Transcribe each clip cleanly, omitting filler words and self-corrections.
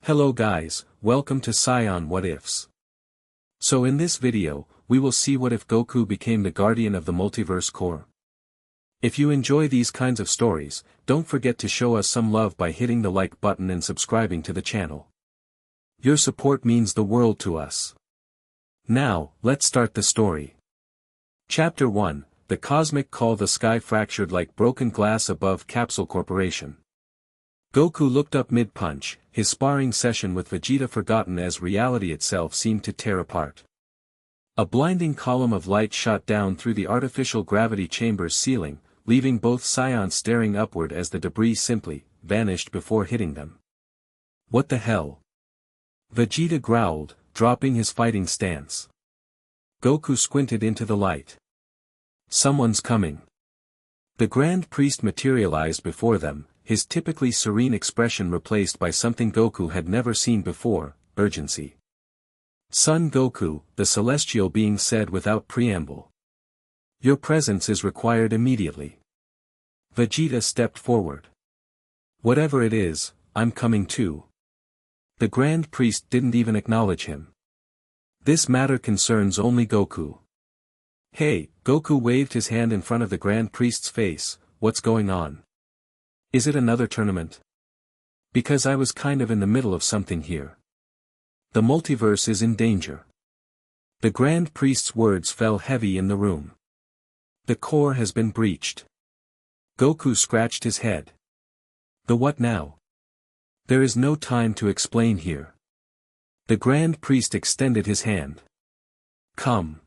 Hello guys, welcome to Scion What Ifs. So in this video, we will see what if Goku became the guardian of the multiverse core. If you enjoy these kinds of stories, don't forget to show us some love by hitting the like button and subscribing to the channel. Your support means the world to us. Now, let's start the story. Chapter 1, The Cosmic Call. The sky fractured like broken glass above Capsule Corporation. Goku looked up mid-punch, his sparring session with Vegeta forgotten as reality itself seemed to tear apart. A blinding column of light shot down through the artificial gravity chamber's ceiling, leaving both Scions staring upward as the debris simply vanished before hitting them. What the hell? Vegeta growled, dropping his fighting stance. Goku squinted into the light. Someone's coming. The Grand Priest materialized before them, his typically serene expression replaced by something Goku had never seen before, urgency. Son Goku, the celestial being said without preamble. Your presence is required immediately. Vegeta stepped forward. Whatever it is, I'm coming too. The Grand Priest didn't even acknowledge him. This matter concerns only Goku. Hey, Goku waved his hand in front of the Grand Priest's face, what's going on? Is it another tournament? Because I was kind of in the middle of something here. The multiverse is in danger. The Grand Priest's words fell heavy in the room. The core has been breached. Goku scratched his head. The what now? There is no time to explain here. The Grand Priest extended his hand. Come.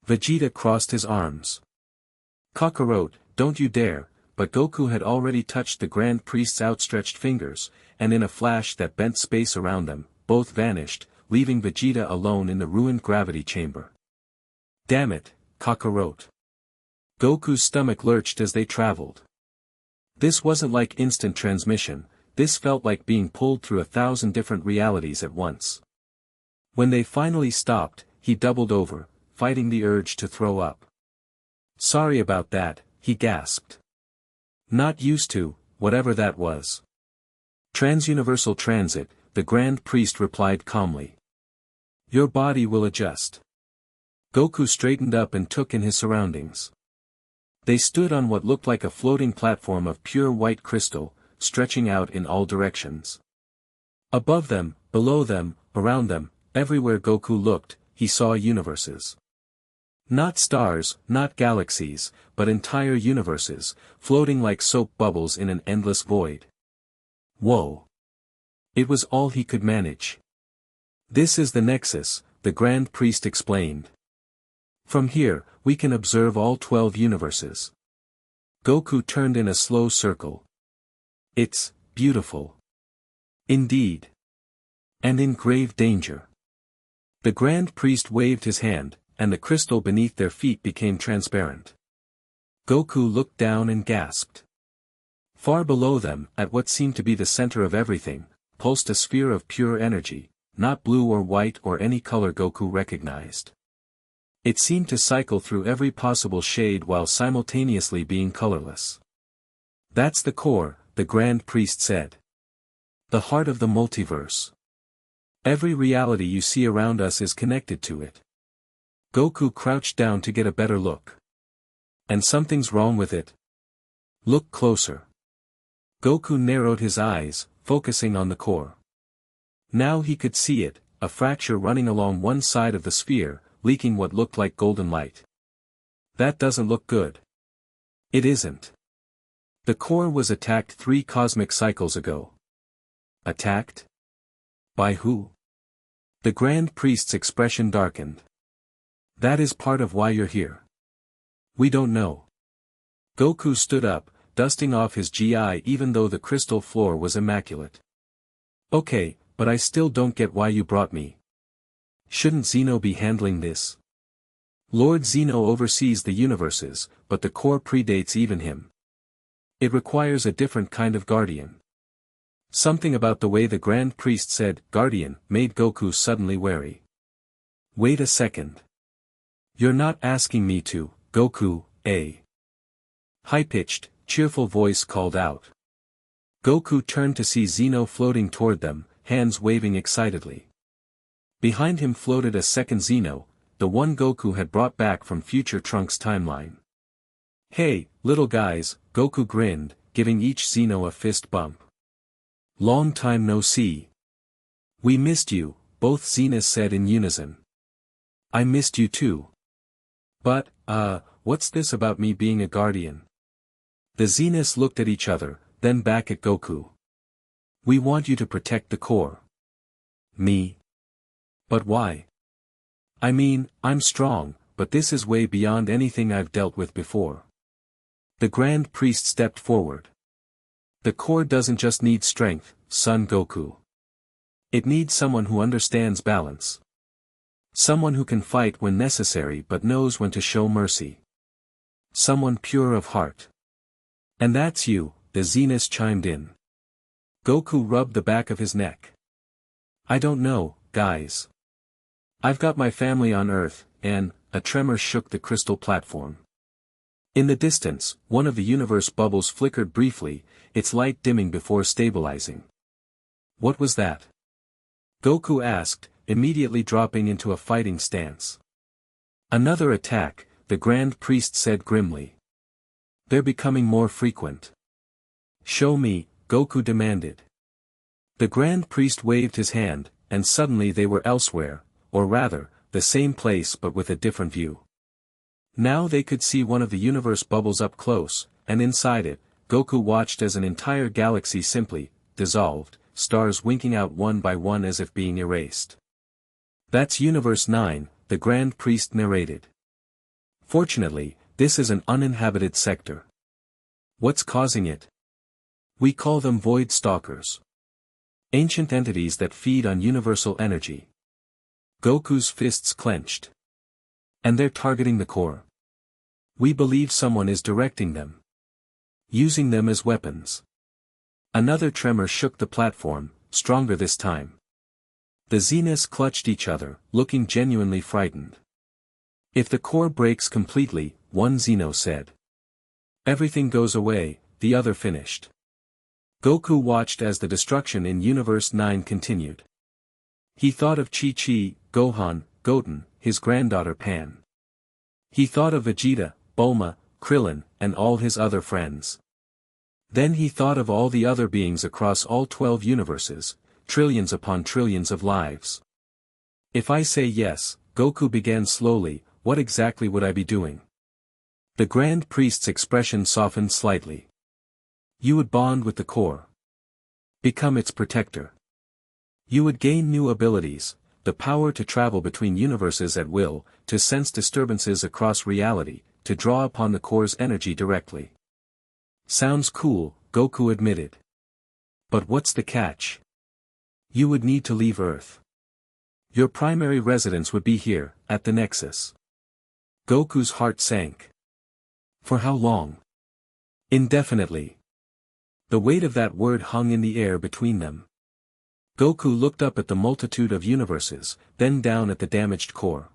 Vegeta crossed his arms. Kakarot, don't you dare. But Goku had already touched the Grand Priest's outstretched fingers, and in a flash that bent space around them, both vanished, leaving Vegeta alone in the ruined gravity chamber. Damn it, Kakarot. Goku's stomach lurched as they traveled. This wasn't like instant transmission, this felt like being pulled through 1,000 different realities at once. When they finally stopped, he doubled over, fighting the urge to throw up. Sorry about that, he gasped. Not used to, whatever that was. Transuniversal transit, the Grand Priest replied calmly. Your body will adjust. Goku straightened up and took in his surroundings. They stood on what looked like a floating platform of pure white crystal, stretching out in all directions. Above them, below them, around them, everywhere Goku looked, he saw universes. Not stars, not galaxies, but entire universes, floating like soap bubbles in an endless void. Whoa! It was all he could manage. This is the Nexus, the Grand Priest explained. From here, we can observe all 12 universes. Goku turned in a slow circle. It's beautiful. Indeed. And in grave danger. The Grand Priest waved his hand, and the crystal beneath their feet became transparent. Goku looked down and gasped. Far below them, at what seemed to be the center of everything, pulsed a sphere of pure energy, not blue or white or any color Goku recognized. It seemed to cycle through every possible shade while simultaneously being colorless. That's the core, the Grand Priest said. The heart of the multiverse. Every reality you see around us is connected to it. Goku crouched down to get a better look. And something's wrong with it. Look closer. Goku narrowed his eyes, focusing on the core. Now he could see it, a fracture running along one side of the sphere, leaking what looked like golden light. That doesn't look good. It isn't. The core was attacked 3 cosmic cycles ago. Attacked? By who? The Grand Priest's expression darkened. That is part of why you're here. We don't know. Goku stood up, dusting off his GI even though the crystal floor was immaculate. Okay, but I still don't get why you brought me. Shouldn't Zeno be handling this? Lord Zeno oversees the universes, but the core predates even him. It requires a different kind of guardian. Something about the way the Grand Priest said, guardian, made Goku suddenly wary. Wait a second. You're not asking me to, Goku, eh? High-pitched, cheerful voice called out. Goku turned to see Zeno floating toward them, hands waving excitedly. Behind him floated a second Xeno, the one Goku had brought back from future Trunks' timeline. "Hey, little guys," Goku grinned, giving each Xeno a fist bump. "Long time no see." "We missed you," both Xenas said in unison. "I missed you too. But, what's this about me being a guardian?" The Xenas looked at each other, then back at Goku. "We want you to protect the core." "Me? But why? I mean, I'm strong, but this is way beyond anything I've dealt with before." The Grand Priest stepped forward. "The core doesn't just need strength, son Goku. It needs someone who understands balance. Someone who can fight when necessary but knows when to show mercy. Someone pure of heart. And that's you," the Xenas chimed in. Goku rubbed the back of his neck. "I don't know, guys. I've got my family on Earth, and," a tremor shook the crystal platform. In the distance, one of the universe bubbles flickered briefly, its light dimming before stabilizing. "What was that?" Goku asked, immediately dropping into a fighting stance. "Another attack," the Grand Priest said grimly. "They're becoming more frequent." "Show me," Goku demanded. The Grand Priest waved his hand, and suddenly they were elsewhere, or rather, the same place but with a different view. Now they could see one of the universe bubbles up close, and inside it, Goku watched as an entire galaxy simply dissolved, stars winking out one by one as if being erased. "That's Universe 9, the Grand Priest narrated. "Fortunately, this is an uninhabited sector." "What's causing it?" "We call them Void Stalkers. Ancient entities that feed on universal energy." Goku's fists clenched. "And they're targeting the core. We believe someone is directing them. Using them as weapons." Another tremor shook the platform, stronger this time. The Xenas clutched each other, looking genuinely frightened. "If the core breaks completely," one Xeno said. "Everything goes away," the other finished. Goku watched as the destruction in Universe 9 continued. He thought of Chi-Chi, Gohan, Goten, his granddaughter Pan. He thought of Vegeta, Bulma, Krillin, and all his other friends. Then he thought of all the other beings across all 12 universes, trillions upon trillions of lives. "If I say yes," Goku began slowly, "what exactly would I be doing?" The Grand Priest's expression softened slightly. "You would bond with the core. Become its protector. You would gain new abilities, the power to travel between universes at will, to sense disturbances across reality, to draw upon the core's energy directly." "Sounds cool," Goku admitted. "But what's the catch?" "You would need to leave Earth. Your primary residence would be here, at the Nexus." Goku's heart sank. "For how long?" "Indefinitely." The weight of that word hung in the air between them. Goku looked up at the multitude of universes, then down at the damaged core.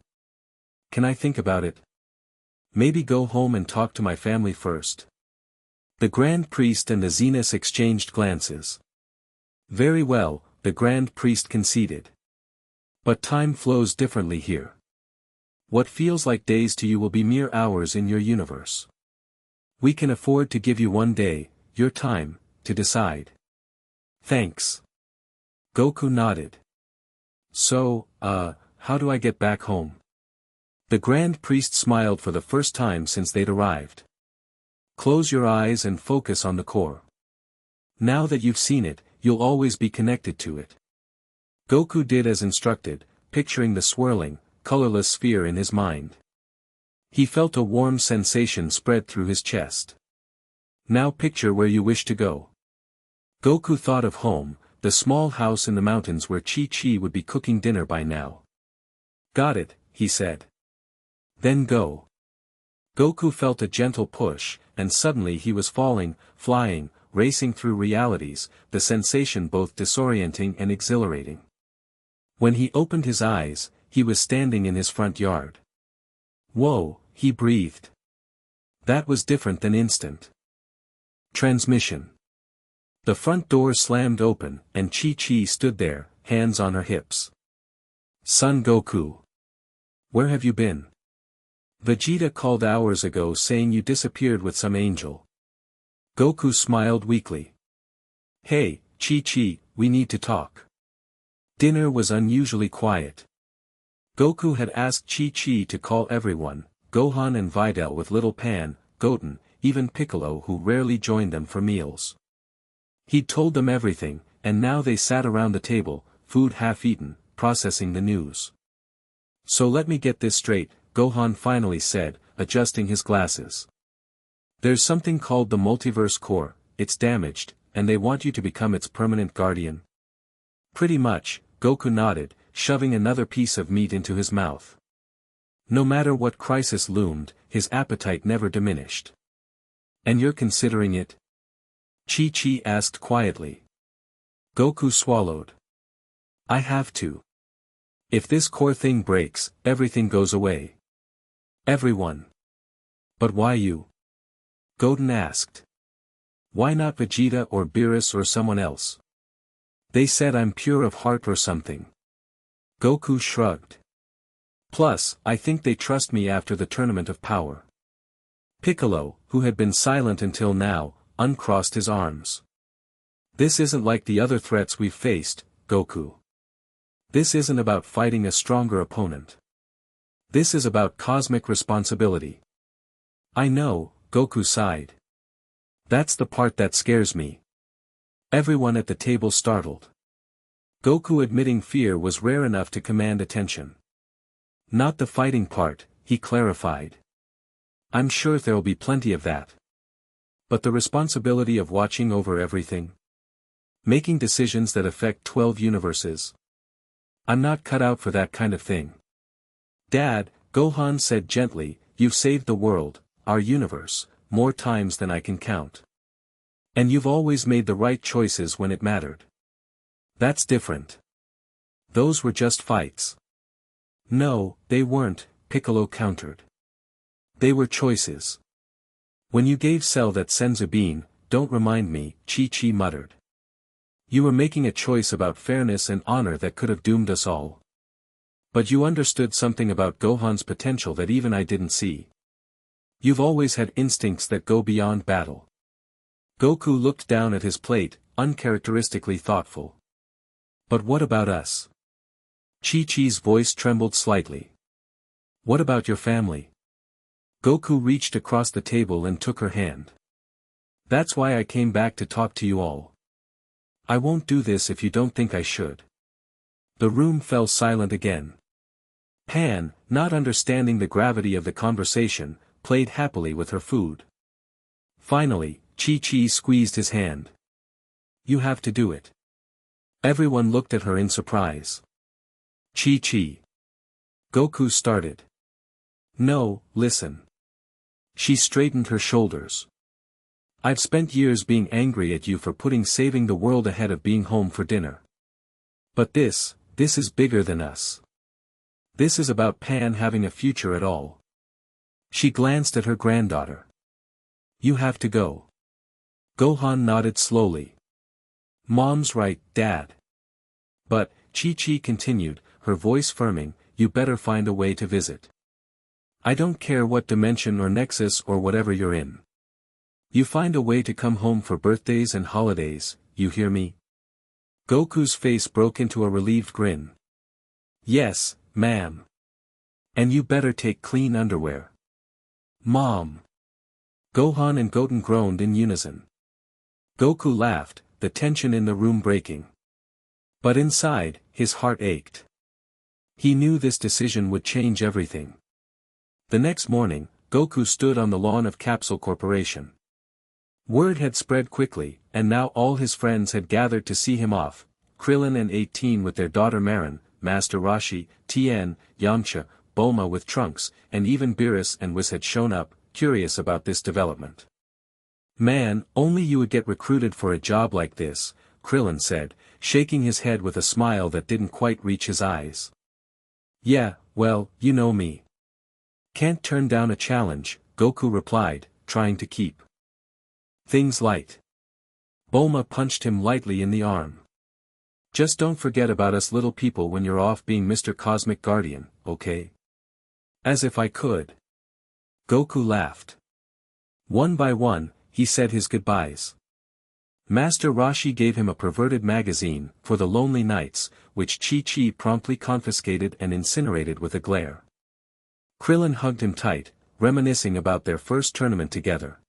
"Can I think about it? Maybe go home and talk to my family first." The Grand Priest and the Xenas exchanged glances. "Very well," the Grand Priest conceded. "But time flows differently here. What feels like days to you will be mere hours in your universe. We can afford to give you one day, your time, to decide." "Thanks." Goku nodded. "So, how do I get back home?" The Grand Priest smiled for the first time since they'd arrived. "Close your eyes and focus on the core. Now that you've seen it, you'll always be connected to it." Goku did as instructed, picturing the swirling, colorless sphere in his mind. He felt a warm sensation spread through his chest. "Now picture where you wish to go." Goku thought of home, the small house in the mountains where Chi-Chi would be cooking dinner by now. "Got it," he said. "Then go." Goku felt a gentle push, and suddenly he was falling, flying, racing through realities, the sensation both disorienting and exhilarating. When he opened his eyes, he was standing in his front yard. "Whoa," he breathed. That was different than instant transmission. The front door slammed open, and Chi-Chi stood there, hands on her hips. Son Goku. Where have you been? Vegeta called hours ago saying you disappeared with some angel. Goku smiled weakly. Hey, Chi-Chi, we need to talk. Dinner was unusually quiet. Goku had asked Chi-Chi to call everyone, Gohan and Videl with Little Pan, Goten, even Piccolo who rarely joined them for meals. He'd told them everything, and now they sat around the table, food half-eaten, processing the news. So let me get this straight, Gohan finally said, adjusting his glasses. There's something called the Multiverse core, it's damaged, and they want you to become its permanent guardian? Pretty much, Goku nodded, shoving another piece of meat into his mouth. No matter what crisis loomed, his appetite never diminished. And you're considering it? Chi-Chi asked quietly. Goku swallowed. I have to. If this core thing breaks, everything goes away. Everyone. But why you? Goten asked. Why not Vegeta or Beerus or someone else? They said I'm pure of heart or something. Goku shrugged. Plus, I think they trust me after the Tournament of Power. Piccolo, who had been silent until now, uncrossed his arms. This isn't like the other threats we've faced, Goku. This isn't about fighting a stronger opponent. This is about cosmic responsibility. I know, Goku sighed. That's the part that scares me. Everyone at the table startled. Goku admitting fear was rare enough to command attention. Not the fighting part, he clarified. I'm sure there'll be plenty of that. But the responsibility of watching over everything? Making decisions that affect 12 universes? I'm not cut out for that kind of thing. Dad, Gohan said gently, you've saved the world, our universe, more times than I can count. And you've always made the right choices when it mattered. That's different. Those were just fights. No, they weren't, Piccolo countered. They were choices. When you gave Cell that Senzu bean, don't remind me, Chi-Chi muttered. You were making a choice about fairness and honor that could have doomed us all. But you understood something about Gohan's potential that even I didn't see. You've always had instincts that go beyond battle. Goku looked down at his plate, uncharacteristically thoughtful. But what about us? Chi-Chi's voice trembled slightly. What about your family? Goku reached across the table and took her hand. That's why I came back to talk to you all. I won't do this if you don't think I should. The room fell silent again. Pan, not understanding the gravity of the conversation, played happily with her food. Finally, Chi-Chi squeezed his hand. You have to do it. Everyone looked at her in surprise. Chi-Chi. Goku started. No, listen. She straightened her shoulders. I've spent years being angry at you for putting saving the world ahead of being home for dinner. But this is bigger than us. This is about Pan having a future at all. She glanced at her granddaughter. You have to go. Gohan nodded slowly. Mom's right, Dad. But, Chi-Chi continued, her voice firming, you better find a way to visit. I don't care what dimension or nexus or whatever you're in. You find a way to come home for birthdays and holidays, you hear me? Goku's face broke into a relieved grin. Yes, ma'am. And you better take clean underwear. Mom. Gohan and Goten groaned in unison. Goku laughed, the tension in the room breaking. But inside, his heart ached. He knew this decision would change everything. The next morning, Goku stood on the lawn of Capsule Corporation. Word had spread quickly, and now all his friends had gathered to see him off, Krillin and 18 with their daughter Marin, Master Roshi, Tien, Yamcha, Bulma with Trunks, and even Beerus and Whis had shown up, curious about this development. Man, only you would get recruited for a job like this, Krillin said, shaking his head with a smile that didn't quite reach his eyes. Yeah, well, you know me. Can't turn down a challenge, Goku replied, trying to keep things light. Bulma punched him lightly in the arm. Just don't forget about us little people when you're off being Mr. Cosmic Guardian, okay? As if I could. Goku laughed. One by one, he said his goodbyes. Master Roshi gave him a perverted magazine, For the Lonely Nights, which Chi-Chi promptly confiscated and incinerated with a glare. Krillin hugged him tight, reminiscing about their first tournament together.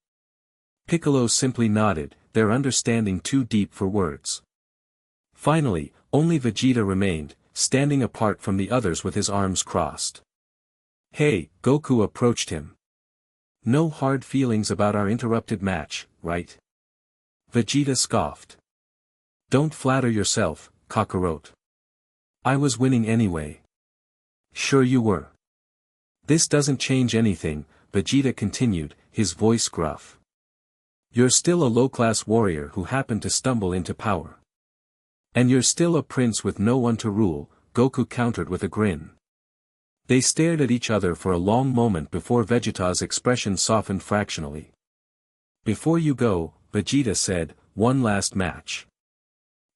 Piccolo simply nodded, their understanding too deep for words. Finally, only Vegeta remained, standing apart from the others with his arms crossed. Hey, Goku approached him. No hard feelings about our interrupted match, right? Vegeta scoffed. Don't flatter yourself, Kakarot. I was winning anyway. Sure you were. This doesn't change anything, Vegeta continued, his voice gruff. You're still a low-class warrior who happened to stumble into power. And you're still a prince with no one to rule, Goku countered with a grin. They stared at each other for a long moment before Vegeta's expression softened fractionally. Before you go, Vegeta said, one last match.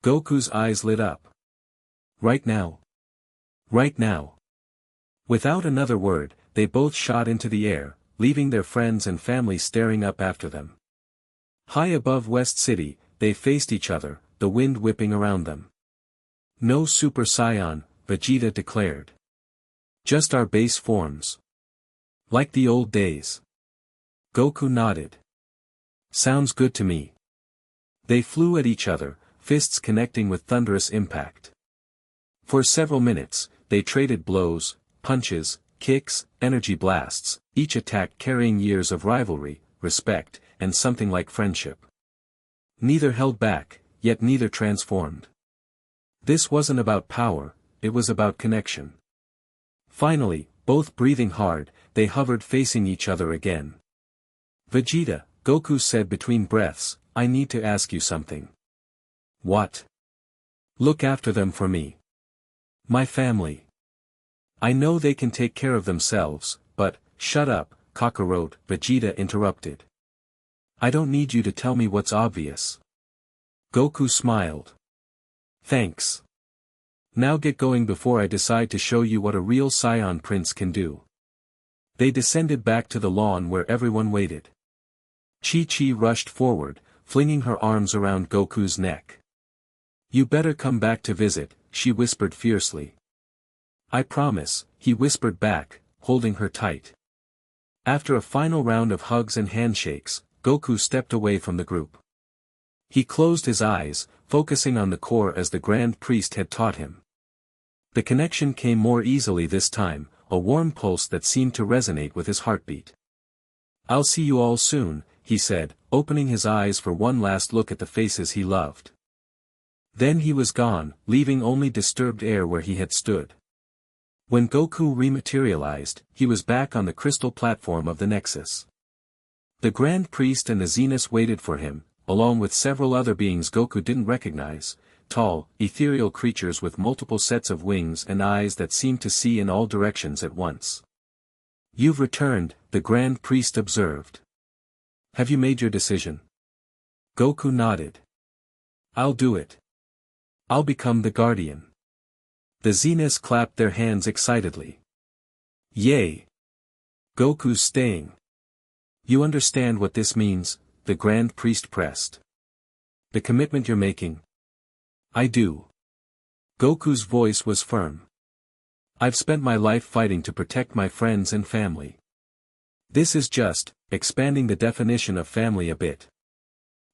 Goku's eyes lit up. Right now. Right now. Without another word, they both shot into the air, leaving their friends and family staring up after them. High above West City, they faced each other, the wind whipping around them. No Super Saiyan, Vegeta declared. Just our base forms. Like the old days. Goku nodded. Sounds good to me. They flew at each other, fists connecting with thunderous impact. For several minutes, they traded blows, punches, kicks, energy blasts, each attack carrying years of rivalry, respect, and something like friendship. Neither held back, yet neither transformed. This wasn't about power, it was about connection. Finally, both breathing hard, they hovered facing each other again. Vegeta, Goku said between breaths, I need to ask you something. What? Look after them for me. My family. I know they can take care of themselves, but, shut up, Kakarot, Vegeta interrupted. I don't need you to tell me what's obvious. Goku smiled. Thanks. Now get going before I decide to show you what a real Saiyan Prince can do. They descended back to the lawn where everyone waited. Chi-Chi rushed forward, flinging her arms around Goku's neck. You better come back to visit, she whispered fiercely. I promise, he whispered back, holding her tight. After a final round of hugs and handshakes, Goku stepped away from the group. He closed his eyes, focusing on the core as the Grand Priest had taught him. The connection came more easily this time, a warm pulse that seemed to resonate with his heartbeat. I'll see you all soon, he said, opening his eyes for one last look at the faces he loved. Then he was gone, leaving only disturbed air where he had stood. When Goku rematerialized, he was back on the crystal platform of the Nexus. The Grand Priest and the Zenith waited for him, along with several other beings Goku didn't recognize, tall, ethereal creatures with multiple sets of wings and eyes that seemed to see in all directions at once. You've returned, the Grand Priest observed. Have you made your decision? Goku nodded. I'll do it. I'll become the Guardian. The Zeniths clapped their hands excitedly. Yay! Goku's staying. You understand what this means, the Grand Priest pressed. The commitment you're making. I do. Goku's voice was firm. I've spent my life fighting to protect my friends and family. This is just, expanding the definition of family a bit.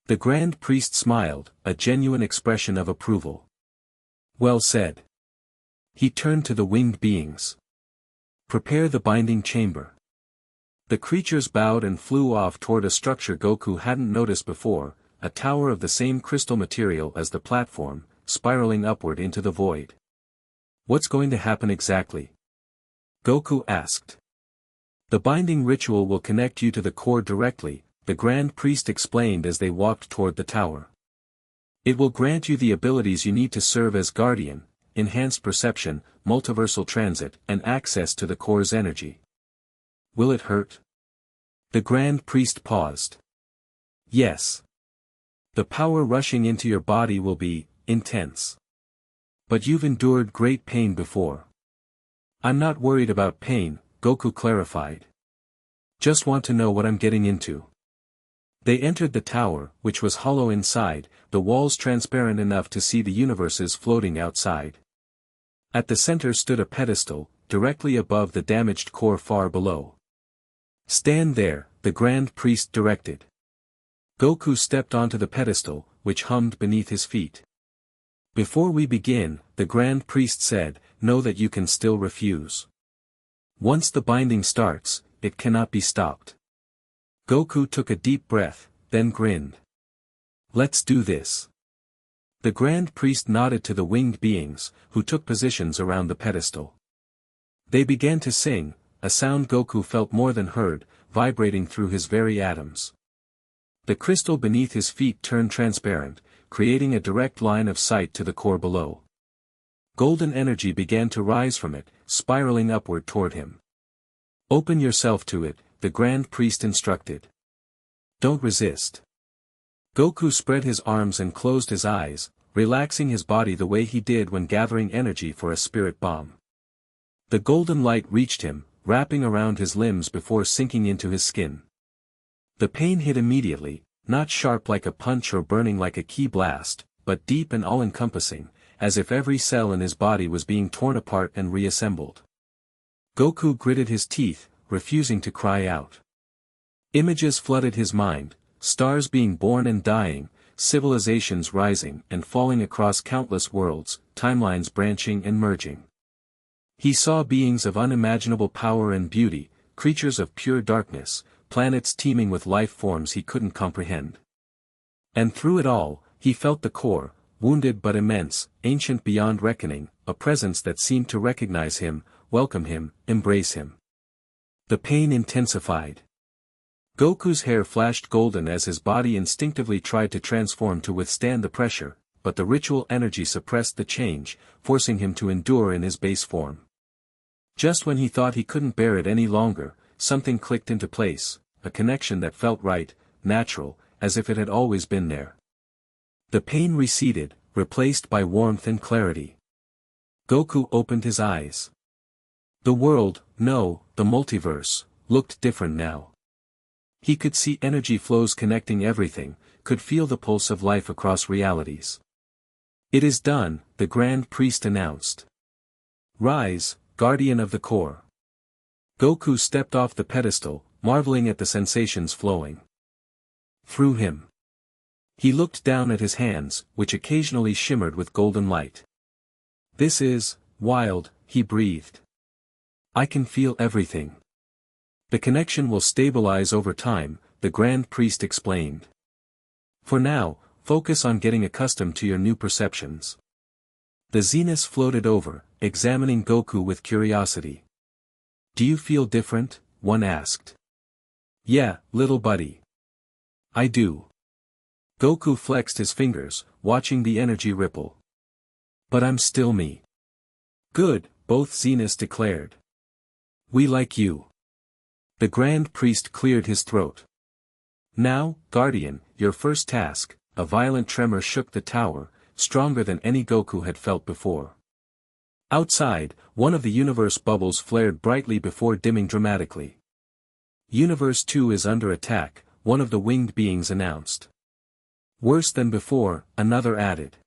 The Grand Priest smiled, a genuine expression of approval. Well said. He turned to the winged beings. Prepare the binding chamber. The creatures bowed and flew off toward a structure Goku hadn't noticed before, a tower of the same crystal material as the platform, spiraling upward into the void. What's going to happen exactly? Goku asked. The binding ritual will connect you to the core directly, the Grand Priest explained as they walked toward the tower. It will grant you the abilities you need to serve as Guardian, enhanced perception, multiversal transit, and access to the core's energy. Will it hurt? The Grand Priest paused. Yes. The power rushing into your body will be intense. But you've endured great pain before. I'm not worried about pain, Goku clarified. Just want to know what I'm getting into. They entered the tower, which was hollow inside, the walls transparent enough to see the universes floating outside. At the center stood a pedestal, directly above the damaged core far below. Stand there, the Grand Priest directed. Goku stepped onto the pedestal, which hummed beneath his feet. Before we begin, the Grand Priest said, know that you can still refuse. Once the binding starts, it cannot be stopped. Goku took a deep breath, then grinned. Let's do this. The Grand Priest nodded to the winged beings, who took positions around the pedestal. They began to sing, a sound Goku felt more than heard, vibrating through his very atoms. The crystal beneath his feet turned transparent, creating a direct line of sight to the core below. Golden energy began to rise from it, spiraling upward toward him. Open yourself to it, the Grand Priest instructed. Don't resist. Goku spread his arms and closed his eyes, relaxing his body the way he did when gathering energy for a spirit bomb. The golden light reached him, wrapping around his limbs before sinking into his skin. The pain hit immediately, not sharp like a punch or burning like a key blast, but deep and all-encompassing, as if every cell in his body was being torn apart and reassembled. Goku gritted his teeth, refusing to cry out. Images flooded his mind, stars being born and dying, civilizations rising and falling across countless worlds, timelines branching and merging. He saw beings of unimaginable power and beauty, creatures of pure darkness, planets teeming with life forms he couldn't comprehend. And through it all, he felt the core, wounded but immense, ancient beyond reckoning, a presence that seemed to recognize him, welcome him, embrace him. The pain intensified. Goku's hair flashed golden as his body instinctively tried to transform to withstand the pressure, but the ritual energy suppressed the change, forcing him to endure in his base form. Just when he thought he couldn't bear it any longer, something clicked into place, a connection that felt right, natural, as if it had always been there. The pain receded, replaced by warmth and clarity. Goku opened his eyes. The world, no, the multiverse, looked different now. He could see energy flows connecting everything, could feel the pulse of life across realities. It is done, the Grand Priest announced. Rise, Guardian of the Core. Goku stepped off the pedestal, marveling at the sensations flowing through him. He looked down at his hands, which occasionally shimmered with golden light. This is wild, he breathed. I can feel everything. The connection will stabilize over time, the Grand Priest explained. For now, focus on getting accustomed to your new perceptions. The Zenith floated over, examining Goku with curiosity. Do you feel different? One asked. Yeah, little buddy. I do. Goku flexed his fingers, watching the energy ripple. But I'm still me. Good, both Zeniths declared. We like you. The Grand Priest cleared his throat. Now, Guardian, your first task. A violent tremor shook the tower, stronger than any Goku had felt before. Outside, one of the universe bubbles flared brightly before dimming dramatically. Universe 2 is under attack, one of the winged beings announced. Worse than before, another added.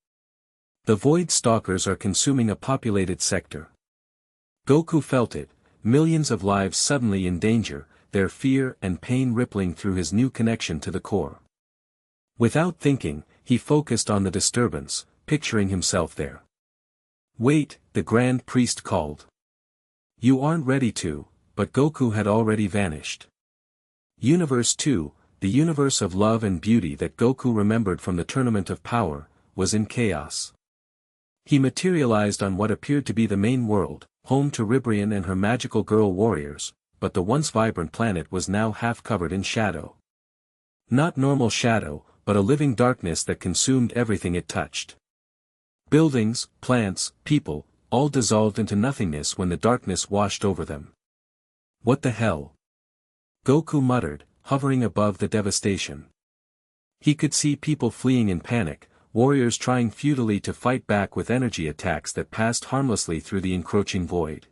The Void Stalkers are consuming a populated sector. Goku felt it, millions of lives suddenly in danger, their fear and pain rippling through his new connection to the core. Without thinking, he focused on the disturbance, picturing himself there. Wait, the Grand Priest called. You aren't ready to, but Goku had already vanished. Universe 2, the universe of love and beauty that Goku remembered from the Tournament of Power, was in chaos. He materialized on what appeared to be the main world, home to Ribrian and her magical girl warriors, but the once vibrant planet was now half covered in shadow. Not normal shadow, but a living darkness that consumed everything it touched. Buildings, plants, people, all dissolved into nothingness when the darkness washed over them. What the hell? Goku muttered, hovering above the devastation. He could see people fleeing in panic, warriors trying futilely to fight back with energy attacks that passed harmlessly through the encroaching void.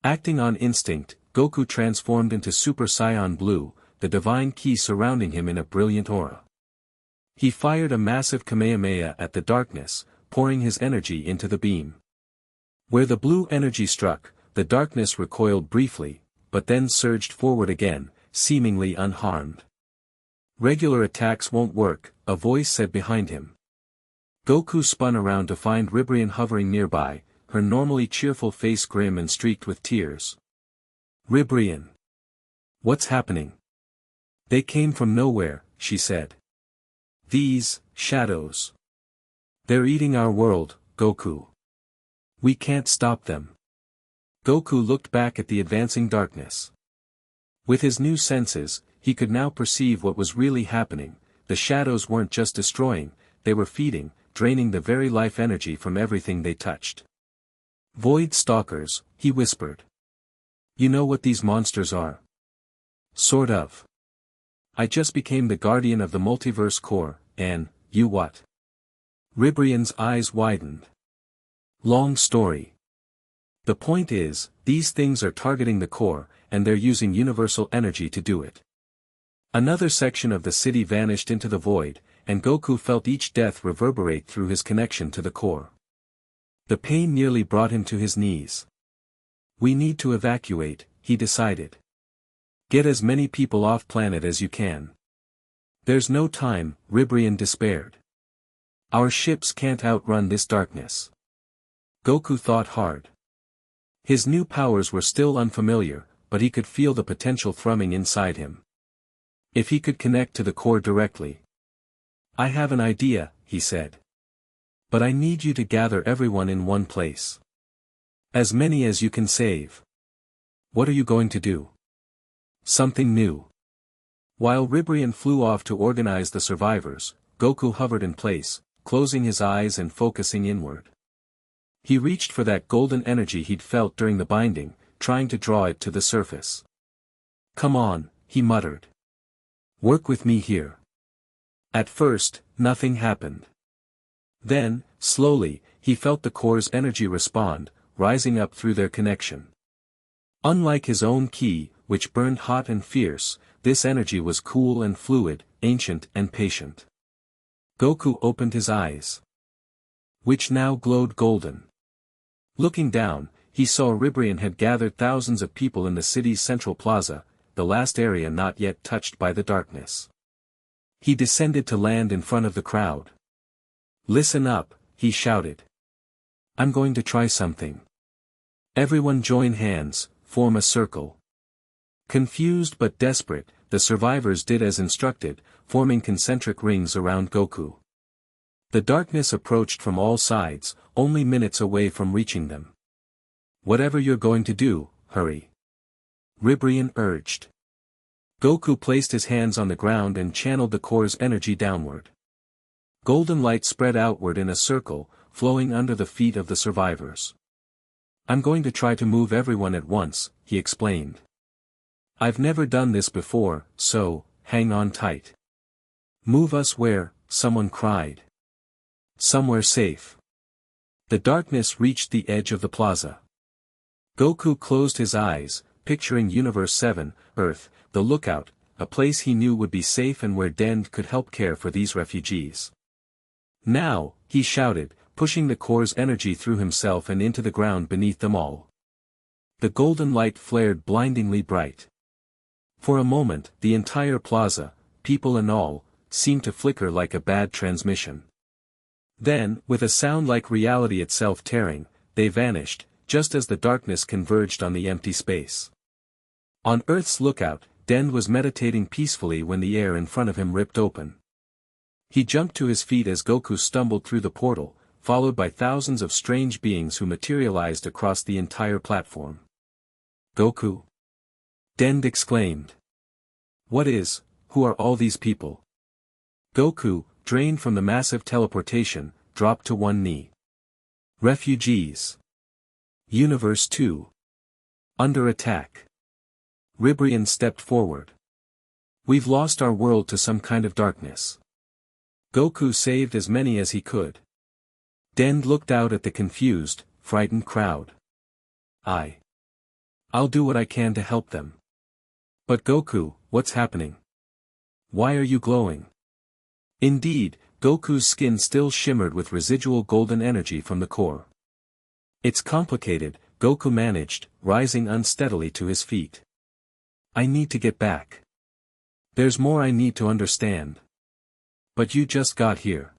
Acting on instinct, Goku transformed into Super Saiyan Blue, the divine ki surrounding him in a brilliant aura. He fired a massive Kamehameha at the darkness, pouring his energy into the beam. Where the blue energy struck, the darkness recoiled briefly, but then surged forward again, seemingly unharmed. "Regular attacks won't work," a voice said behind him. Goku spun around to find Ribrian hovering nearby, her normally cheerful face grim and streaked with tears. "Ribrian. What's happening?" "They came from nowhere," she said. "These shadows. They're eating our world, Goku. We can't stop them." Goku looked back at the advancing darkness. With his new senses, he could now perceive what was really happening. The shadows weren't just destroying, they were feeding, draining the very life energy from everything they touched. "Void Stalkers," he whispered. "You know what these monsters are?" "Sort of. I just became the guardian of the Multiverse core, and, you what?" Ribrian's eyes widened. "Long story. The point is, these things are targeting the core, and they're using universal energy to do it." Another section of the city vanished into the void, and Goku felt each death reverberate through his connection to the core. The pain nearly brought him to his knees. "We need to evacuate," he decided. "Get as many people off planet as you can." "There's no time," Ribrian despaired. "Our ships can't outrun this darkness." Goku thought hard. His new powers were still unfamiliar, but he could feel the potential thrumming inside him. If he could connect to the core directly. "I have an idea," he said. "But I need you to gather everyone in one place. As many as you can save." "What are you going to do?" "Something new." While Ribrian flew off to organize the survivors, Goku hovered in place, closing his eyes and focusing inward. He reached for that golden energy he'd felt during the binding, trying to draw it to the surface. "Come on," he muttered. "Work with me here." At first, nothing happened. Then, slowly, he felt the core's energy respond, rising up through their connection. Unlike his own ki, which burned hot and fierce, this energy was cool and fluid, ancient and patient. Goku opened his eyes, which now glowed golden. Looking down, he saw Ribrian had gathered thousands of people in the city's central plaza, the last area not yet touched by the darkness. He descended to land in front of the crowd. "Listen up," he shouted. "I'm going to try something. Everyone join hands, form a circle." Confused but desperate, the survivors did as instructed, forming concentric rings around Goku. The darkness approached from all sides, only minutes away from reaching them. "Whatever you're going to do, hurry," Ribrian urged. Goku placed his hands on the ground and channeled the core's energy downward. Golden light spread outward in a circle, flowing under the feet of the survivors. "I'm going to try to move everyone at once," he explained. "I've never done this before, so, hang on tight." "Move us where?" someone cried. "Somewhere safe." The darkness reached the edge of the plaza. Goku closed his eyes, picturing Universe 7, Earth, the lookout, a place he knew would be safe and where Dend could help care for these refugees. "Now," he shouted, pushing the core's energy through himself and into the ground beneath them all. The golden light flared blindingly bright. For a moment, the entire plaza, people and all, seemed to flicker like a bad transmission. Then, with a sound like reality itself tearing, they vanished, just as the darkness converged on the empty space. On Earth's lookout, Dend was meditating peacefully when the air in front of him ripped open. He jumped to his feet as Goku stumbled through the portal, followed by thousands of strange beings who materialized across the entire platform. "Goku?" Dend exclaimed. Who are all these people?" Goku, drained from the massive teleportation, dropped to one knee. "Refugees. Universe 2. Under attack." Ribrian stepped forward. "We've lost our world to some kind of darkness. Goku saved as many as he could. Dend looked out at the confused, frightened crowd. I'll do what I can to help them. But Goku, what's happening? Why are you glowing? Indeed, Goku's skin still shimmered with residual golden energy from the core. It's complicated, Goku managed, rising unsteadily to his feet. I need to get back. There's more I need to understand. But you just got here.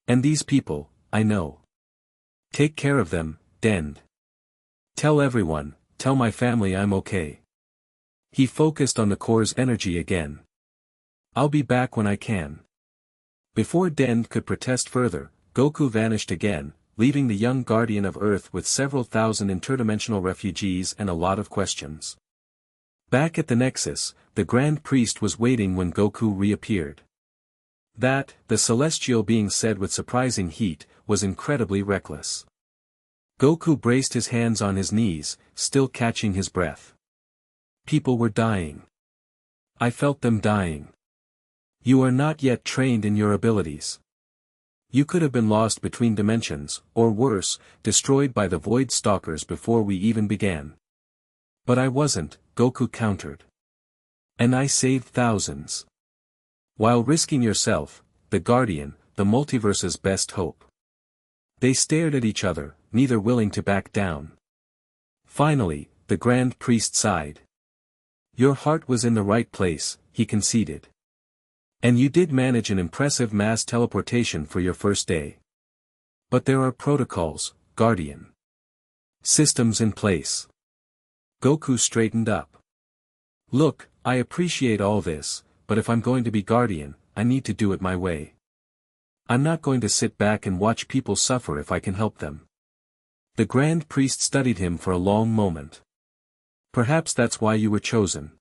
And these people, I know. Take care of them, Dend. Tell everyone, tell my family I'm okay. He focused on the core's energy again. I'll be back when I can. Before Dend could protest further, Goku vanished again, leaving the young guardian of Earth with several thousand interdimensional refugees and a lot of questions. Back at the Nexus, the Grand Priest was waiting when Goku reappeared. That, the celestial being said with surprising heat, was incredibly reckless. Goku braced his hands on his knees, still catching his breath. People were dying. I felt them dying. You are not yet trained in your abilities. You could have been lost between dimensions, or worse, destroyed by the Void Stalkers before we even began. But I wasn't, Goku countered. And I saved thousands. While risking yourself, the Guardian, the multiverse's best hope. They stared at each other, neither willing to back down. Finally, the Grand Priest sighed. Your heart was in the right place, he conceded. And you did manage an impressive mass teleportation for your first day. But there are protocols, Guardian. Systems in place. Goku straightened up. Look, I appreciate all this, but if I'm going to be Guardian, I need to do it my way. I'm not going to sit back and watch people suffer if I can help them. The Grand Priest studied him for a long moment. Perhaps that's why you were chosen.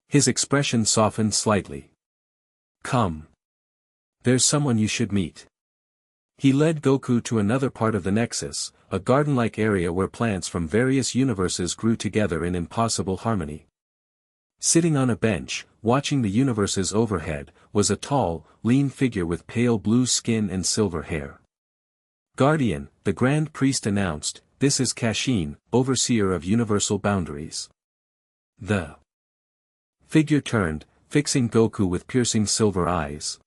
His expression softened slightly. Come. There's someone you should meet. He led Goku to another part of the Nexus, a garden-like area where plants from various universes grew together in impossible harmony. Sitting on a bench, watching the universes overhead, was a tall, lean figure with pale blue skin and silver hair. Guardian, the Grand Priest announced, this is Kashin, overseer of universal boundaries. The figure turned, fixing Goku with piercing silver eyes.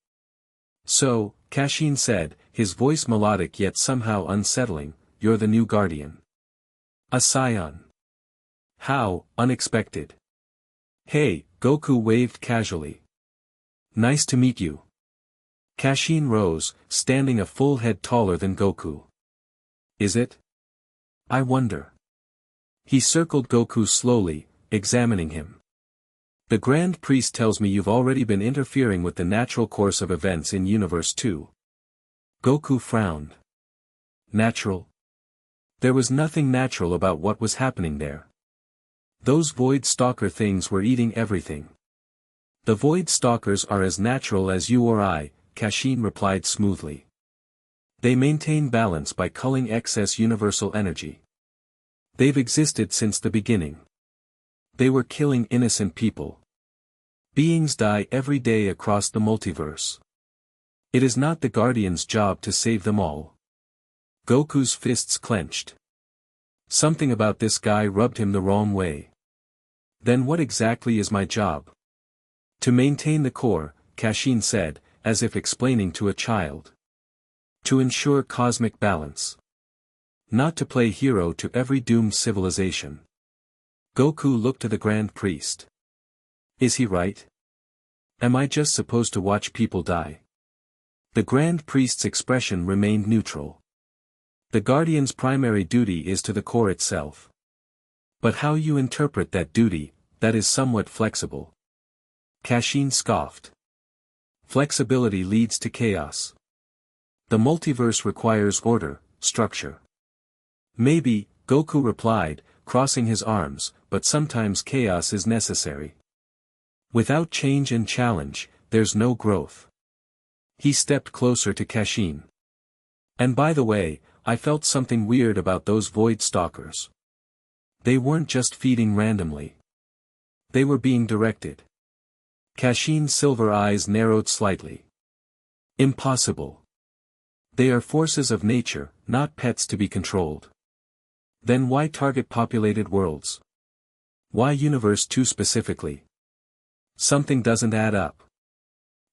So, Kashin said, his voice melodic yet somehow unsettling, you're the new Guardian. A scion. How unexpected. Hey, Goku waved casually. Nice to meet you. Kashin rose, standing a full head taller than Goku. Is it? I wonder. He circled Goku slowly, examining him. The Grand Priest tells me you've already been interfering with the natural course of events in Universe 2. Goku frowned. Natural? There was nothing natural about what was happening there. Those Void Stalker things were eating everything. The Void Stalkers are as natural as you or I, Kashin replied smoothly. They maintain balance by culling excess universal energy. They've existed since the beginning. They were killing innocent people. Beings die every day across the multiverse. It is not the Guardian's job to save them all. Goku's fists clenched. Something about this guy rubbed him the wrong way. Then what exactly is my job? To maintain the core, Kashin said, as if explaining to a child. To ensure cosmic balance. Not to play hero to every doomed civilization. Goku looked to the Grand Priest. Is he right? Am I just supposed to watch people die? The Grand Priest's expression remained neutral. The Guardian's primary duty is to the core itself. But how you interpret that duty, that is somewhat flexible. Kashin scoffed. Flexibility leads to chaos. The multiverse requires order, structure. Maybe, Goku replied, crossing his arms, but sometimes chaos is necessary. Without change and challenge, there's no growth. He stepped closer to Kashin. And by the way, I felt something weird about those Void Stalkers. They weren't just feeding randomly. They were being directed. Kashin's silver eyes narrowed slightly. Impossible. They are forces of nature, not pets to be controlled. Then why target populated worlds? Why Universe 2 specifically? Something doesn't add up.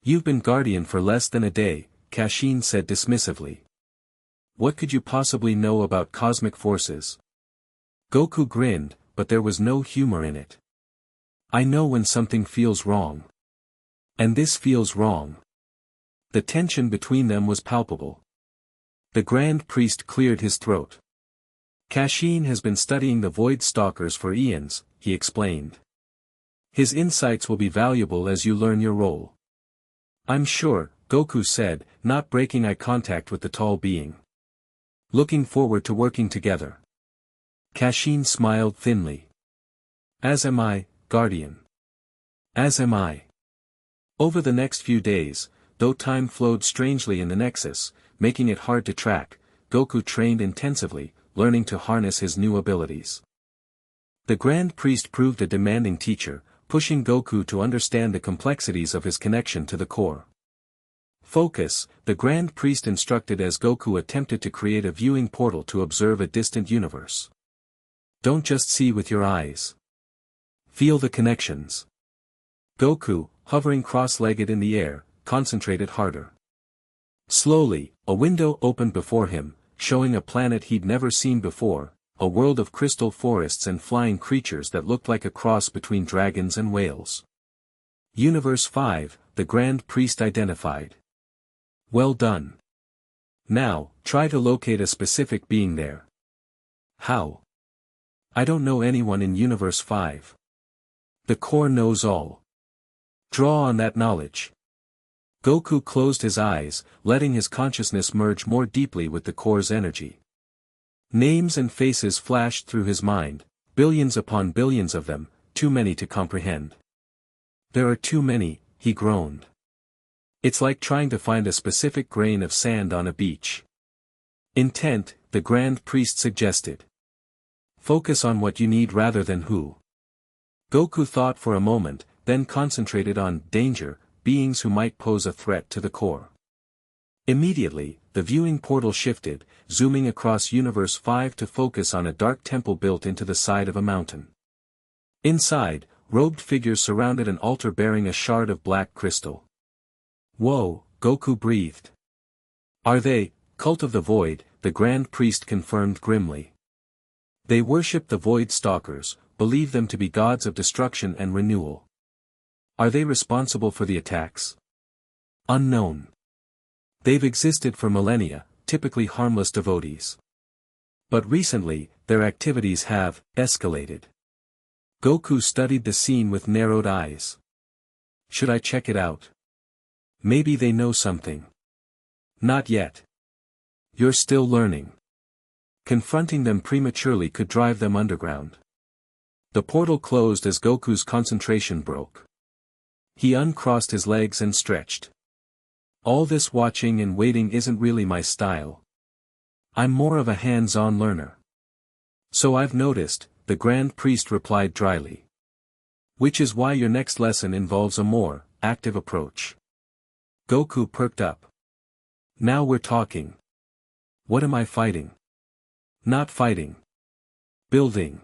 You've been Guardian for less than a day, Kashin said dismissively. What could you possibly know about cosmic forces? Goku grinned, but there was no humor in it. I know when something feels wrong. And this feels wrong. The tension between them was palpable. The Grand Priest cleared his throat. Kashin has been studying the Void Stalkers for eons, he explained. His insights will be valuable as you learn your role. I'm sure, Goku said, not breaking eye contact with the tall being. Looking forward to working together. Kashin smiled thinly. As am I, Guardian. As am I. Over the next few days, though time flowed strangely in the Nexus, making it hard to track, Goku trained intensively, learning to harness his new abilities. The Grand Priest proved a demanding teacher, pushing Goku to understand the complexities of his connection to the core. Focus, the Grand Priest instructed as Goku attempted to create a viewing portal to observe a distant universe. Don't just see with your eyes. Feel the connections. Goku, hovering cross-legged in the air, concentrated harder. Slowly, a window opened before him, showing a planet he'd never seen before, a world of crystal forests and flying creatures that looked like a cross between dragons and whales. Universe 5, the Grand Priest identified. Well done. Now, try to locate a specific being there. How? I don't know anyone in Universe 5. The core knows all. Draw on that knowledge. Goku closed his eyes, letting his consciousness merge more deeply with the core's energy. Names and faces flashed through his mind, billions upon billions of them, too many to comprehend. There are too many, he groaned. It's like trying to find a specific grain of sand on a beach. Intent, the Grand Priest suggested. Focus on what you need rather than who. Goku thought for a moment, then concentrated on danger, beings who might pose a threat to the core. Immediately, the viewing portal shifted, zooming across Universe 5 to focus on a dark temple built into the side of a mountain. Inside, robed figures surrounded an altar bearing a shard of black crystal. Whoa, Goku breathed. Are they, Cult of the Void, the Grand Priest confirmed grimly. They worship the Void Stalkers, believe them to be gods of destruction and renewal. Are they responsible for the attacks? Unknown. They've existed for millennia, typically harmless devotees. But recently, their activities have escalated. Goku studied the scene with narrowed eyes. Should I check it out? Maybe they know something. Not yet. You're still learning. Confronting them prematurely could drive them underground. The portal closed as Goku's concentration broke. He uncrossed his legs and stretched. All this watching and waiting isn't really my style. I'm more of a hands-on learner. So I've noticed, the Grand Priest replied dryly. Which is why your next lesson involves a more active approach. Goku perked up. Now we're talking. What am I fighting? Not fighting. Building.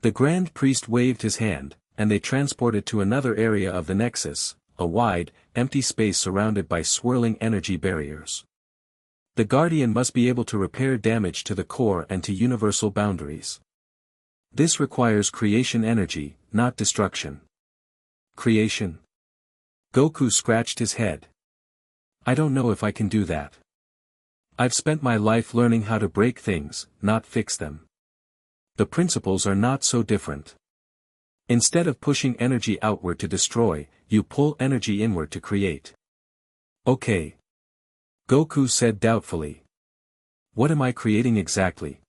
The Grand Priest waved his hand, and they transported to another area of the Nexus, a wide, empty space surrounded by swirling energy barriers. The Guardian must be able to repair damage to the core and to universal boundaries. This requires creation energy, not destruction. Creation? Goku scratched his head. I don't know if I can do that. I've spent my life learning how to break things, not fix them. The principles are not so different. Instead of pushing energy outward to destroy, you pull energy inward to create. Okay. Goku said doubtfully. What am I creating exactly?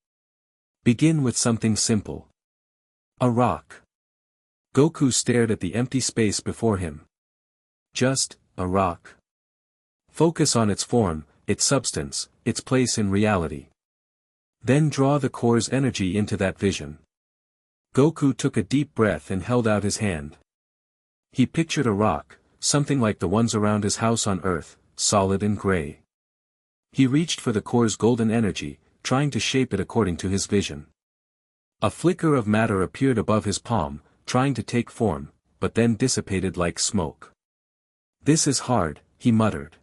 Begin with something simple. A rock. Goku stared at the empty space before him. Just, a rock. Focus on its form, its substance, its place in reality. Then draw the core's energy into that vision. Goku took a deep breath and held out his hand. He pictured a rock, something like the ones around his house on Earth, solid and gray. He reached for the core's golden energy, trying to shape it according to his vision. A flicker of matter appeared above his palm, trying to take form, but then dissipated like smoke. "This is hard," he muttered.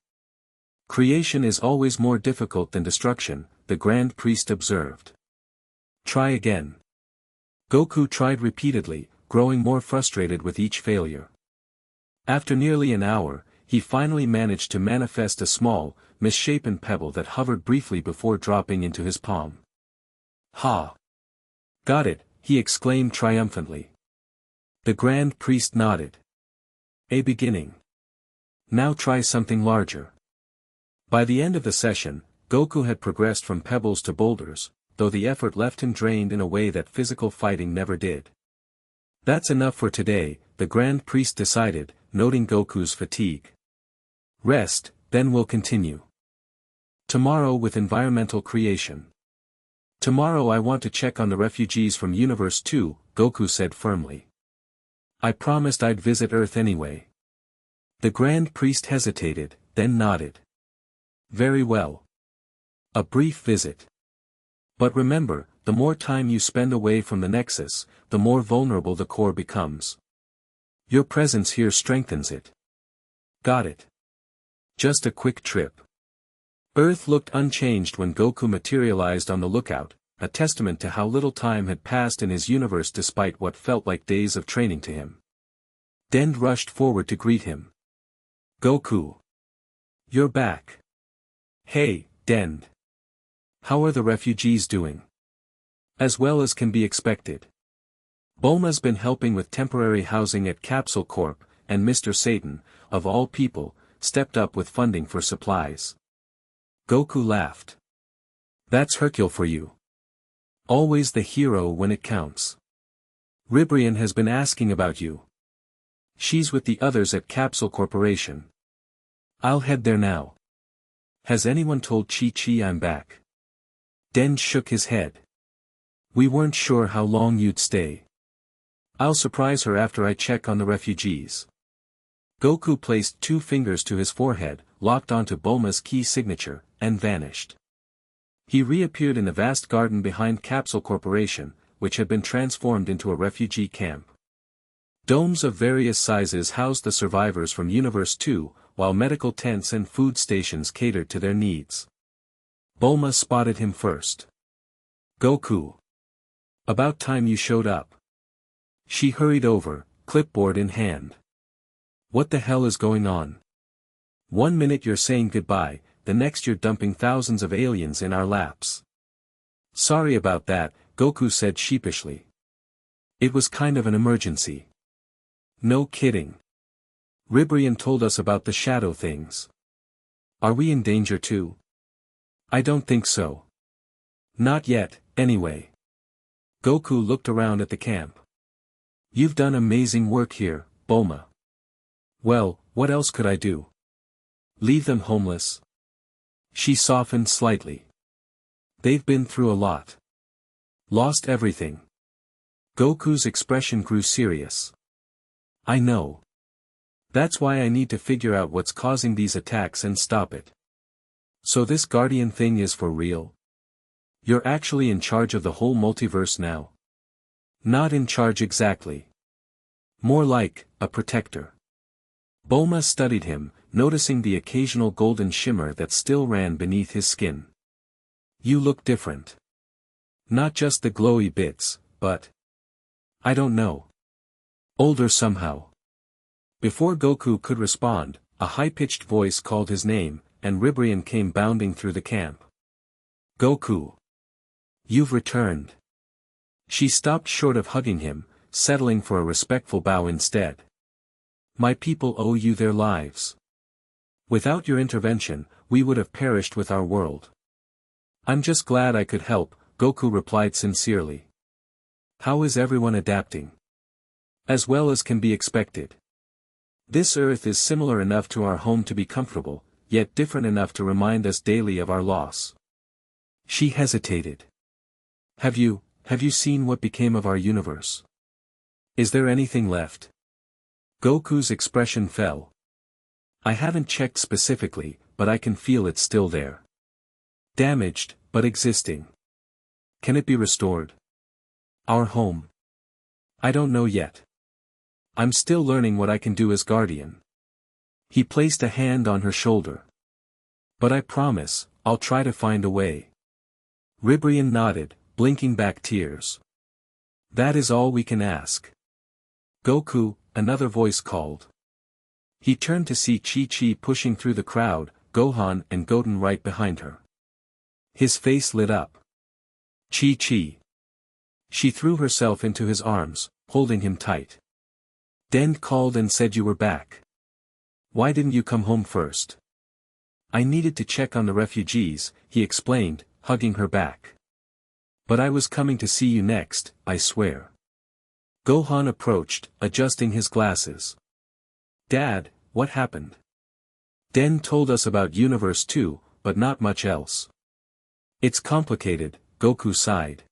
"Creation is always more difficult than destruction," the Grand Priest observed. "Try again." Goku tried repeatedly, growing more frustrated with each failure. After nearly an hour, he finally managed to manifest a small, misshapen pebble that hovered briefly before dropping into his palm. "Ha! Got it," he exclaimed triumphantly. The Grand Priest nodded. "A beginning. Now try something larger." By the end of the session, Goku had progressed from pebbles to boulders, though the effort left him drained in a way that physical fighting never did. "That's enough for today," the Grand Priest decided, noting Goku's fatigue. "Rest, then we'll continue. Tomorrow with environmental creation. Tomorrow I want to check on the refugees from Universe 2, Goku said firmly. "I promised I'd visit Earth anyway." The Grand Priest hesitated, then nodded. "Very well. A brief visit. But remember, the more time you spend away from the Nexus, the more vulnerable the core becomes. Your presence here strengthens it." "Got it. Just a quick trip." Earth looked unchanged when Goku materialized on the lookout, a testament to how little time had passed in his universe despite what felt like days of training to him. Dend rushed forward to greet him. "Goku. You're back." "Hey, Dend. How are the refugees doing?" "As well as can be expected. Bulma's been helping with temporary housing at Capsule Corp, and Mr. Satan, of all people, stepped up with funding for supplies." Goku laughed. "That's Hercule for you. Always the hero when it counts. Ribrian has been asking about you. She's with the others at Capsule Corporation. I'll head there now. Has anyone told Chi-Chi I'm back?" Dend shook his head. "We weren't sure how long you'd stay. I'll surprise her after I check on the refugees." Goku placed 2 fingers to his forehead, locked onto Bulma's key signature, and vanished. He reappeared in the vast garden behind Capsule Corporation, which had been transformed into a refugee camp. Domes of various sizes housed the survivors from Universe 2, while medical tents and food stations catered to their needs. Bulma spotted him first. "Goku. About time you showed up." She hurried over, clipboard in hand. "What the hell is going on? One minute you're saying goodbye, the next you're dumping thousands of aliens in our laps." "Sorry about that," Goku said sheepishly. "It was kind of an emergency." "No kidding. Ribrian told us about the shadow things. Are we in danger too?" "I don't think so. Not yet, anyway." Goku looked around at the camp. "You've done amazing work here, Bulma." "Well, what else could I do? Leave them homeless?" She softened slightly. "They've been through a lot. Lost everything." Goku's expression grew serious. "I know. That's why I need to figure out what's causing these attacks and stop it." "So this Guardian thing is for real? You're actually in charge of the whole multiverse now?" "Not in charge exactly. More like, a protector." Bulma studied him, noticing the occasional golden shimmer that still ran beneath his skin. "You look different. Not just the glowy bits, but... I don't know. Older somehow." Before Goku could respond, a high-pitched voice called his name, and Ribrian came bounding through the camp. "Goku. You've returned." She stopped short of hugging him, settling for a respectful bow instead. "My people owe you their lives. Without your intervention, we would have perished with our world." "I'm just glad I could help," Goku replied sincerely. "How is everyone adapting?" "As well as can be expected. This Earth is similar enough to our home to be comfortable, yet different enough to remind us daily of our loss." She hesitated. Have you seen what became of our universe? Is there anything left?" Goku's expression fell. "I haven't checked specifically, but I can feel it's still there. Damaged, but existing. Can it be restored? Our home? I don't know yet. I'm still learning what I can do as guardian. He placed a hand on her shoulder. But I promise, I'll try to find a way. Ribrian nodded, blinking back tears. That is all we can ask. Goku, another voice called. He turned to see Chi-Chi pushing through the crowd, Gohan and Goten right behind her. His face lit up. Chi-Chi. She threw herself into his arms, holding him tight. Den called and said you were back. Why didn't you come home first? I needed to check on the refugees, he explained, hugging her back. But I was coming to see you next, I swear. Gohan approached, adjusting his glasses. Dad, what happened? Den told us about Universe 2, but not much else. It's complicated, Goku sighed.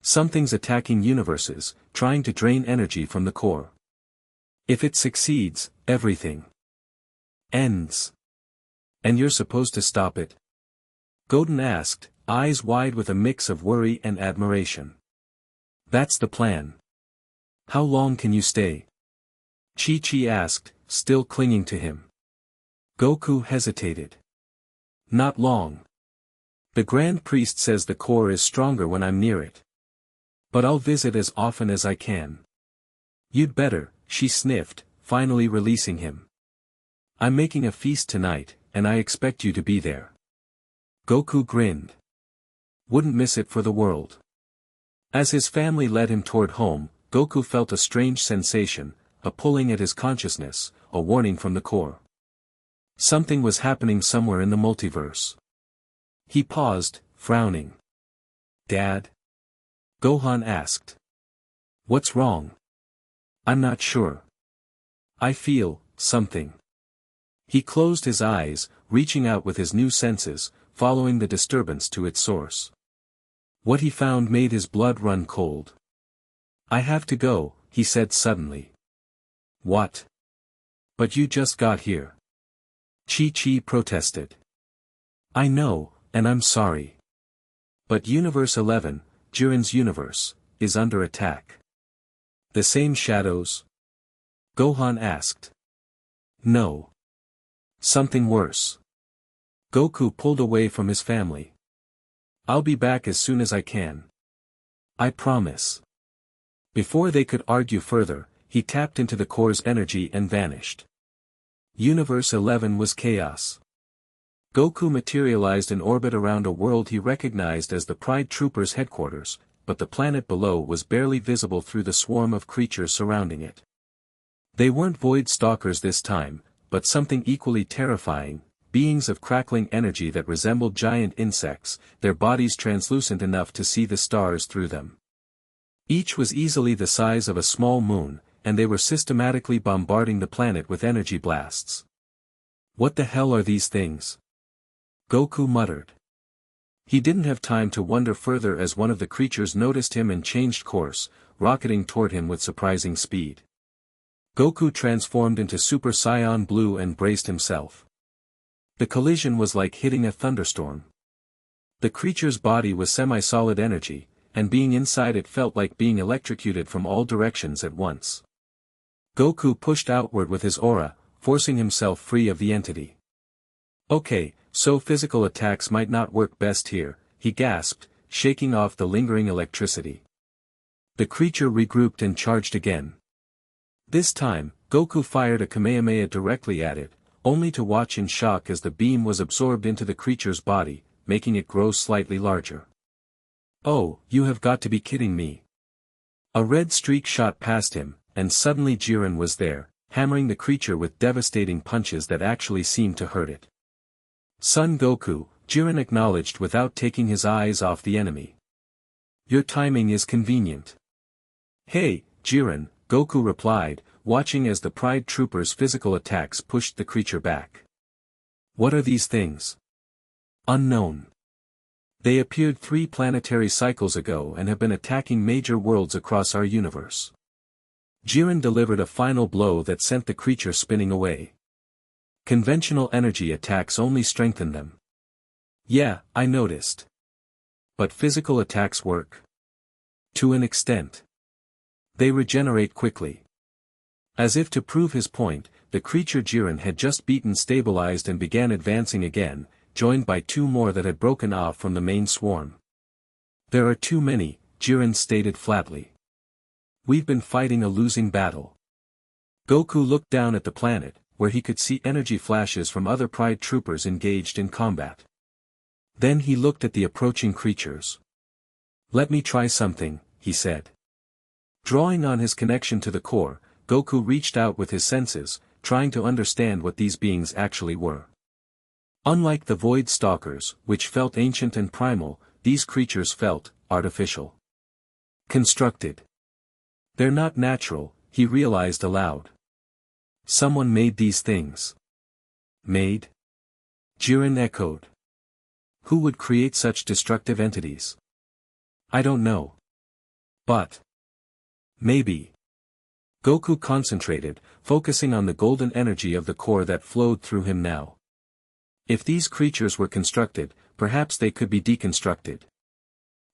Something's attacking universes, trying to drain energy from the core. If it succeeds, everything ends. And you're supposed to stop it? Goten asked, eyes wide with a mix of worry and admiration. That's the plan. How long can you stay? Chi-Chi asked, still clinging to him. Goku hesitated. Not long. The Grand Priest says the core is stronger when I'm near it. But I'll visit as often as I can. You'd better, she sniffed, finally releasing him. I'm making a feast tonight, and I expect you to be there. Goku grinned. Wouldn't miss it for the world. As his family led him toward home, Goku felt a strange sensation, a pulling at his consciousness, a warning from the core. Something was happening somewhere in the multiverse. He paused, frowning. Dad? Gohan asked. What's wrong? I'm not sure. I feel something. He closed his eyes, reaching out with his new senses, following the disturbance to its source. What he found made his blood run cold. I have to go, he said suddenly. What? But you just got here. Chi-Chi protested. I know, and I'm sorry. But Universe 11, Jiren's universe, is under attack. The same shadows? Gohan asked. No. Something worse. Goku pulled away from his family. I'll be back as soon as I can. I promise. Before they could argue further, he tapped into the core's energy and vanished. Universe 11 was chaos. Goku materialized in orbit around a world he recognized as the Pride Troopers' headquarters, but the planet below was barely visible through the swarm of creatures surrounding it. They weren't void stalkers this time, but something equally terrifying, beings of crackling energy that resembled giant insects, their bodies translucent enough to see the stars through them. Each was easily the size of a small moon, and they were systematically bombarding the planet with energy blasts. What the hell are these things? Goku muttered. He didn't have time to wonder further as one of the creatures noticed him and changed course, rocketing toward him with surprising speed. Goku transformed into Super Saiyan Blue and braced himself. The collision was like hitting a thunderstorm. The creature's body was semi-solid energy, and being inside it felt like being electrocuted from all directions at once. Goku pushed outward with his aura, forcing himself free of the entity. Okay, so physical attacks might not work best here, he gasped, shaking off the lingering electricity. The creature regrouped and charged again. This time, Goku fired a Kamehameha directly at it, only to watch in shock as the beam was absorbed into the creature's body, making it grow slightly larger. Oh, you have got to be kidding me. A red streak shot past him, and suddenly Jiren was there, hammering the creature with devastating punches that actually seemed to hurt it. Son Goku, Jiren acknowledged without taking his eyes off the enemy. Your timing is convenient. Hey, Jiren, Goku replied, watching as the Pride Troopers' physical attacks pushed the creature back. What are these things? Unknown. They appeared 3 planetary cycles ago and have been attacking major worlds across our universe. Jiren delivered a final blow that sent the creature spinning away. Conventional energy attacks only strengthen them. Yeah, I noticed. But physical attacks work. To an extent. They regenerate quickly. As if to prove his point, the creature Jiren had just beaten stabilized and began advancing again, joined by two more that had broken off from the main swarm. There are too many, Jiren stated flatly. We've been fighting a losing battle. Goku looked down at the planet, where he could see energy flashes from other Pride troopers engaged in combat. Then he looked at the approaching creatures. Let me try something, he said. Drawing on his connection to the core, Goku reached out with his senses, trying to understand what these beings actually were. Unlike the Void Stalkers, which felt ancient and primal, these creatures felt artificial. Constructed. They're not natural, he realized aloud. Someone made these things. Made? Jiren echoed. Who would create such destructive entities? I don't know. But. Maybe. Goku concentrated, focusing on the golden energy of the core that flowed through him now. If these creatures were constructed, perhaps they could be deconstructed.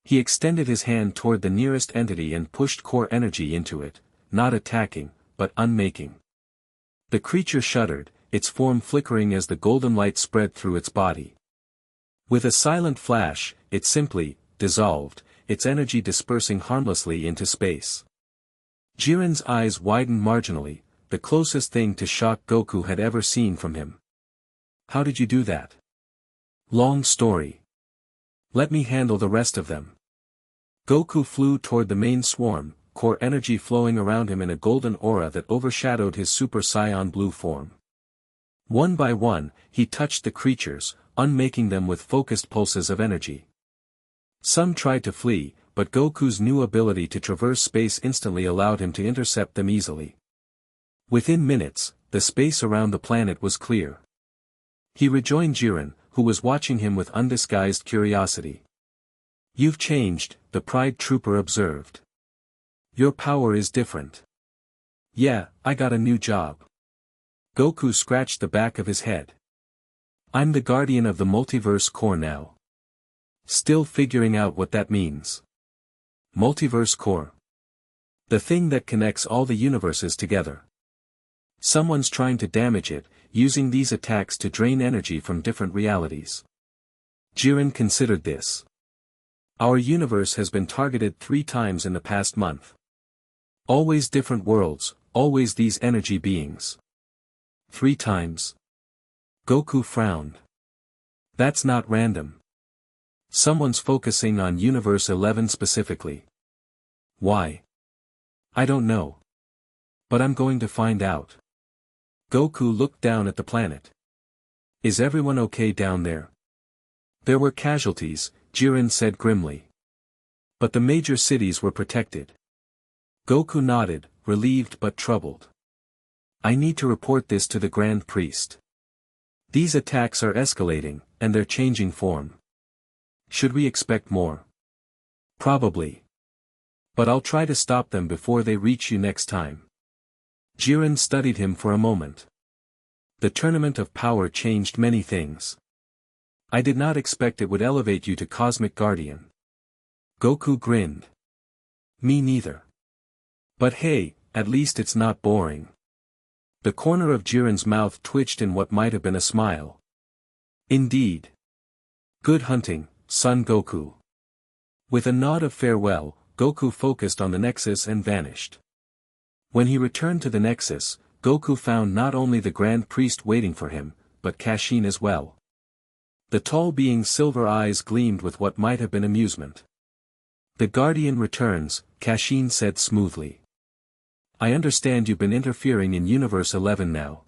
He extended his hand toward the nearest entity and pushed core energy into it, not attacking, but unmaking. The creature shuddered, its form flickering as the golden light spread through its body. With a silent flash, it simply dissolved, its energy dispersing harmlessly into space. Jiren's eyes widened marginally, the closest thing to shock Goku had ever seen from him. How did you do that? Long story. Let me handle the rest of them. Goku flew toward the main swarm, core energy flowing around him in a golden aura that overshadowed his Super Saiyan Blue form. One by one, he touched the creatures, unmaking them with focused pulses of energy. Some tried to flee, but Goku's new ability to traverse space instantly allowed him to intercept them easily. Within minutes, the space around the planet was clear. He rejoined Jiren, who was watching him with undisguised curiosity. You've changed, the Pride Trooper observed. Your power is different. Yeah, I got a new job. Goku scratched the back of his head. I'm the guardian of the Multiverse core now. Still figuring out what that means. Multiverse core. The thing that connects all the universes together. Someone's trying to damage it, using these attacks to drain energy from different realities. Jiren considered this. Our universe has been targeted 3 times in the past month. Always different worlds, always these energy beings. 3 times. Goku frowned. That's not random. Someone's focusing on Universe 11 specifically. Why? I don't know. But I'm going to find out. Goku looked down at the planet. Is everyone okay down there? There were casualties, Jiren said grimly. But the major cities were protected. Goku nodded, relieved but troubled. I need to report this to the Grand Priest. These attacks are escalating, and they're changing form. Should we expect more? Probably. But I'll try to stop them before they reach you next time. Jiren studied him for a moment. The Tournament of Power changed many things. I did not expect it would elevate you to Cosmic Guardian. Goku grinned. Me neither. But hey, at least it's not boring. The corner of Jiren's mouth twitched in what might have been a smile. Indeed. Good hunting, son Goku. With a nod of farewell, Goku focused on the Nexus and vanished. When he returned to the Nexus, Goku found not only the Grand Priest waiting for him, but Kashin as well. The tall being's silver eyes gleamed with what might have been amusement. The Guardian returns, Kashin said smoothly. I understand you've been interfering in Universe 11 now.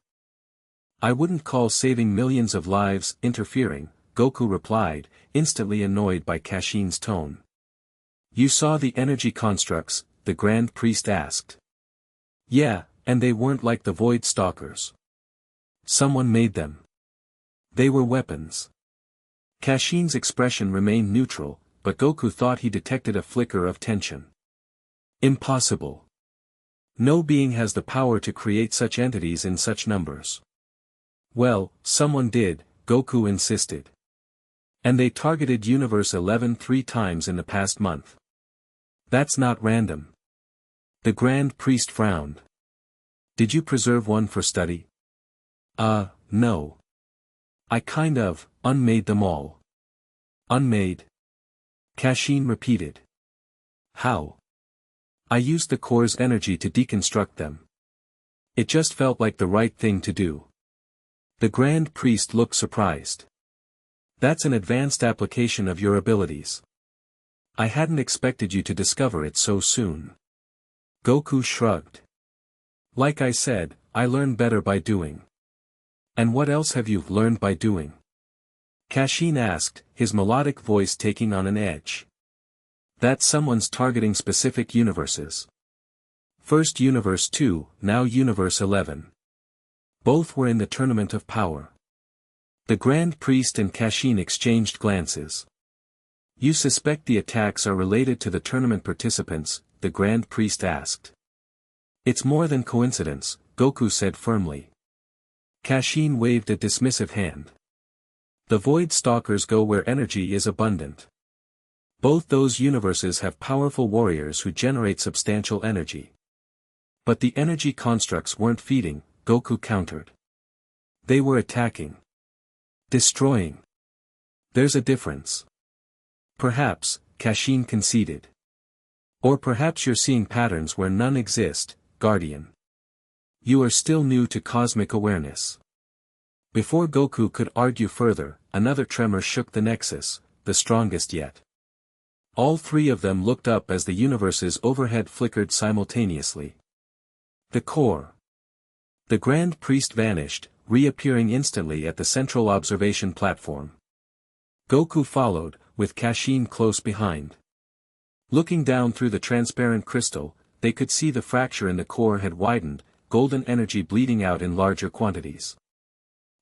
I wouldn't call saving millions of lives interfering, Goku replied, instantly annoyed by Kashin's tone. You saw the energy constructs, the Grand Priest asked. Yeah, and they weren't like the Void Stalkers. Someone made them. They were weapons. Kashin's expression remained neutral, but Goku thought he detected a flicker of tension. Impossible. No being has the power to create such entities in such numbers. Well, someone did, Goku insisted. And they targeted Universe 11 3 times in the past month. That's not random. The Grand Priest frowned. Did you preserve one for study? No. I kind of, unmade them all. Unmade? Kashin repeated. How? I used the core's energy to deconstruct them. It just felt like the right thing to do. The Grand Priest looked surprised. That's an advanced application of your abilities. I hadn't expected you to discover it so soon. Goku shrugged. Like I said, I learn better by doing. And what else have you learned by doing? Kashin asked, his melodic voice taking on an edge. That someone's targeting specific universes. First Universe 2, now Universe 11. Both were in the Tournament of Power. The Grand Priest and Kashin exchanged glances. You suspect the attacks are related to the tournament participants, the Grand Priest asked. It's more than coincidence, Goku said firmly. Kashin waved a dismissive hand. The Void Stalkers go where energy is abundant. Both those universes have powerful warriors who generate substantial energy. But the energy constructs weren't feeding, Goku countered. They were attacking. Destroying. There's a difference. Perhaps, Kashin conceded. Or perhaps you're seeing patterns where none exist, Guardian. You are still new to cosmic awareness. Before Goku could argue further, another tremor shook the Nexus, the strongest yet. All three of them looked up as the universes overhead flickered simultaneously. The core. The Grand Priest vanished, reappearing instantly at the central observation platform. Goku followed, with Kashin close behind. Looking down through the transparent crystal, they could see the fracture in the core had widened, golden energy bleeding out in larger quantities.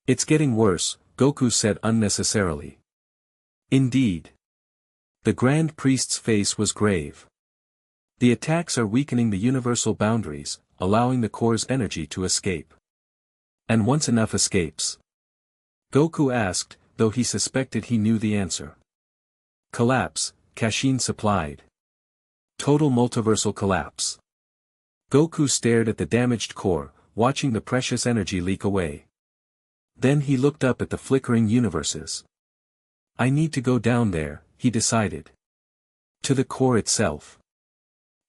It's getting worse, Goku said unnecessarily. Indeed. The Grand Priest's face was grave. The attacks are weakening the universal boundaries, allowing the core's energy to escape. And once enough escapes? Goku asked, though he suspected he knew the answer. Collapse, Kashin supplied. Total multiversal collapse. Goku stared at the damaged core, watching the precious energy leak away. Then he looked up at the flickering universes. I need to go down there, he decided. To the core itself.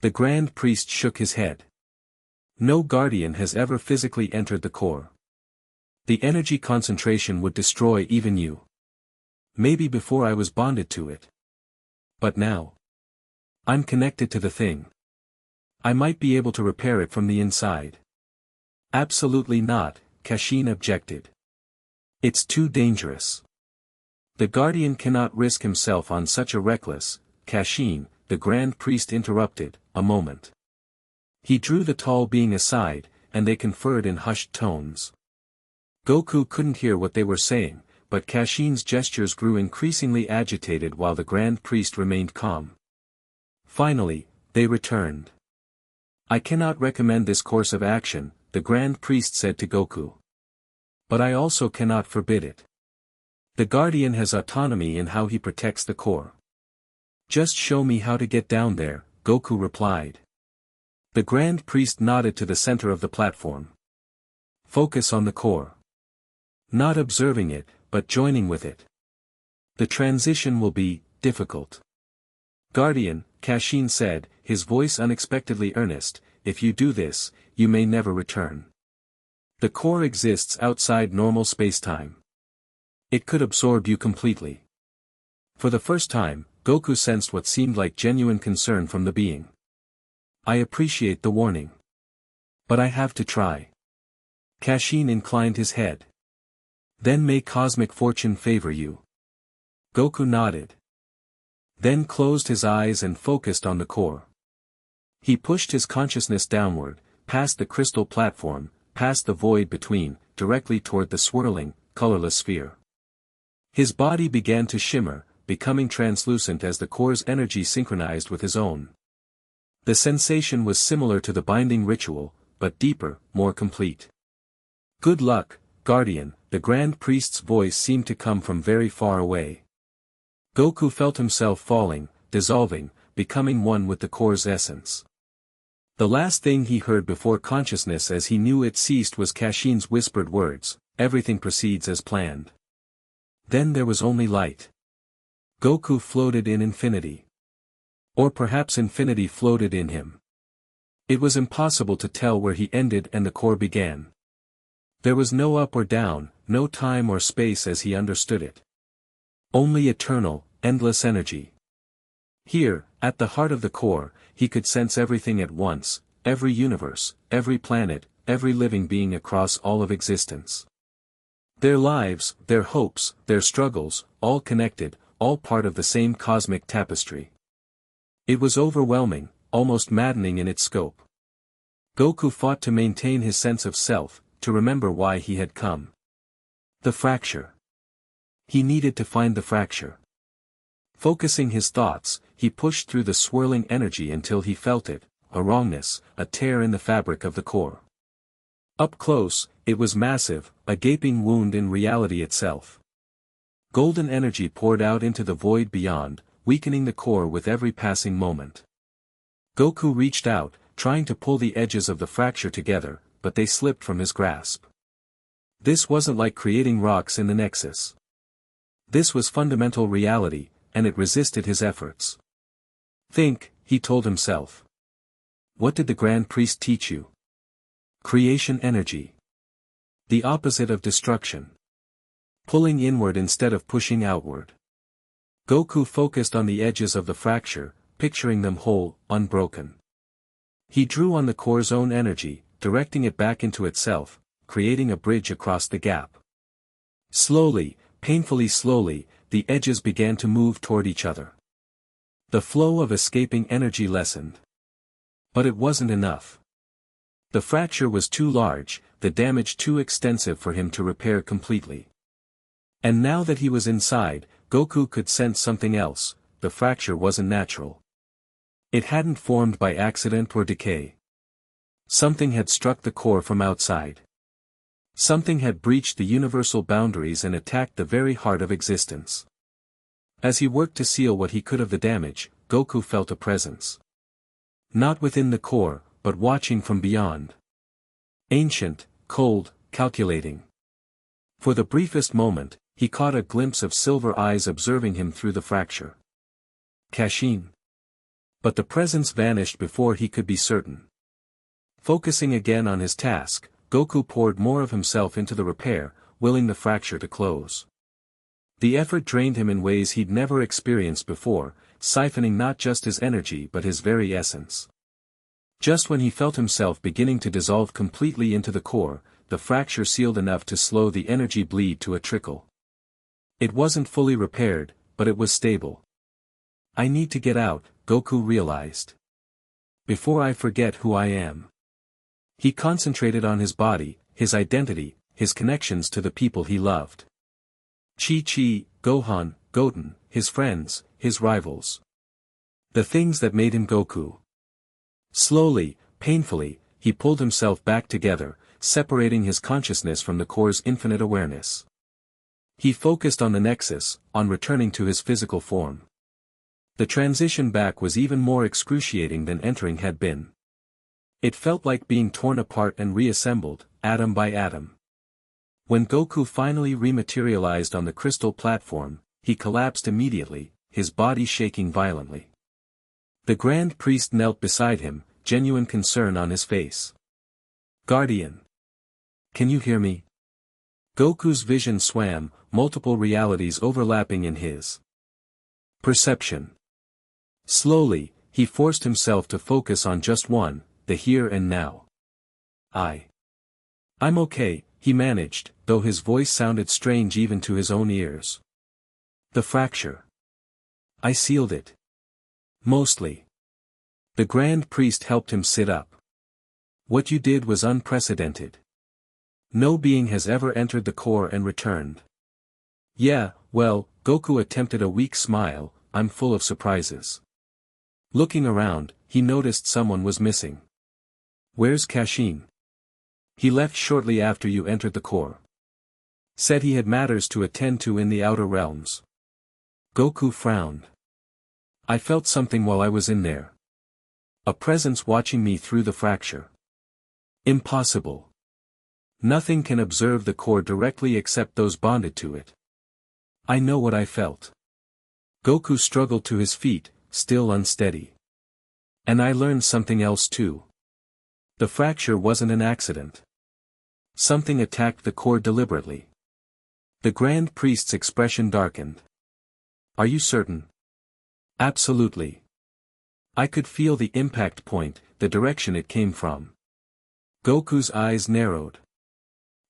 The Grand Priest shook his head. No Guardian has ever physically entered the core. The energy concentration would destroy even you. Maybe before I was bonded to it. But now. I'm connected to the thing. I might be able to repair it from the inside. Absolutely not, Kashin objected. It's too dangerous. The Guardian cannot risk himself on such a reckless, Kashin, the Grand Priest interrupted, a moment. He drew the tall being aside, and they conferred in hushed tones. Goku couldn't hear what they were saying, but Kashin's gestures grew increasingly agitated while the Grand Priest remained calm. Finally, they returned. I cannot recommend this course of action, the Grand Priest said to Goku. But I also cannot forbid it. The Guardian has autonomy in how he protects the core. Just show me how to get down there, Goku replied. The Grand Priest nodded to the center of the platform. Focus on the core. Not observing it, but joining with it. The transition will be difficult. Guardian, Kashin said, his voice unexpectedly earnest, if you do this, you may never return. The core exists outside normal spacetime. It could absorb you completely. For the first time, Goku sensed what seemed like genuine concern from the being. I appreciate the warning. But I have to try. Kashin inclined his head. Then may cosmic fortune favor you. Goku nodded. Then closed his eyes and focused on the core. He pushed his consciousness downward, past the crystal platform, past the void between, directly toward the swirling, colorless sphere. His body began to shimmer, becoming translucent as the core's energy synchronized with his own. The sensation was similar to the binding ritual, but deeper, more complete. Good luck, Guardian, the Grand Priest's voice seemed to come from very far away. Goku felt himself falling, dissolving, becoming one with the core's essence. The last thing he heard before consciousness as he knew it ceased was Cashin's whispered words, "Everything proceeds as planned." Then there was only light. Goku floated in infinity. Or perhaps infinity floated in him. It was impossible to tell where he ended and the core began. There was no up or down, no time or space as he understood it. Only eternal, endless energy. Here, at the heart of the core, he could sense everything at once, every universe, every planet, every living being across all of existence. Their lives, their hopes, their struggles, all connected, all part of the same cosmic tapestry. It was overwhelming, almost maddening in its scope. Goku fought to maintain his sense of self, to remember why he had come. The fracture. He needed to find the fracture. Focusing his thoughts, he pushed through the swirling energy until he felt it, a wrongness, a tear in the fabric of the core. Up close, it was massive, a gaping wound in reality itself. Golden energy poured out into the void beyond, weakening the core with every passing moment. Goku reached out, trying to pull the edges of the fracture together, but they slipped from his grasp. This wasn't like creating rocks in the Nexus. This was fundamental reality, and it resisted his efforts. Think, he told himself. What did the Grand Priest teach you? Creation energy. The opposite of destruction. Pulling inward instead of pushing outward. Goku focused on the edges of the fracture, picturing them whole, unbroken. He drew on the core's own energy, directing it back into itself, creating a bridge across the gap. Slowly, painfully slowly, the edges began to move toward each other. The flow of escaping energy lessened. But it wasn't enough. The fracture was too large, the damage too extensive for him to repair completely. And now that he was inside, Goku could sense something else. The fracture wasn't natural. It hadn't formed by accident or decay. Something had struck the core from outside. Something had breached the universal boundaries and attacked the very heart of existence. As he worked to seal what he could of the damage, Goku felt a presence. Not within the core, but watching from beyond. Ancient, cold, calculating. For the briefest moment, he caught a glimpse of silver eyes observing him through the fracture. Cashin. But the presence vanished before he could be certain. Focusing again on his task, Goku poured more of himself into the repair, willing the fracture to close. The effort drained him in ways he'd never experienced before, siphoning not just his energy but his very essence. Just when he felt himself beginning to dissolve completely into the core, the fracture sealed enough to slow the energy bleed to a trickle. It wasn't fully repaired, but it was stable. I need to get out, Goku realized. Before I forget who I am. He concentrated on his body, his identity, his connections to the people he loved. Chi-Chi, Gohan, Goten, his friends, his rivals. The things that made him Goku. Slowly, painfully, he pulled himself back together, separating his consciousness from the core's infinite awareness. He focused on the Nexus, on returning to his physical form. The transition back was even more excruciating than entering had been. It felt like being torn apart and reassembled, atom by atom. When Goku finally rematerialized on the crystal platform, he collapsed immediately, his body shaking violently. The Grand Priest knelt beside him, genuine concern on his face. Guardian. Can you hear me? Goku's vision swam, multiple realities overlapping in his perception. Slowly, he forced himself to focus on just one, the here and now. I'm okay, he managed, though his voice sounded strange even to his own ears. The fracture. I sealed it. Mostly. The Grand Priest helped him sit up. What you did was unprecedented. No being has ever entered the core and returned. Yeah, well, Goku attempted a weak smile, I'm full of surprises. Looking around, he noticed someone was missing. Where's Cashin? He left shortly after you entered the core. Said he had matters to attend to in the outer realms. Goku frowned. I felt something while I was in there. A presence watching me through the fracture. Impossible. Nothing can observe the core directly except those bonded to it. I know what I felt. Goku struggled to his feet, still unsteady. And I learned something else too. The fracture wasn't an accident. Something attacked the core deliberately. The Grand Priest's expression darkened. Are you certain? Absolutely. I could feel the impact point, the direction it came from. Goku's eyes narrowed.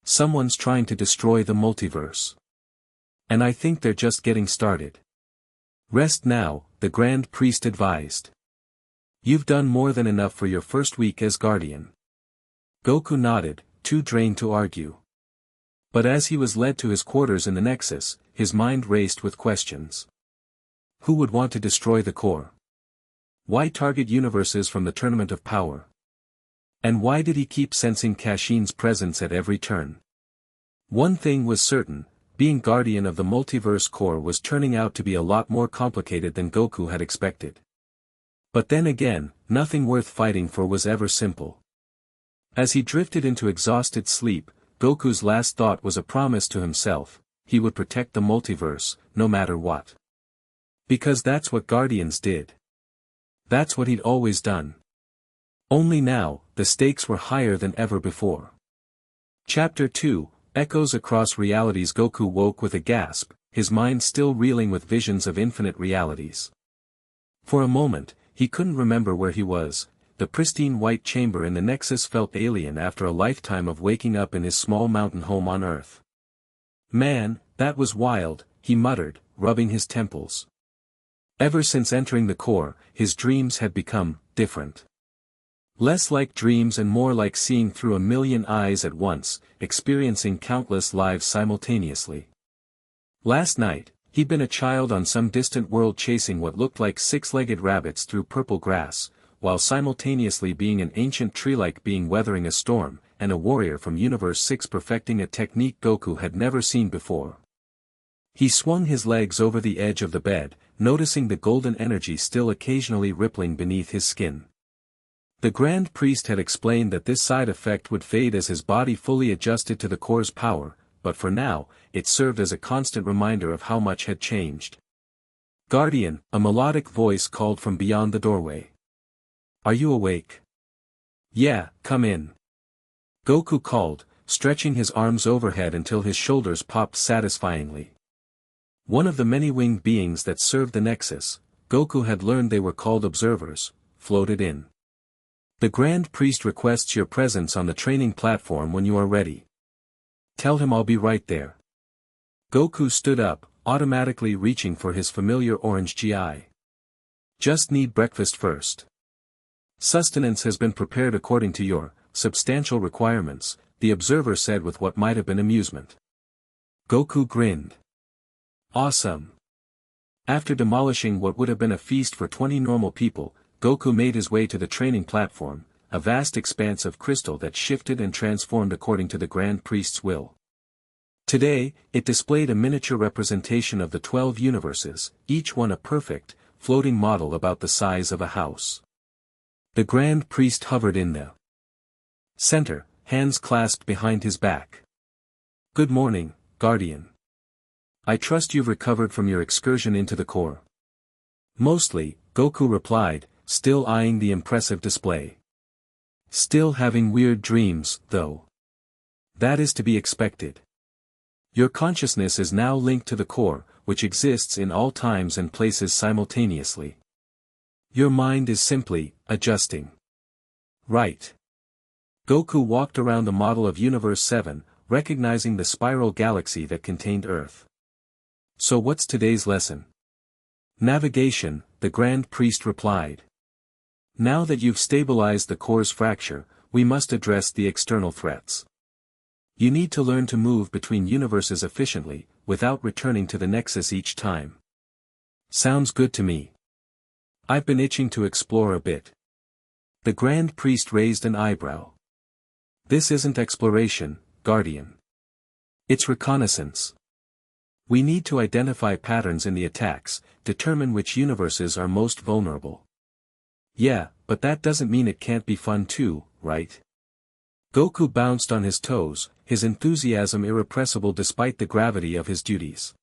Someone's trying to destroy the multiverse. And I think they're just getting started. Rest now, the Grand Priest advised. You've done more than enough for your first week as Guardian. Goku nodded, too drained to argue. But as he was led to his quarters in the Nexus, his mind raced with questions. Who would want to destroy the core? Why target universes from the Tournament of Power? And why did he keep sensing Kashin's presence at every turn? One thing was certain, being Guardian of the Multiverse core was turning out to be a lot more complicated than Goku had expected. But then again, nothing worth fighting for was ever simple. As he drifted into exhausted sleep, Goku's last thought was a promise to himself: he would protect the multiverse, no matter what. Because that's what Guardians did. That's what he'd always done. Only now, the stakes were higher than ever before. Chapter 2, Echoes Across Realities. Goku woke with a gasp, his mind still reeling with visions of infinite realities. For a moment, he couldn't remember where he was. The pristine white chamber in the Nexus felt alien after a lifetime of waking up in his small mountain home on Earth. Man, that was wild, he muttered, rubbing his temples. Ever since entering the core, his dreams had become different. Less like dreams and more like seeing through a million eyes at once, experiencing countless lives simultaneously. Last night, he'd been a child on some distant world chasing what looked like six-legged rabbits through purple grass, while simultaneously being an ancient tree-like being weathering a storm, and a warrior from Universe 6 perfecting a technique Goku had never seen before. He swung his legs over the edge of the bed, noticing the golden energy still occasionally rippling beneath his skin. The Grand Priest had explained that this side effect would fade as his body fully adjusted to the core's power, but for now, it served as a constant reminder of how much had changed. Guardian, a melodic voice called from beyond the doorway. Are you awake? Yeah, come in. Goku called, stretching his arms overhead until his shoulders popped satisfyingly. One of the many winged beings that served the Nexus, Goku had learned they were called observers, floated in. The Grand Priest requests your presence on the training platform when you are ready. Tell him I'll be right there. Goku stood up, automatically reaching for his familiar orange GI. Just need breakfast first. Sustenance has been prepared according to your substantial requirements, the observer said with what might have been amusement. Goku grinned. Awesome. After demolishing what would have been a feast for 20 normal people, Goku made his way to the training platform, a vast expanse of crystal that shifted and transformed according to the Grand Priest's will. Today, it displayed a miniature representation of the 12 universes, each one a perfect, floating model about the size of a house. The Grand Priest hovered in the center, hands clasped behind his back. Good morning, Guardian. I trust you've recovered from your excursion into the core. Mostly, Goku replied, still eyeing the impressive display. Still having weird dreams, though. That is to be expected. Your consciousness is now linked to the core, which exists in all times and places simultaneously. Your mind is simply adjusting. Right. Goku walked around the model of Universe 7, recognizing the spiral galaxy that contained Earth. So what's today's lesson? Navigation, the Grand Priest replied. Now that you've stabilized the core's fracture, we must address the external threats. You need to learn to move between universes efficiently, without returning to the Nexus each time. Sounds good to me. I've been itching to explore a bit. The Grand Priest raised an eyebrow. This isn't exploration, Guardian. It's reconnaissance. We need to identify patterns in the attacks, determine which universes are most vulnerable. Yeah, but that doesn't mean it can't be fun too, right? Goku bounced on his toes, his enthusiasm irrepressible despite the gravity of his duties.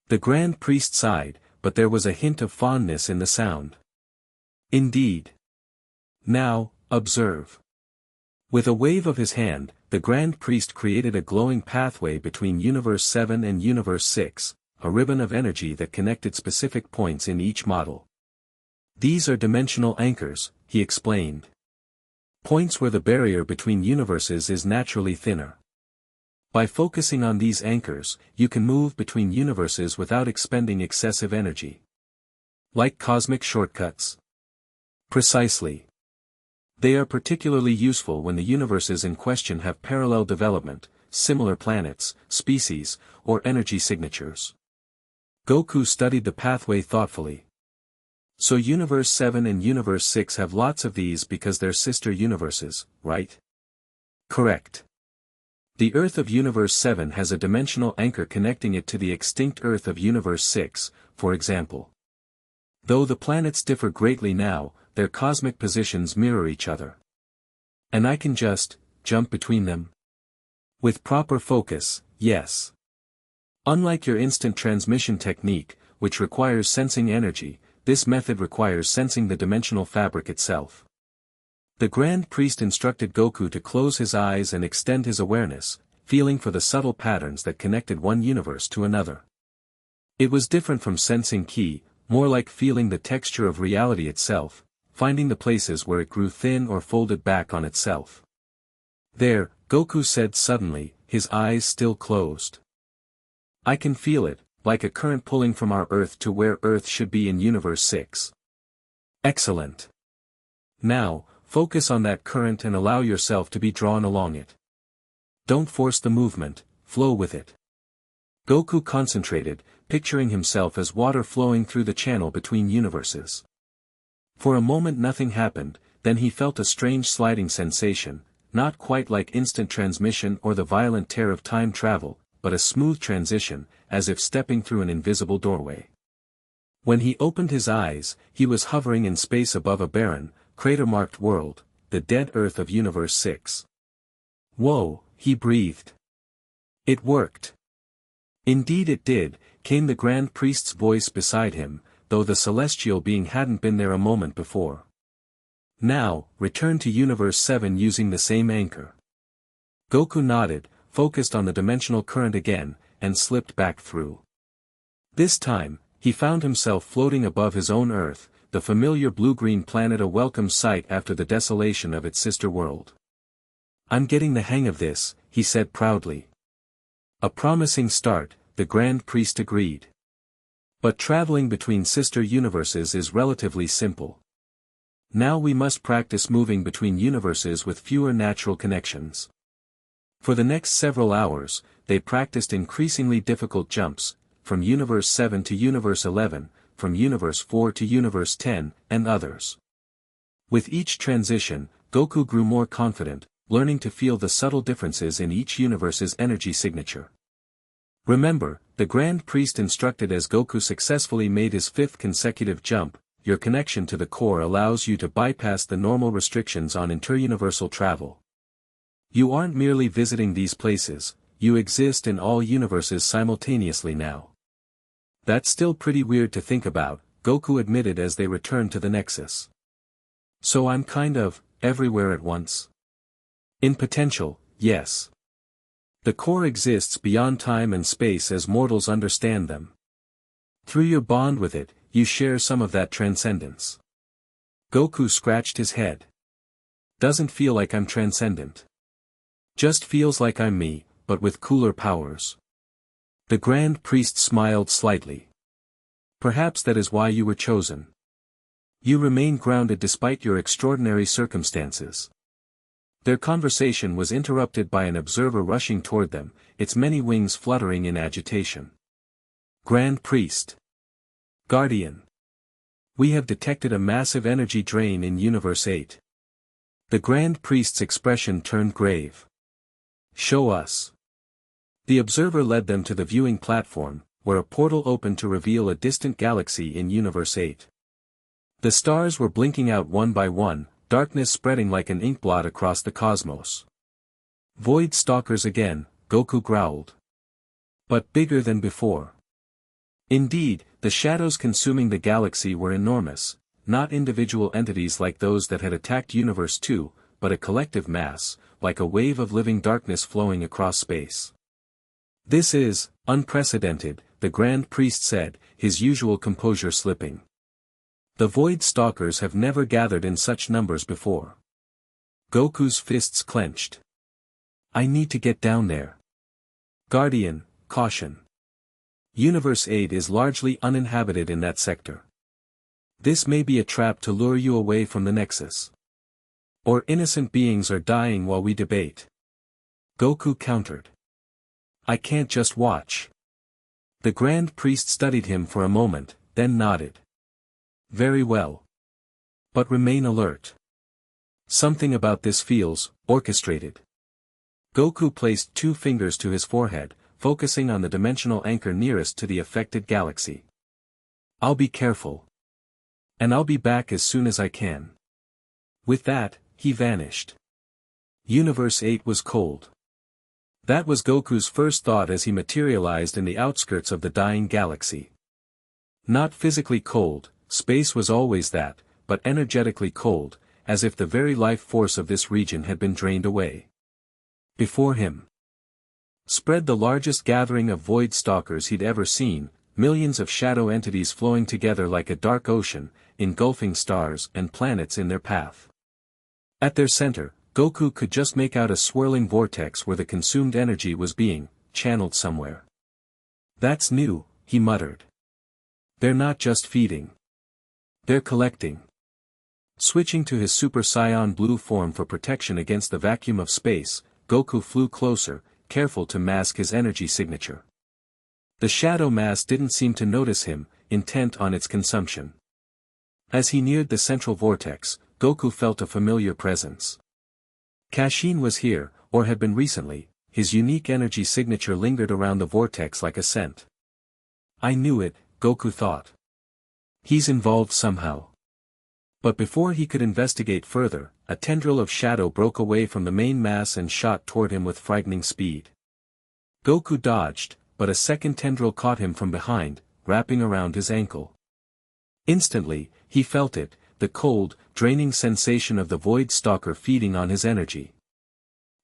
The Grand Priest sighed, but there was a hint of fondness in the sound. Indeed. Now, observe. With a wave of his hand, the Grand Priest created a glowing pathway between Universe 7 and Universe 6, a ribbon of energy that connected specific points in each model. These are dimensional anchors, he explained. Points where the barrier between universes is naturally thinner. By focusing on these anchors, you can move between universes without expending excessive energy. Like cosmic shortcuts? Precisely. They are particularly useful when the universes in question have parallel development, similar planets, species, or energy signatures. Goku studied the pathway thoughtfully. So Universe 7 and Universe 6 have lots of these because they're sister universes, right? Correct. The Earth of Universe 7 has a dimensional anchor connecting it to the extinct Earth of Universe 6, for example. Though the planets differ greatly now, their cosmic positions mirror each other. And I can just jump between them? With proper focus, yes. Unlike your instant transmission technique, which requires sensing energy, this method requires sensing the dimensional fabric itself. The Grand Priest instructed Goku to close his eyes and extend his awareness, feeling for the subtle patterns that connected one universe to another. It was different from sensing ki, more like feeling the texture of reality itself, finding the places where it grew thin or folded back on itself. There, Goku said suddenly, his eyes still closed. I can feel it, like a current pulling from our Earth to where Earth should be in Universe 6. Excellent. Now, focus on that current and allow yourself to be drawn along it. Don't force the movement, flow with it. Goku concentrated, picturing himself as water flowing through the channel between universes. For a moment nothing happened, then he felt a strange sliding sensation, not quite like instant transmission or the violent tear of time travel, but a smooth transition, as if stepping through an invisible doorway. When he opened his eyes, he was hovering in space above a barren, crater-marked world, the dead Earth of Universe 6. Whoa, he breathed. It worked. Indeed it did, came the Grand Priest's voice beside him, though the celestial being hadn't been there a moment before. Now, return to Universe 7 using the same anchor. Goku nodded, focused on the dimensional current again, and slipped back through. This time, he found himself floating above his own Earth, the familiar blue-green planet a welcome sight after the desolation of its sister world. I'm getting the hang of this, he said proudly. A promising start, the Grand Priest agreed. But traveling between sister universes is relatively simple. Now we must practice moving between universes with fewer natural connections. For the next several hours, they practiced increasingly difficult jumps, from Universe 7 to Universe 11, from Universe 4 to Universe 10, and others. With each transition, Goku grew more confident, learning to feel the subtle differences in each universe's energy signature. Remember, the Grand Priest instructed as Goku successfully made his fifth consecutive jump, your connection to the core allows you to bypass the normal restrictions on interuniversal travel. You aren't merely visiting these places, you exist in all universes simultaneously now. That's still pretty weird to think about, Goku admitted as they returned to the Nexus. So I'm kind of everywhere at once? In potential, yes. The core exists beyond time and space as mortals understand them. Through your bond with it, you share some of that transcendence. Goku scratched his head. Doesn't feel like I'm transcendent. Just feels like I'm me, but with cooler powers. The Grand Priest smiled slightly. Perhaps that is why you were chosen. You remain grounded despite your extraordinary circumstances. Their conversation was interrupted by an observer rushing toward them, its many wings fluttering in agitation. Grand Priest. Guardian. We have detected a massive energy drain in Universe 8. The Grand Priest's expression turned grave. Show us. The observer led them to the viewing platform, where a portal opened to reveal a distant galaxy in Universe 8. The stars were blinking out one by one, darkness spreading like an inkblot across the cosmos. Void stalkers again, Goku growled. But bigger than before. Indeed, the shadows consuming the galaxy were enormous, not individual entities like those that had attacked Universe 2, but a collective mass, like a wave of living darkness flowing across space. This is unprecedented, the Grand Priest said, his usual composure slipping. The Void Stalkers have never gathered in such numbers before. Goku's fists clenched. I need to get down there. Guardian, caution. Universe 8 is largely uninhabited in that sector. This may be a trap to lure you away from the Nexus. Or innocent beings are dying while we debate. Goku countered. I can't just watch. The Grand Priest studied him for a moment, then nodded. Very well. But remain alert. Something about this feels orchestrated. Goku placed 2 fingers to his forehead, focusing on the dimensional anchor nearest to the affected galaxy. I'll be careful. And I'll be back as soon as I can. With that, he vanished. Universe 8 was cold. That was Goku's first thought as he materialized in the outskirts of the dying galaxy. Not physically cold, space was always that, but energetically cold, as if the very life force of this region had been drained away. Before him spread the largest gathering of void stalkers he'd ever seen, millions of shadow entities flowing together like a dark ocean, engulfing stars and planets in their path. At their center, Goku could just make out a swirling vortex where the consumed energy was being channeled somewhere. That's new, he muttered. They're not just feeding. They're collecting. Switching to his Super Saiyan Blue form for protection against the vacuum of space, Goku flew closer, careful to mask his energy signature. The shadow mass didn't seem to notice him, intent on its consumption. As he neared the central vortex, Goku felt a familiar presence. Kashin was here, or had been recently, his unique energy signature lingered around the vortex like a scent. I knew it, Goku thought. He's involved somehow. But before he could investigate further, a tendril of shadow broke away from the main mass and shot toward him with frightening speed. Goku dodged, but a second tendril caught him from behind, wrapping around his ankle. Instantly, he felt it, the cold, draining sensation of the Void Stalker feeding on his energy.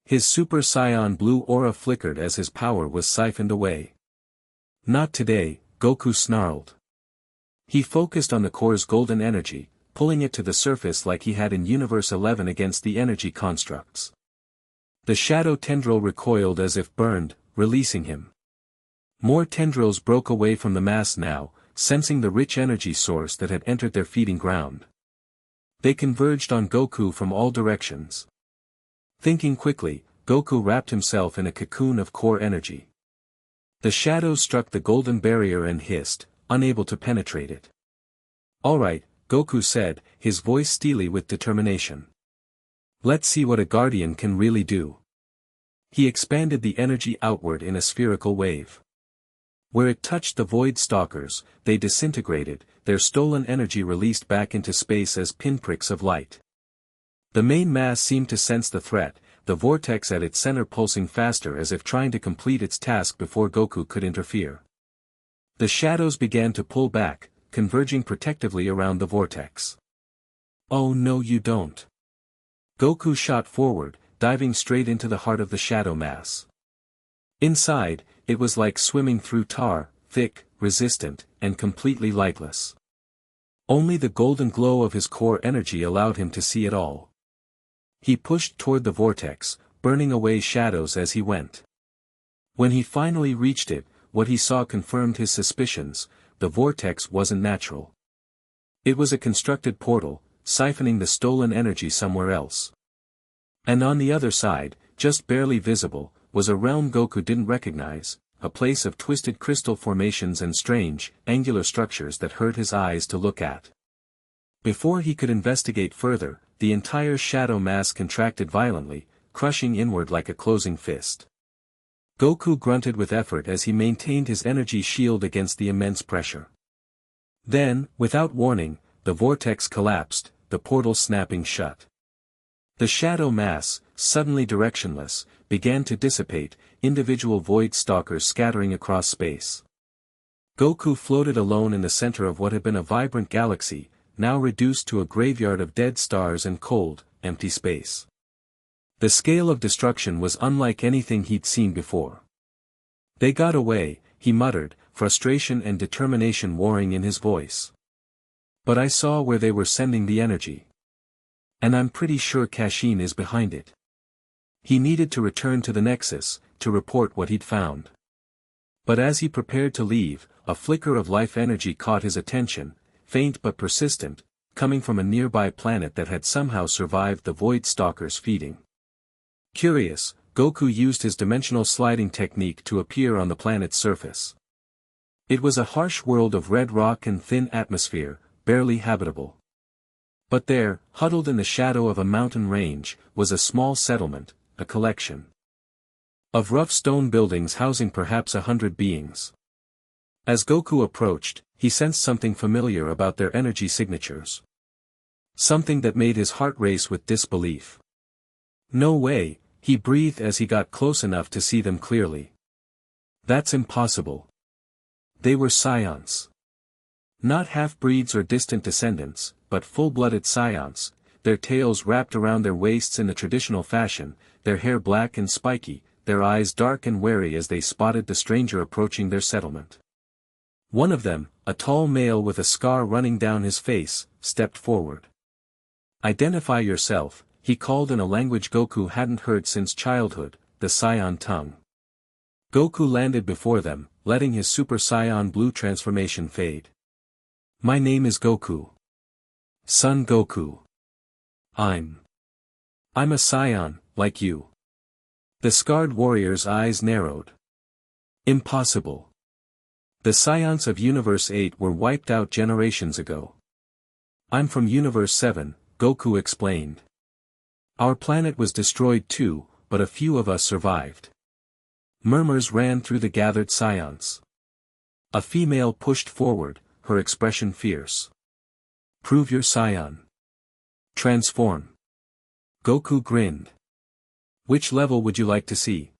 His Super Saiyan Blue aura flickered as his power was siphoned away. Not today, Goku snarled. He focused on the core's golden energy, pulling it to the surface like he had in Universe 11 against the energy constructs. The shadow tendril recoiled as if burned, releasing him. More tendrils broke away from the mass now, sensing the rich energy source that had entered their feeding ground. They converged on Goku from all directions. Thinking quickly, Goku wrapped himself in a cocoon of core energy. The shadows struck the golden barrier and hissed, unable to penetrate it. All right, Goku said, his voice steely with determination. Let's see what a guardian can really do. He expanded the energy outward in a spherical wave. Where it touched the Void Stalkers, they disintegrated, their stolen energy released back into space as pinpricks of light. The main mass seemed to sense the threat, the vortex at its center pulsing faster as if trying to complete its task before Goku could interfere. The shadows began to pull back, converging protectively around the vortex. Oh no, you don't. Goku shot forward, diving straight into the heart of the shadow mass. Inside, it was like swimming through tar, thick, resistant, and completely lightless. Only the golden glow of his core energy allowed him to see it all. He pushed toward the vortex, burning away shadows as he went. When he finally reached it, what he saw confirmed his suspicions, the vortex wasn't natural. It was a constructed portal, siphoning the stolen energy somewhere else. And on the other side, just barely visible, was a realm Goku didn't recognize, a place of twisted crystal formations and strange, angular structures that hurt his eyes to look at. Before he could investigate further, the entire shadow mass contracted violently, crushing inward like a closing fist. Goku grunted with effort as he maintained his energy shield against the immense pressure. Then, without warning, the vortex collapsed, the portal snapping shut. The shadow mass, suddenly directionless, began to dissipate, individual void stalkers scattering across space. Goku floated alone in the center of what had been a vibrant galaxy, now reduced to a graveyard of dead stars and cold, empty space. The scale of destruction was unlike anything he'd seen before. "They got away," he muttered, frustration and determination warring in his voice. "But I saw where they were sending the energy. And I'm pretty sure Kashin is behind it." He needed to return to the Nexus, to report what he'd found. But as he prepared to leave, a flicker of life energy caught his attention, faint but persistent, coming from a nearby planet that had somehow survived the Void Stalker's feeding. Curious, Goku used his dimensional sliding technique to appear on the planet's surface. It was a harsh world of red rock and thin atmosphere, barely habitable. But there, huddled in the shadow of a mountain range, was a small settlement, a collection of rough stone buildings housing perhaps 100 beings. As Goku approached, he sensed something familiar about their energy signatures. Something that made his heart race with disbelief. "No way," he breathed as he got close enough to see them clearly. "That's impossible." They were scions. Not half-breeds or distant descendants, but full-blooded scions, their tails wrapped around their waists in the traditional fashion, their hair black and spiky, their eyes dark and wary as they spotted the stranger approaching their settlement. One of them, a tall male with a scar running down his face, stepped forward. "Identify yourself," he called in a language Goku hadn't heard since childhood, the Saiyan tongue. Goku landed before them, letting his Super Saiyan Blue transformation fade. "My name is Goku. Son Goku. I'm a Saiyan, like you." The scarred warrior's eyes narrowed. "Impossible. The Scions of Universe 8 were wiped out generations ago." "I'm from Universe 7, Goku explained. "Our planet was destroyed too, but a few of us survived." Murmurs ran through the gathered Scions. A female pushed forward, her expression fierce. "Prove your Saiyan. Transform." Goku grinned. "Which level would you like to see?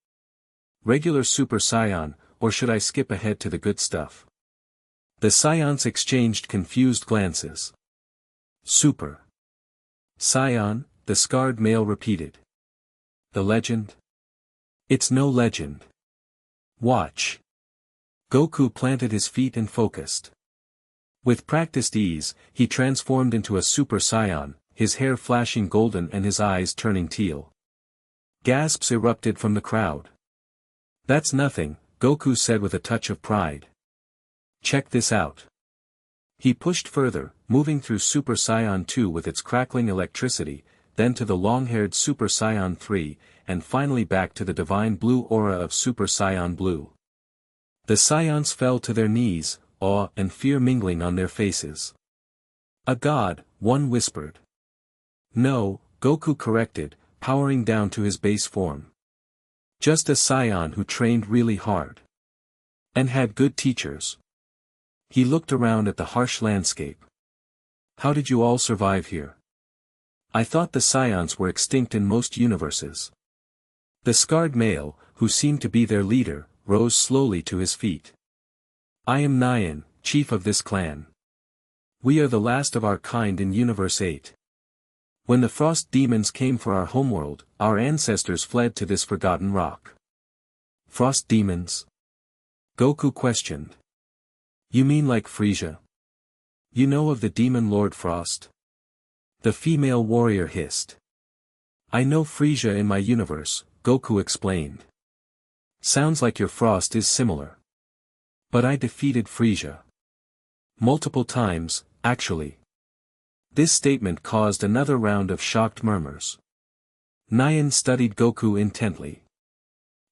Regular Super Saiyan, or should I skip ahead to the good stuff?" The Scions exchanged confused glances. "Super Saiyan," the scarred male repeated. "The legend?" "It's no legend. Watch." Goku planted his feet and focused. With practiced ease, he transformed into a Super Saiyan, his hair flashing golden and his eyes turning teal. Gasps erupted from the crowd. "That's nothing," Goku said with a touch of pride. "Check this out." He pushed further, moving through Super Saiyan 2 with its crackling electricity, then to the long-haired Super Saiyan 3, and finally back to the divine blue aura of Super Saiyan Blue. The Scions fell to their knees, awe and fear mingling on their faces. "A god," one whispered. "No," Goku corrected, powering down to his base form. "Just a Scion who trained really hard. And had good teachers." He looked around at the harsh landscape. "How did you all survive here? I thought the Scions were extinct in most universes." The scarred male, who seemed to be their leader, rose slowly to his feet. "I am Nyan, chief of this clan. We are the last of our kind in Universe 8. When the frost demons came for our homeworld, our ancestors fled to this forgotten rock." "Frost demons?" Goku questioned. "You mean like Frisia? You know of the demon Lord Frost?" The female warrior hissed. "I know Frisia in my universe," Goku explained. "Sounds like your Frost is similar. But I defeated Frisia. Multiple times, actually." This statement caused another round of shocked murmurs. Nyan studied Goku intently.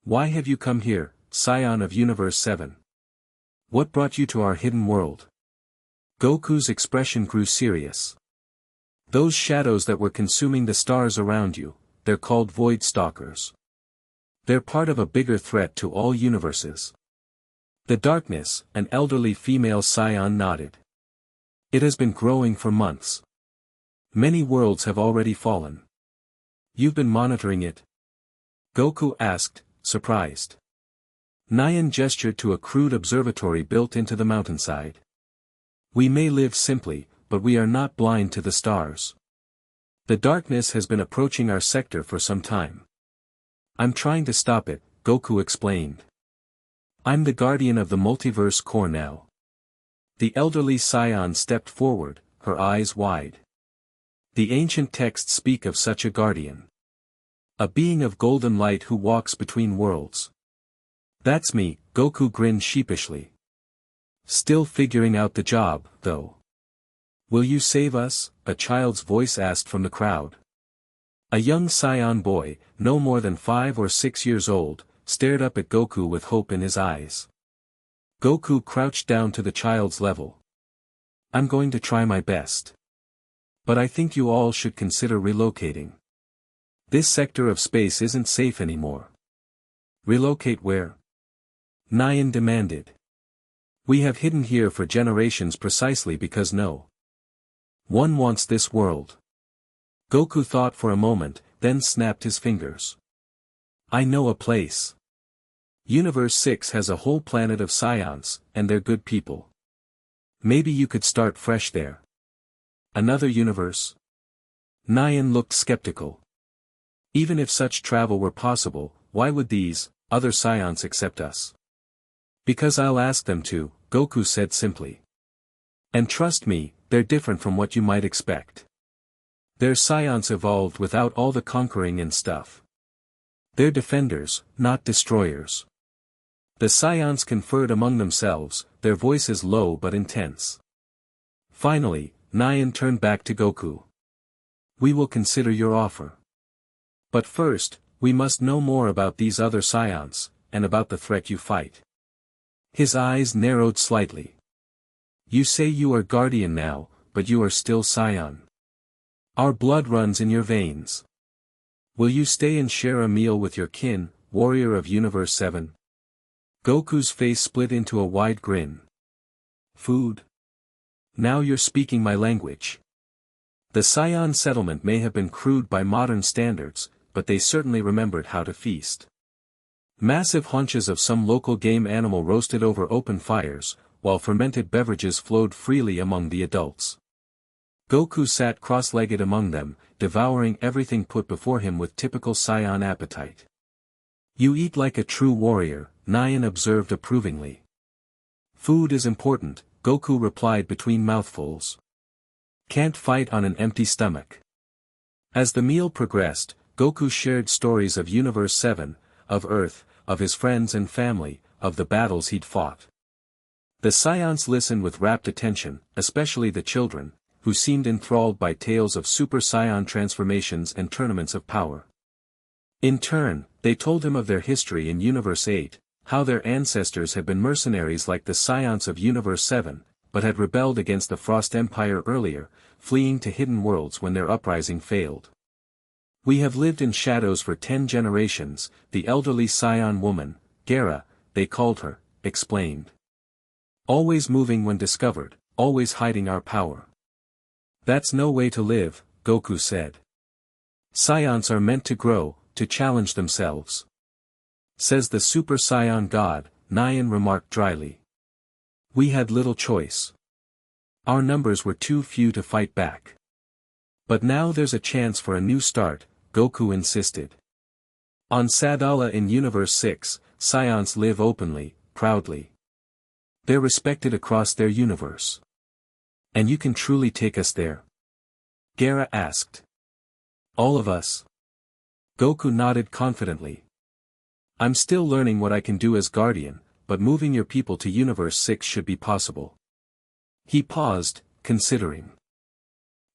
"Why have you come here, Scion of Universe 7? What brought you to our hidden world?" Goku's expression grew serious. "Those shadows that were consuming the stars around you, they're called Void Stalkers. They're part of a bigger threat to all universes. The darkness, an elderly female scion nodded. It has been growing for months. Many worlds have already fallen. You've been monitoring it? Goku asked, surprised. Nyan gestured to a crude observatory built into the mountainside. We may live simply, but we are not blind to the stars. The darkness has been approaching our sector for some time. I'm trying to stop it, Goku explained. I'm the guardian of the multiverse core now. The elderly scion stepped forward, her eyes wide. The ancient texts speak of such a guardian. A being of golden light who walks between worlds. That's me, Goku grinned sheepishly. Still figuring out the job, though. Will you save us? A child's voice asked from the crowd. A young scion boy, no more than 5 or 6 years old, stared up at Goku with hope in his eyes. Goku crouched down to the child's level. I'm going to try my best. But I think you all should consider relocating. This sector of space isn't safe anymore. Relocate where? Nyan demanded. We have hidden here for generations precisely because no one wants this world. Goku thought for a moment, then snapped his fingers. I know a place. Universe 6 has a whole planet of scions, and they're good people. Maybe you could start fresh there. Another universe? Nyan looked skeptical. Even if such travel were possible, why would these other scions accept us? Because I'll ask them to, Goku said simply. And trust me, they're different from what you might expect. Their scions evolved without all the conquering and stuff. They're defenders, not destroyers. The scions conferred among themselves, their voices low but intense. Finally, Nyan turned back to Goku. We will consider your offer. But first, we must know more about these other scions, and about the threat you fight. His eyes narrowed slightly. You say you are guardian now, but you are still scion. Our blood runs in your veins. Will you stay and share a meal with your kin, warrior of Universe 7? Goku's face split into a wide grin. Food? Now you're speaking my language. The scion settlement may have been crude by modern standards, but they certainly remembered how to feast. Massive haunches of some local game animal roasted over open fires, while fermented beverages flowed freely among the adults. Goku sat cross-legged among them, devouring everything put before him with typical scion appetite. You eat like a true warrior, Nyan observed approvingly. Food is important, Goku replied between mouthfuls. Can't fight on an empty stomach. As the meal progressed, Goku shared stories of Universe 7, of Earth, of his friends and family, of the battles he'd fought. The scions listened with rapt attention, especially the children, who seemed enthralled by tales of Super Saiyan transformations and tournaments of power. In turn, they told him of their history in Universe 8, how their ancestors had been mercenaries like the scions of Universe 7, but had rebelled against the Frost Empire earlier, fleeing to hidden worlds when their uprising failed. We have lived in shadows for 10 generations, the elderly scion woman, Gera, they called her, explained. Always moving when discovered, always hiding our power. That's no way to live, Goku said. Scions are meant to grow, to challenge themselves. Says the Super Saiyan God, Nyan remarked dryly. We had little choice. Our numbers were too few to fight back. But now there's a chance for a new start, Goku insisted. On Sadala in Universe 6, scions live openly, proudly. They're respected across their universe. And you can truly take us there? Gera asked. All of us? Goku nodded confidently. I'm still learning what I can do as guardian, but moving your people to Universe 6 should be possible. He paused, considering.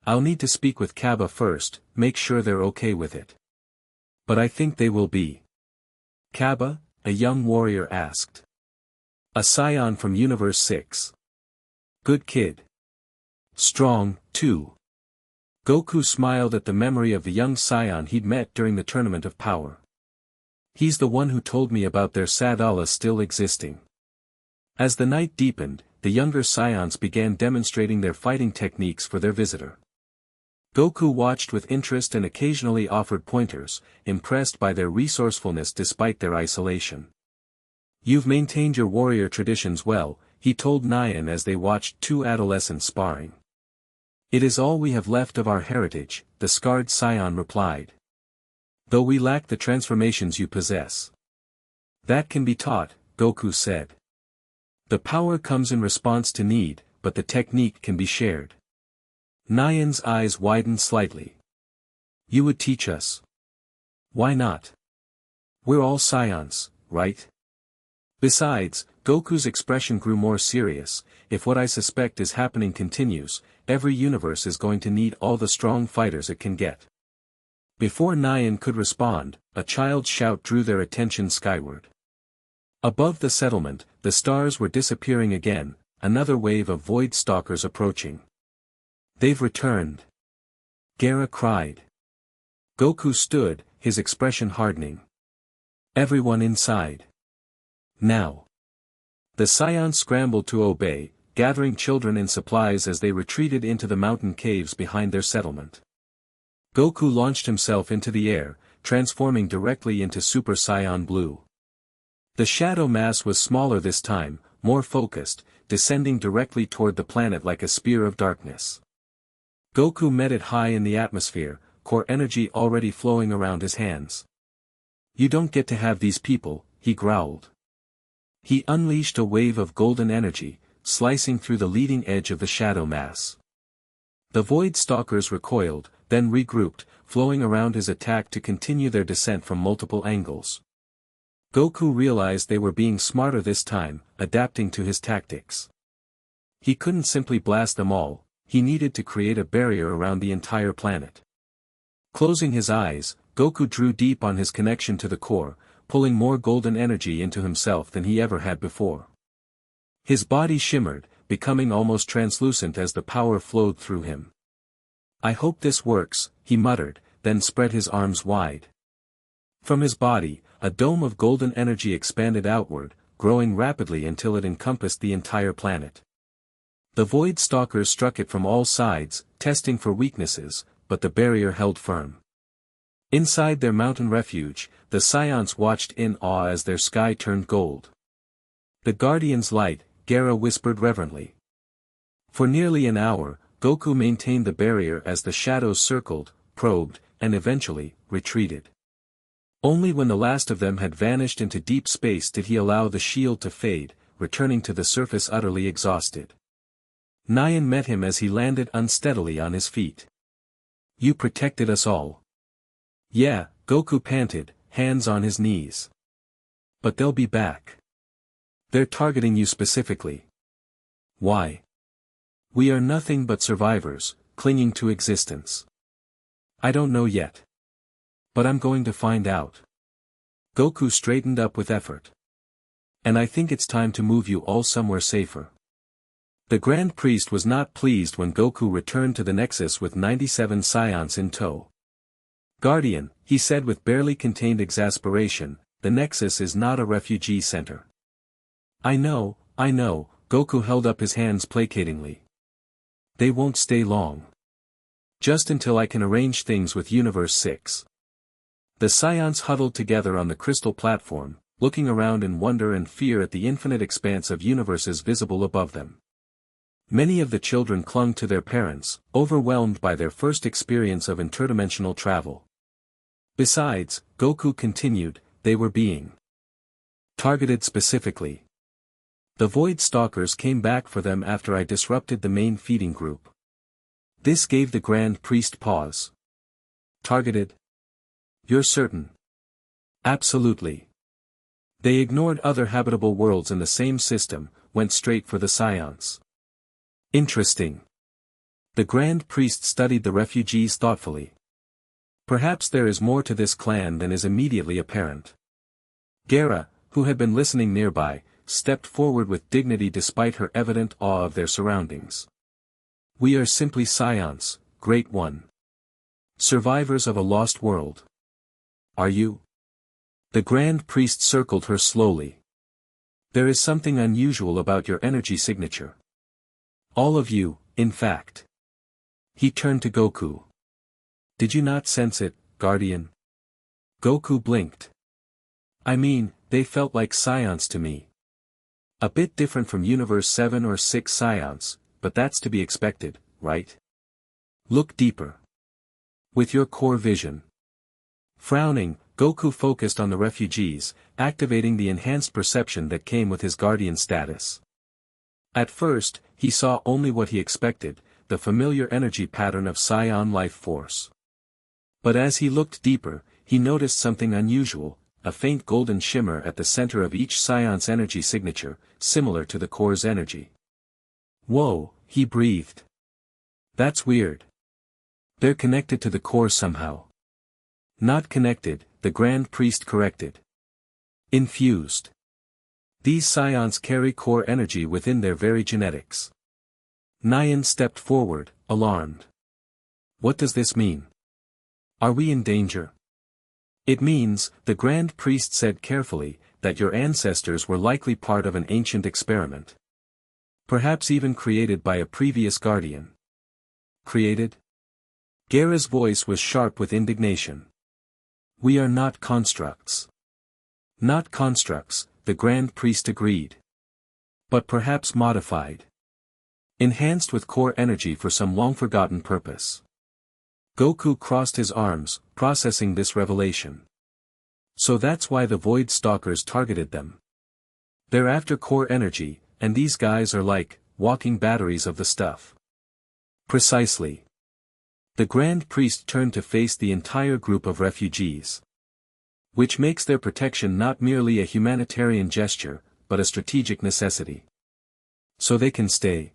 I'll need to speak with Kaba first, make sure they're okay with it. But I think they will be. Kaba? A young warrior asked. A scion from Universe 6. Good kid. Strong, too. Goku smiled at the memory of the young scion he'd met during the Tournament of Power. He's the one who told me about their Sadala still existing. As the night deepened, the younger scions began demonstrating their fighting techniques for their visitor. Goku watched with interest and occasionally offered pointers, impressed by their resourcefulness despite their isolation. "You've maintained your warrior traditions well," he told Nyan as they watched two adolescents sparring. "It is all we have left of our heritage," the scarred scion replied. "Though we lack the transformations you possess." "That can be taught," Goku said. "The power comes in response to need, but the technique can be shared." Nyan's eyes widened slightly. "You would teach us?" "Why not? We're all scions, right?" Besides, Goku's expression grew more serious. "If what I suspect is happening continues, every universe is going to need all the strong fighters it can get." Before Nyan could respond, a child's shout drew their attention skyward. Above the settlement, the stars were disappearing again, another wave of void stalkers approaching. "They've returned!" Gaara cried. Goku stood, his expression hardening. "Everyone inside. Now!" The scions scrambled to obey, gathering children and supplies as they retreated into the mountain caves behind their settlement. Goku launched himself into the air, transforming directly into Super Saiyan Blue. The shadow mass was smaller this time, more focused, descending directly toward the planet like a spear of darkness. Goku met it high in the atmosphere, core energy already flowing around his hands. "You don't get to have these people," he growled. He unleashed a wave of golden energy, slicing through the leading edge of the shadow mass. The void stalkers recoiled, then regrouped, flowing around his attack to continue their descent from multiple angles. Goku realized they were being smarter this time, adapting to his tactics. He couldn't simply blast them all, he needed to create a barrier around the entire planet. Closing his eyes, Goku drew deep on his connection to the core, pulling more golden energy into himself than he ever had before. His body shimmered, becoming almost translucent as the power flowed through him. "I hope this works," he muttered, then spread his arms wide. From his body, a dome of golden energy expanded outward, growing rapidly until it encompassed the entire planet. The void stalkers struck it from all sides, testing for weaknesses, but the barrier held firm. Inside their mountain refuge, the scions watched in awe as their sky turned gold. "The Guardian's light," Gaara whispered reverently. For nearly an hour, Goku maintained the barrier as the shadows circled, probed, and eventually, retreated. Only when the last of them had vanished into deep space did he allow the shield to fade, returning to the surface utterly exhausted. Nyan met him as he landed unsteadily on his feet. "You protected us all." "Yeah," Goku panted, hands on his knees. "But they'll be back. They're targeting you specifically." "Why?" "We are nothing but survivors, clinging to existence." "I don't know yet. But I'm going to find out." Goku straightened up with effort. "And I think it's time to move you all somewhere safer." The Grand Priest was not pleased when Goku returned to the Nexus with 97 scions in tow. "Guardian," he said with barely contained exasperation, "the Nexus is not a refugee center." I know," Goku held up his hands placatingly. "They won't stay long. Just until I can arrange things with Universe 6. The scions huddled together on the crystal platform, looking around in wonder and fear at the infinite expanse of universes visible above them. Many of the children clung to their parents, overwhelmed by their first experience of interdimensional travel. Besides, Goku continued, they were being targeted specifically. The Void Stalkers came back for them after I disrupted the main feeding group. This gave the Grand Priest pause. Targeted? You're certain? Absolutely. They ignored other habitable worlds in the same system, went straight for the scions. Interesting. The Grand Priest studied the refugees thoughtfully. Perhaps there is more to this clan than is immediately apparent. Gaara, who had been listening nearby, stepped forward with dignity despite her evident awe of their surroundings. We are simply scions, Great One. Survivors of a lost world. Are you? The Grand Priest circled her slowly. There is something unusual about your energy signature. All of you, in fact. He turned to Goku. Did you not sense it, Guardian? Goku blinked. I mean, they felt like scions to me. A bit different from Universe 7 or 6 scions, but that's to be expected, right? Look deeper. With your core vision. Frowning, Goku focused on the refugees, activating the enhanced perception that came with his guardian status. At first, he saw only what he expected, the familiar energy pattern of Scion life force. But as he looked deeper, he noticed something unusual, a faint golden shimmer at the center of each Scion's energy signature, similar to the core's energy. Whoa, he breathed. That's weird. They're connected to the core somehow. Not connected, the Grand Priest corrected. Infused. These scions carry core energy within their very genetics. Nyan stepped forward, alarmed. What does this mean? Are we in danger? It means, the Grand Priest said carefully, that your ancestors were likely part of an ancient experiment. Perhaps even created by a previous guardian. Created? Gaara's voice was sharp with indignation. We are not constructs. Not constructs, the Grand Priest agreed. But perhaps modified. Enhanced with core energy for some long-forgotten purpose. Goku crossed his arms, processing this revelation. So that's why the Void Stalkers targeted them. They're after core energy, and these guys are like, walking batteries of the stuff. Precisely. The Grand Priest turned to face the entire group of refugees. Which makes their protection not merely a humanitarian gesture, but a strategic necessity. So they can stay?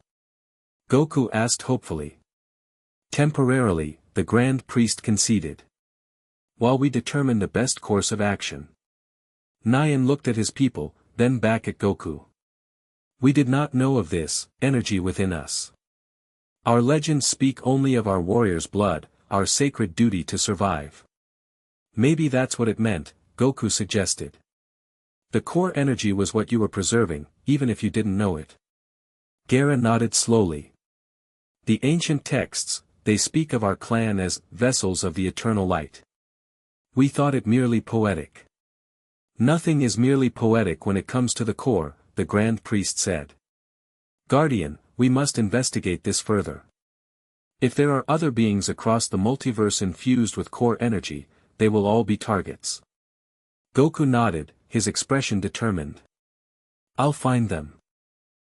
Goku asked hopefully. Temporarily, the Grand Priest conceded. While we determine the best course of action. Nyan looked at his people, then back at Goku. We did not know of this energy within us. Our legends speak only of our warrior's blood, our sacred duty to survive. Maybe that's what it meant, Goku suggested. The core energy was what you were preserving, even if you didn't know it. Gaara nodded slowly. The ancient texts, they speak of our clan as vessels of the eternal light. We thought it merely poetic. Nothing is merely poetic when it comes to the core, the Grand Priest said. Guardian, we must investigate this further. If there are other beings across the multiverse infused with core energy, they will all be targets. Goku nodded, his expression determined. I'll find them.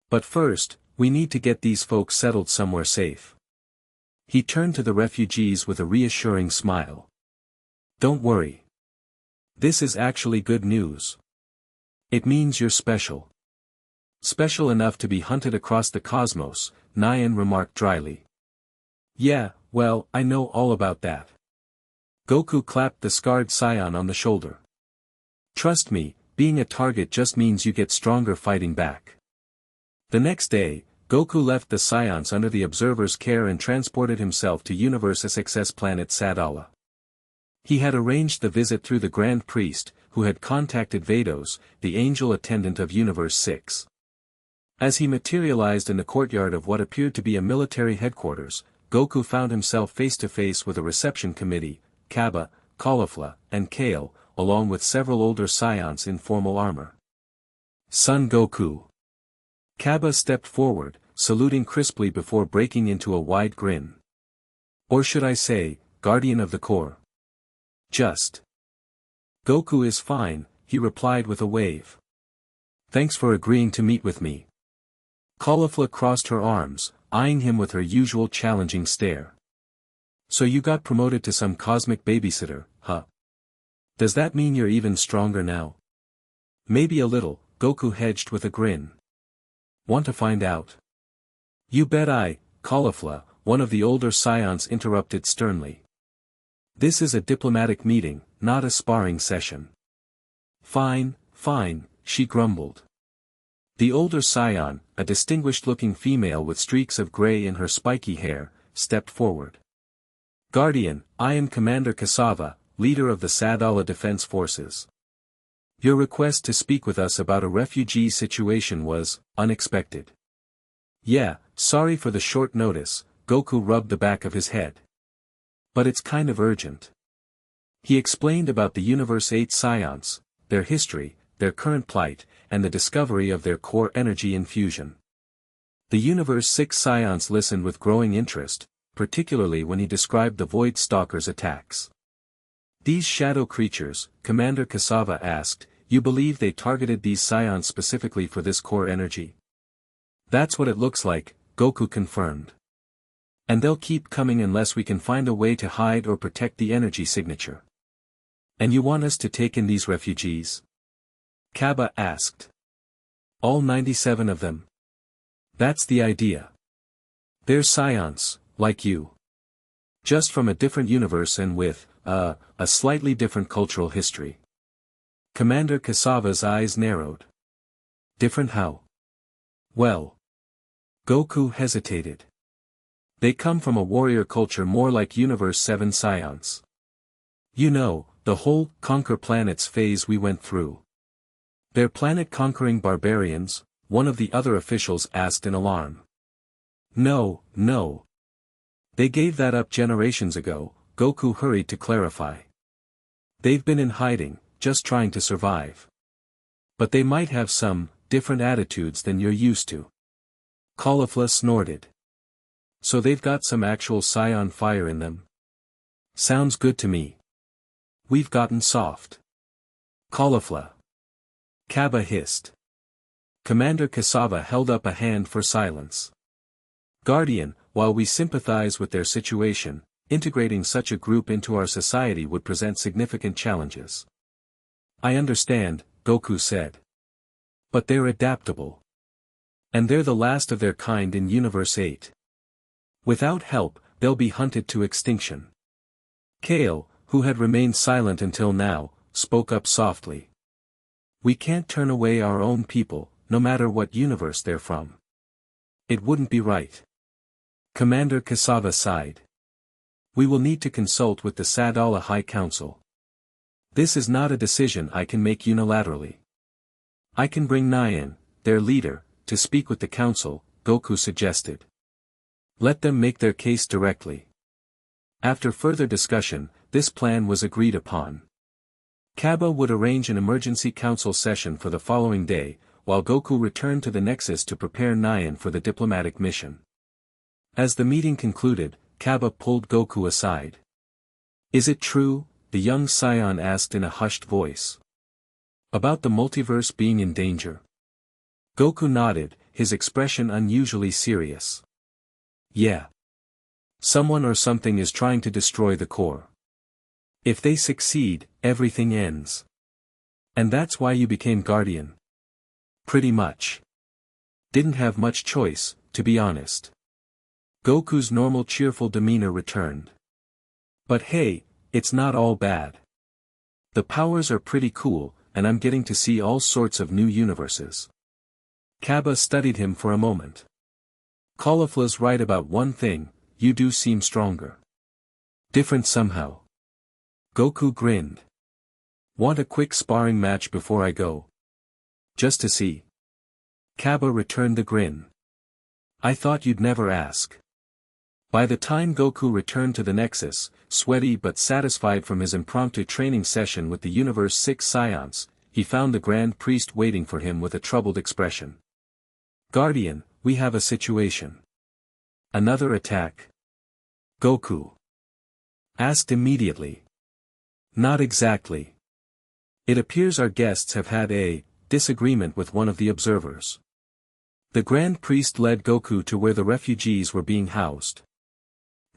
But first, we need to get these folks settled somewhere safe. He turned to the refugees with a reassuring smile. Don't worry. This is actually good news. It means you're special. Special enough to be hunted across the cosmos, Nyan remarked dryly. Yeah, well, I know all about that. Goku clapped the scarred scion on the shoulder. Trust me, being a target just means you get stronger fighting back. The next day, Goku left the scions under the observer's care and transported himself to Universe SX's planet Sadala. He had arranged the visit through the Grand Priest, who had contacted Vados, the angel attendant of Universe 6. As he materialized in the courtyard of what appeared to be a military headquarters, Goku found himself face to face with a reception committee, Kaba, Caulifla, and Kale, along with several older scions in formal armor. Son Goku. Kaba stepped forward, saluting crisply before breaking into a wide grin. Or should I say, Guardian of the Core. Just. Goku is fine, he replied with a wave. Thanks for agreeing to meet with me. Caulifla crossed her arms, eyeing him with her usual challenging stare. So you got promoted to some cosmic babysitter, huh? Does that mean you're even stronger now? Maybe a little, Goku hedged with a grin. Want to find out? You bet Caulifla, one of the older scions interrupted sternly. This is a diplomatic meeting, not a sparring session. Fine, she grumbled. The older scion, a distinguished-looking female with streaks of gray in her spiky hair, stepped forward. Guardian, I am Commander Cassava, leader of the Sadala Defense Forces. Your request to speak with us about a refugee situation was unexpected. Yeah, sorry for the short notice, Goku rubbed the back of his head. But it's kind of urgent. He explained about the Universe 8 Scions, their history, their current plight, and the discovery of their core energy infusion. The Universe 6 Scions listened with growing interest, particularly when he described the Void Stalker's attacks. These shadow creatures, Commander Cassava asked, you believe they targeted these Scions specifically for this core energy? That's what it looks like, Goku confirmed. And they'll keep coming unless we can find a way to hide or protect the energy signature. And you want us to take in these refugees? Kaba asked. All 97 of them. That's the idea. They're Scions, like you. Just from a different universe and with, a slightly different cultural history. Commander Cassava's eyes narrowed. Different how? Well. Goku hesitated. They come from a warrior culture more like Universe 7 Scions. You know, the whole conquer planets phase we went through. They're planet-conquering barbarians, one of the other officials asked in alarm. No. They gave that up generations ago, Goku hurried to clarify. They've been in hiding, just trying to survive. But they might have some different attitudes than you're used to. Caulifla snorted. So they've got some actual Scion fire in them? Sounds good to me. We've gotten soft. Caulifla. Kaba hissed. Commander Cassava held up a hand for silence. Guardian, while we sympathize with their situation, integrating such a group into our society would present significant challenges. I understand, Goku said. But they're adaptable. And they're the last of their kind in Universe 8. Without help, they'll be hunted to extinction. Kale, who had remained silent until now, spoke up softly. We can't turn away our own people, no matter what universe they're from. It wouldn't be right. Commander Cassava sighed. We will need to consult with the Sadala High Council. This is not a decision I can make unilaterally. I can bring Nyan, their leader, to speak with the council, Goku suggested. Let them make their case directly. After further discussion, this plan was agreed upon. Kaba would arrange an emergency council session for the following day, while Goku returned to the Nexus to prepare Nyan for the diplomatic mission. As the meeting concluded, Kaba pulled Goku aside. Is it true? The young Scion asked in a hushed voice. About the multiverse being in danger? Goku nodded, his expression unusually serious. Yeah. Someone or something is trying to destroy the core. If they succeed, everything ends. And that's why you became Guardian. Pretty much. Didn't have much choice, to be honest. Goku's normal cheerful demeanor returned. But hey, it's not all bad. The powers are pretty cool, and I'm getting to see all sorts of new universes. Kaba studied him for a moment. Caulifla's right about one thing, you do seem stronger. Different somehow. Goku grinned. Want a quick sparring match before I go? Just to see. Kaba returned the grin. I thought you'd never ask. By the time Goku returned to the Nexus, sweaty but satisfied from his impromptu training session with the Universe 6 Scions, he found the Grand Priest waiting for him with a troubled expression. Guardian, we have a situation. Another attack? Goku asked immediately. Not exactly. It appears our guests have had a disagreement with one of the observers. The Grand Priest led Goku to where the refugees were being housed.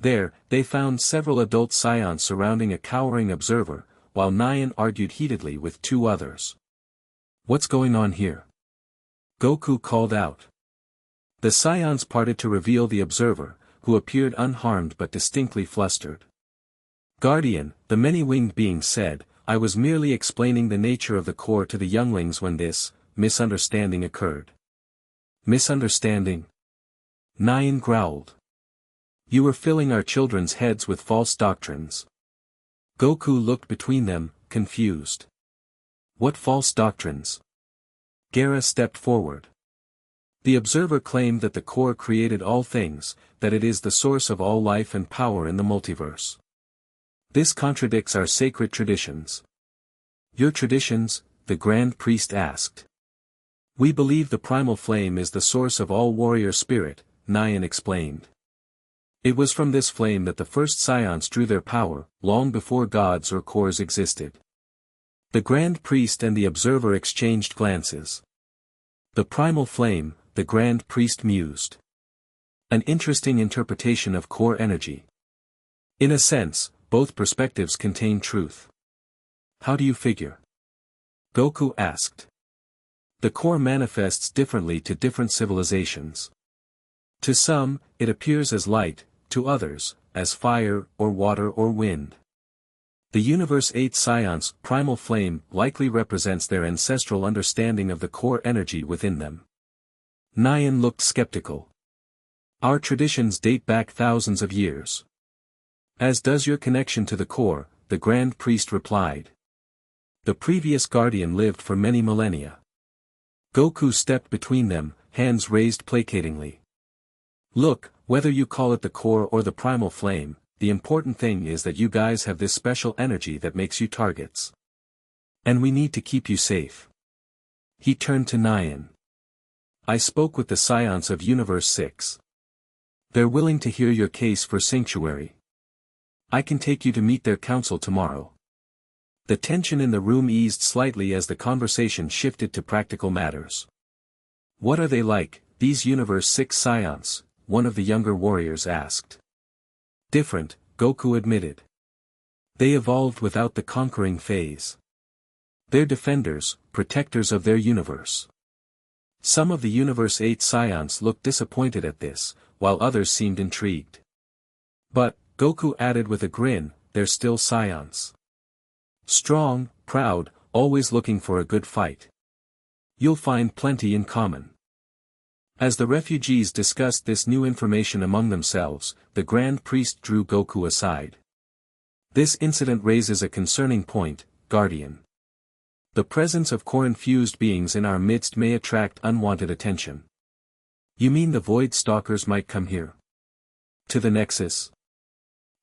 There, they found several adult Scions surrounding a cowering observer, while Nyan argued heatedly with two others. What's going on here? Goku called out. The Scions parted to reveal the observer, who appeared unharmed but distinctly flustered. Guardian, the many-winged being said, I was merely explaining the nature of the core to the younglings when this misunderstanding occurred. Misunderstanding? Nyan growled. You were filling our children's heads with false doctrines. Goku looked between them, confused. What false doctrines? Guerra stepped forward. The observer claimed that the core created all things, that it is the source of all life and power in the multiverse. This contradicts our sacred traditions. Your traditions? The Grand Priest asked. We believe the primal flame is the source of all warrior spirit, Nyan explained. It was from this flame that the first scions drew their power, long before gods or cores existed. The Grand Priest and the observer exchanged glances. The primal flame, the Grand Priest mused. An interesting interpretation of core energy. In a sense, both perspectives contain truth. How do you figure? Goku asked. The core manifests differently to different civilizations. To some, it appears as light, to others, as fire, or water or wind. The Universe 8 Scions' primal flame likely represents their ancestral understanding of the core energy within them. Nyan looked skeptical. Our traditions date back thousands of years. As does your connection to the core, the Grand Priest replied. The previous guardian lived for many millennia. Goku stepped between them, hands raised placatingly. Look, whether you call it the core or the primal flame, the important thing is that you guys have this special energy that makes you targets. And we need to keep you safe. He turned to Nyan. I spoke with the scions of Universe 6. They're willing to hear your case for sanctuary. I can take you to meet their council tomorrow. The tension in the room eased slightly as the conversation shifted to practical matters. What are they like, these Universe 6 scions? One of the younger warriors asked. Different, Goku admitted. They evolved without the conquering phase. They're defenders, protectors of their universe. Some of the Universe 8 scions looked disappointed at this, while others seemed intrigued. But, Goku added with a grin, they're still scions. Strong, proud, always looking for a good fight. You'll find plenty in common. As the refugees discussed this new information among themselves, the Grand Priest drew Goku aside. This incident raises a concerning point, Guardian. The presence of core-infused beings in our midst may attract unwanted attention. You mean the Void Stalkers might come here? To the Nexus?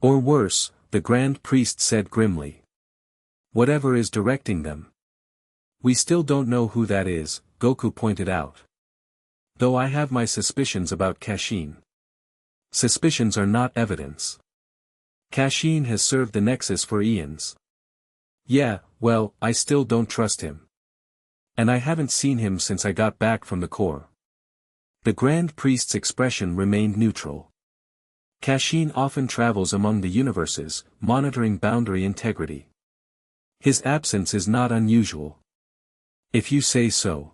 Or worse, the Grand Priest said grimly. Whatever is directing them. We still don't know who that is, Goku pointed out. Though I have my suspicions about Kashin. Suspicions are not evidence. Kashin has served the Nexus for eons. Yeah, well, I still don't trust him. And I haven't seen him since I got back from the core. The Grand Priest's expression remained neutral. Kashin often travels among the universes, monitoring boundary integrity. His absence is not unusual. If you say so.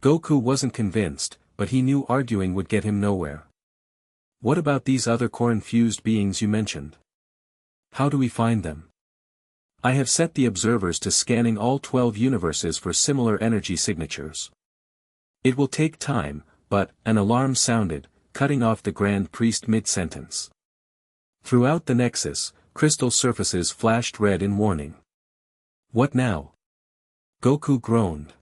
Goku wasn't convinced, but he knew arguing would get him nowhere. What about these other core-infused beings you mentioned? How do we find them? I have set the observers to scanning all 12 universes for similar energy signatures. It will take time, but, an alarm sounded, cutting off the Grand Priest mid-sentence. Throughout the Nexus, crystal surfaces flashed red in warning. What now? Goku groaned.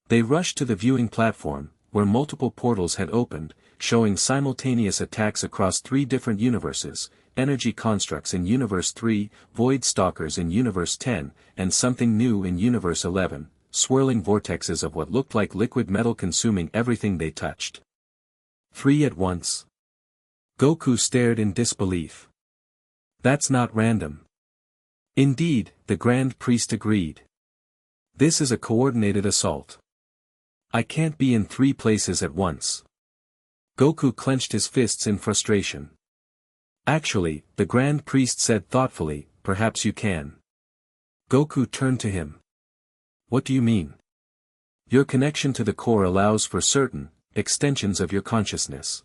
They rushed to the viewing platform, where multiple portals had opened, showing simultaneous attacks across 3 different universes, energy constructs in Universe 3, Void Stalkers in Universe 10, and something new in Universe 11, swirling vortexes of what looked like liquid metal consuming everything they touched. 3 at once? Goku stared in disbelief. That's not random. Indeed, the Grand Priest agreed. This is a coordinated assault. I can't be in 3 places at once. Goku clenched his fists in frustration. Actually, the Grand Priest said thoughtfully, perhaps you can. Goku turned to him. What do you mean? Your connection to the core allows for certain extensions of your consciousness.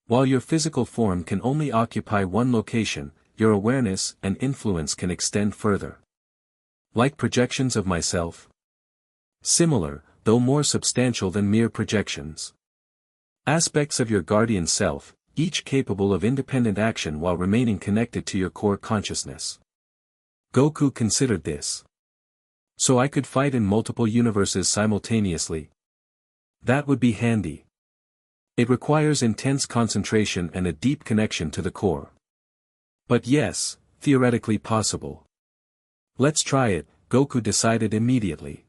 While your physical form can only occupy one location, your awareness and influence can extend further. Like projections of myself? Similar, though more substantial than mere projections. Aspects of your guardian self, each capable of independent action while remaining connected to your core consciousness. Goku considered this. So I could fight in multiple universes simultaneously. That would be handy. It requires intense concentration and a deep connection to the core. But yes, theoretically possible. Let's try it, Goku decided immediately.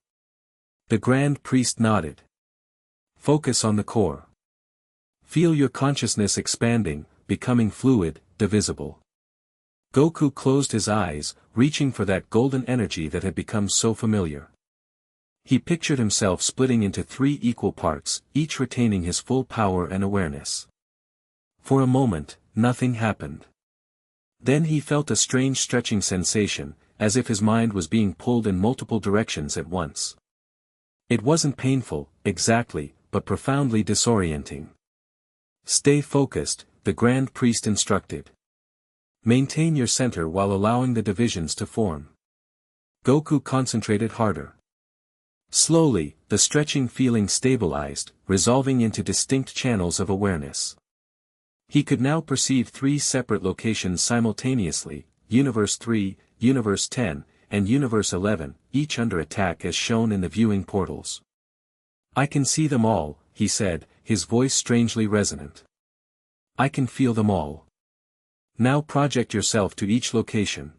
The Grand Priest nodded. Focus on the core. Feel your consciousness expanding, becoming fluid, divisible. Goku closed his eyes, reaching for that golden energy that had become so familiar. He pictured himself splitting into 3 equal parts, each retaining his full power and awareness. For a moment, nothing happened. Then he felt a strange stretching sensation, as if his mind was being pulled in multiple directions at once. It wasn't painful, exactly, but profoundly disorienting. Stay focused, the Grand Priest instructed. Maintain your center while allowing the divisions to form. Goku concentrated harder. Slowly, the stretching feeling stabilized, resolving into distinct channels of awareness. He could now perceive 3 separate locations simultaneously, Universe 3, Universe 10, and Universe 11, each under attack as shown in the viewing portals. I can see them all, he said, his voice strangely resonant. I can feel them all. Now project yourself to each location.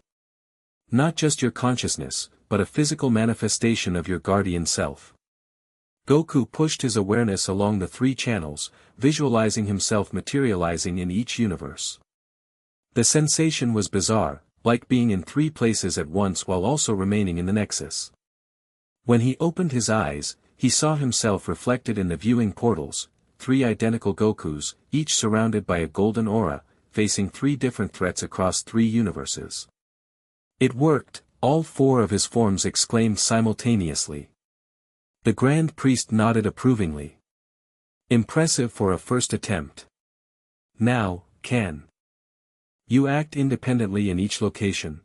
Not just your consciousness, but a physical manifestation of your guardian self. Goku pushed his awareness along the 3 channels, visualizing himself materializing in each universe. The sensation was bizarre, like being in 3 places at once while also remaining in the nexus. When he opened his eyes, he saw himself reflected in the viewing portals, 3 identical Gokus, each surrounded by a golden aura, facing 3 different threats across 3 universes. It worked, all 4 of his forms exclaimed simultaneously. The Grand Priest nodded approvingly. Impressive for a first attempt. Now, can you act independently in each location?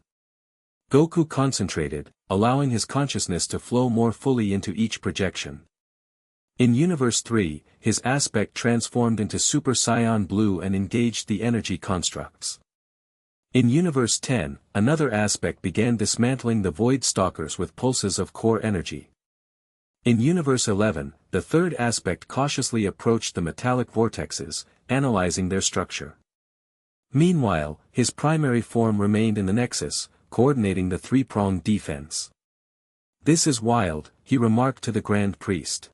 Goku concentrated, allowing his consciousness to flow more fully into each projection. In Universe 3, his aspect transformed into Super Saiyan Blue and engaged the energy constructs. In Universe 10, another aspect began dismantling the Void Stalkers with pulses of core energy. In Universe 11, the third aspect cautiously approached the metallic vortexes, analyzing their structure. Meanwhile, his primary form remained in the Nexus, coordinating the 3-pronged defense. This is wild, he remarked to the Grand Priest.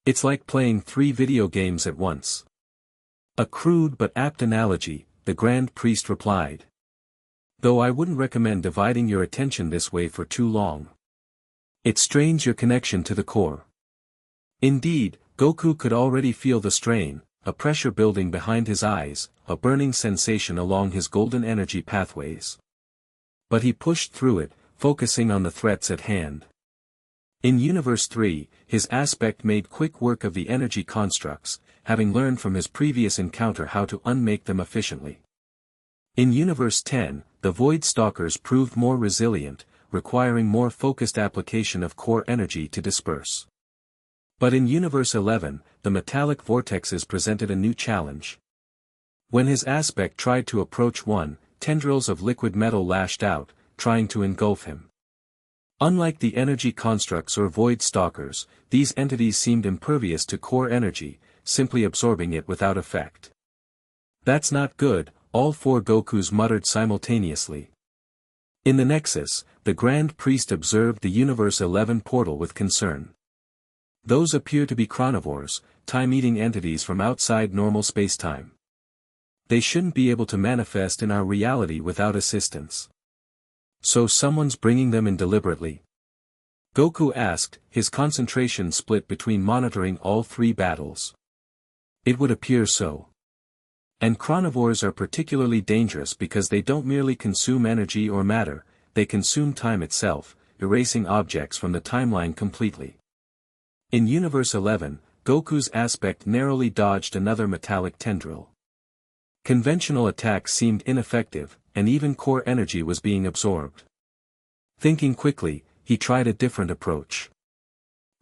It's like playing 3 video games at once. A crude but apt analogy, the Grand Priest replied. Though I wouldn't recommend dividing your attention this way for too long. It strains your connection to the core. Indeed, Goku could already feel the strain, a pressure building behind his eyes, a burning sensation along his golden energy pathways. But he pushed through it, focusing on the threats at hand. In Universe 3, his aspect made quick work of the energy constructs, having learned from his previous encounter how to unmake them efficiently. In Universe 10, the Void Stalkers proved more resilient, requiring more focused application of core energy to disperse. But in Universe 11, the metallic vortexes presented a new challenge. When his aspect tried to approach one, tendrils of liquid metal lashed out, trying to engulf him. Unlike the energy constructs or Void Stalkers, these entities seemed impervious to core energy, simply absorbing it without effect. That's not good, all 4 Gokus muttered simultaneously. In the Nexus, the Grand Priest observed the Universe 11 portal with concern. Those appear to be chronivores, time-eating entities from outside normal spacetime. They shouldn't be able to manifest in our reality without assistance. So someone's bringing them in deliberately? Goku asked, his concentration split between monitoring all 3 battles. It would appear so. And chronivores are particularly dangerous because they don't merely consume energy or matter, they consume time itself, erasing objects from the timeline completely. In Universe 11, Goku's aspect narrowly dodged another metallic tendril. Conventional attacks seemed ineffective, and even core energy was being absorbed. Thinking quickly, he tried a different approach.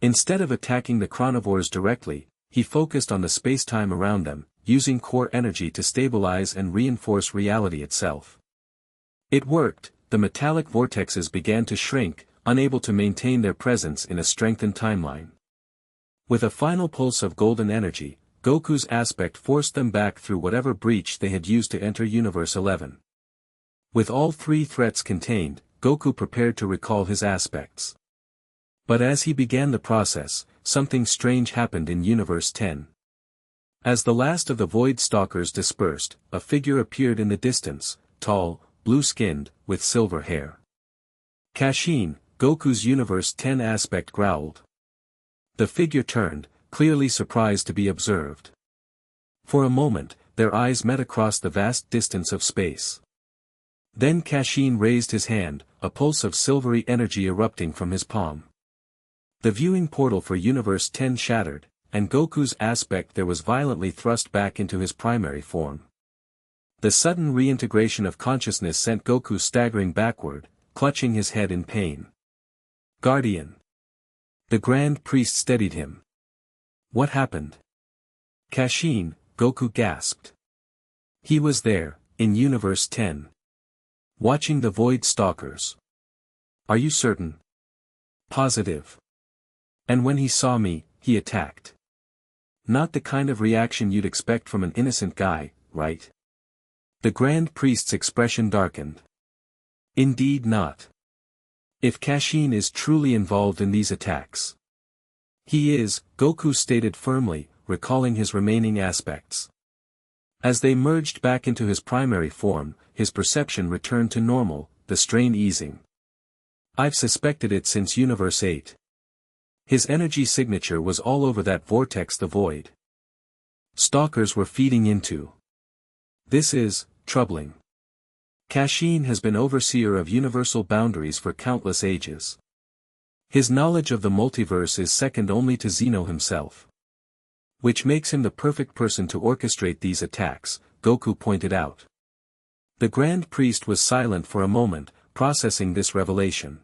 Instead of attacking the chronivores directly, he focused on the spacetime around them, using core energy to stabilize and reinforce reality itself. It worked, the metallic vortexes began to shrink, unable to maintain their presence in a strengthened timeline. With a final pulse of golden energy, Goku's aspect forced them back through whatever breach they had used to enter Universe 11. With all three threats contained, Goku prepared to recall his aspects. But as he began the process, something strange happened in Universe 10. As the last of the Void Stalkers dispersed, a figure appeared in the distance, tall, blue-skinned, with silver hair. Kashin, Goku's Universe 10 aspect growled. The figure turned, clearly surprised to be observed. For a moment, their eyes met across the vast distance of space. Then Kashin raised his hand, a pulse of silvery energy erupting from his palm. The viewing portal for Universe 10 shattered, and Goku's aspect there was violently thrust back into his primary form. The sudden reintegration of consciousness sent Goku staggering backward, clutching his head in pain. Guardian. The Grand Priest steadied him. What happened? Kashin, Goku gasped. He was there, in Universe 10. Watching the Void Stalkers. Are you certain? Positive. And when he saw me, he attacked. Not the kind of reaction you'd expect from an innocent guy, right? The Grand Priest's expression darkened. Indeed not. If Kashin is truly involved in these attacks. He is, Goku stated firmly, recalling his remaining aspects. As they merged back into his primary form, his perception returned to normal, the strain easing. I've suspected it since Universe 8. His energy signature was all over that vortex, the void. Stalkers were feeding into. This is troubling. Kashin has been overseer of universal boundaries for countless ages. His knowledge of the multiverse is second only to Zeno himself. Which makes him the perfect person to orchestrate these attacks, Goku pointed out. The Grand Priest was silent for a moment, processing this revelation.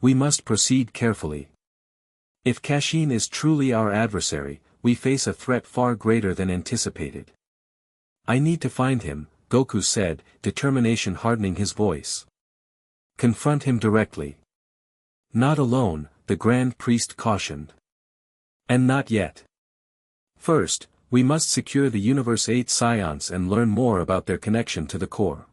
We must proceed carefully. If Kashin is truly our adversary, we face a threat far greater than anticipated. I need to find him, Goku said, determination hardening his voice. Confront him directly. Not alone, the Grand Priest cautioned. And not yet. First, we must secure the Universe 8 scions and learn more about their connection to the core.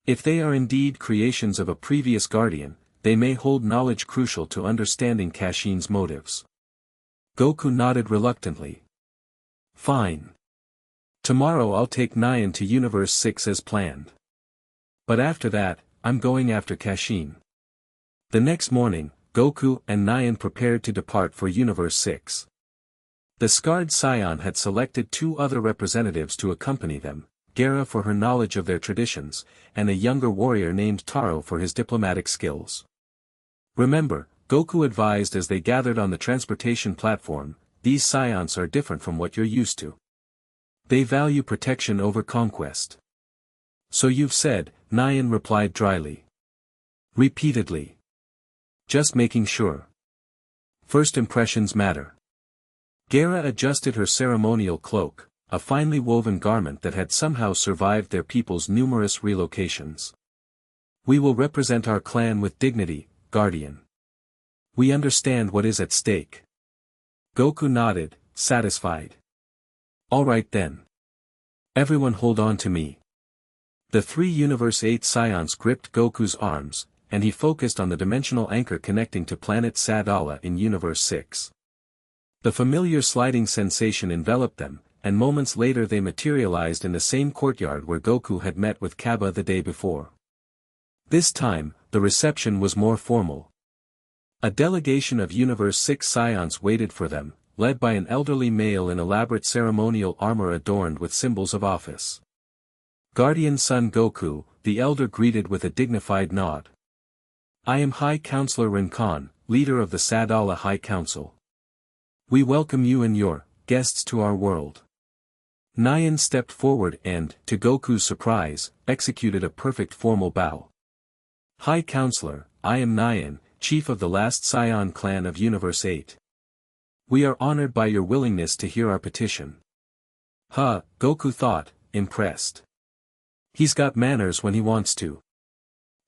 If they are indeed creations of a previous guardian, they may hold knowledge crucial to understanding Kashin's motives. Goku nodded reluctantly. Fine. Tomorrow I'll take Nyan to Universe 6 as planned. But after that, I'm going after Kashin. The next morning, Goku and Nyan prepared to depart for Universe 6. The scarred scion had selected two other representatives to accompany them, Gaara for her knowledge of their traditions, and a younger warrior named Taro for his diplomatic skills. Remember, Goku advised as they gathered on the transportation platform, these scions are different from what you're used to. They value protection over conquest. So you've said, Nyan replied dryly. Repeatedly. Just making sure. First impressions matter. Gaara adjusted her ceremonial cloak, a finely woven garment that had somehow survived their people's numerous relocations. We will represent our clan with dignity, Guardian. We understand what is at stake. Goku nodded, satisfied. All right then. Everyone hold on to me. The three Universe 8 scions gripped Goku's arms, and he focused on the dimensional anchor connecting to planet Sadala in Universe 6. The familiar sliding sensation enveloped them, and moments later they materialized in the same courtyard where Goku had met with Kaba the day before. This time, the reception was more formal. A delegation of Universe 6 scions waited for them, led by an elderly male in elaborate ceremonial armor adorned with symbols of office. Guardian Son Goku, the elder greeted with a dignified nod. I am High Counselor Rinkan, leader of the Sadala High Council. We welcome you and your guests to our world. Nyan stepped forward and, to Goku's surprise, executed a perfect formal bow. High Counselor, I am Nyan, chief of the last Scion clan of Universe 8. We are honored by your willingness to hear our petition. Goku thought, impressed. He's got manners when he wants to.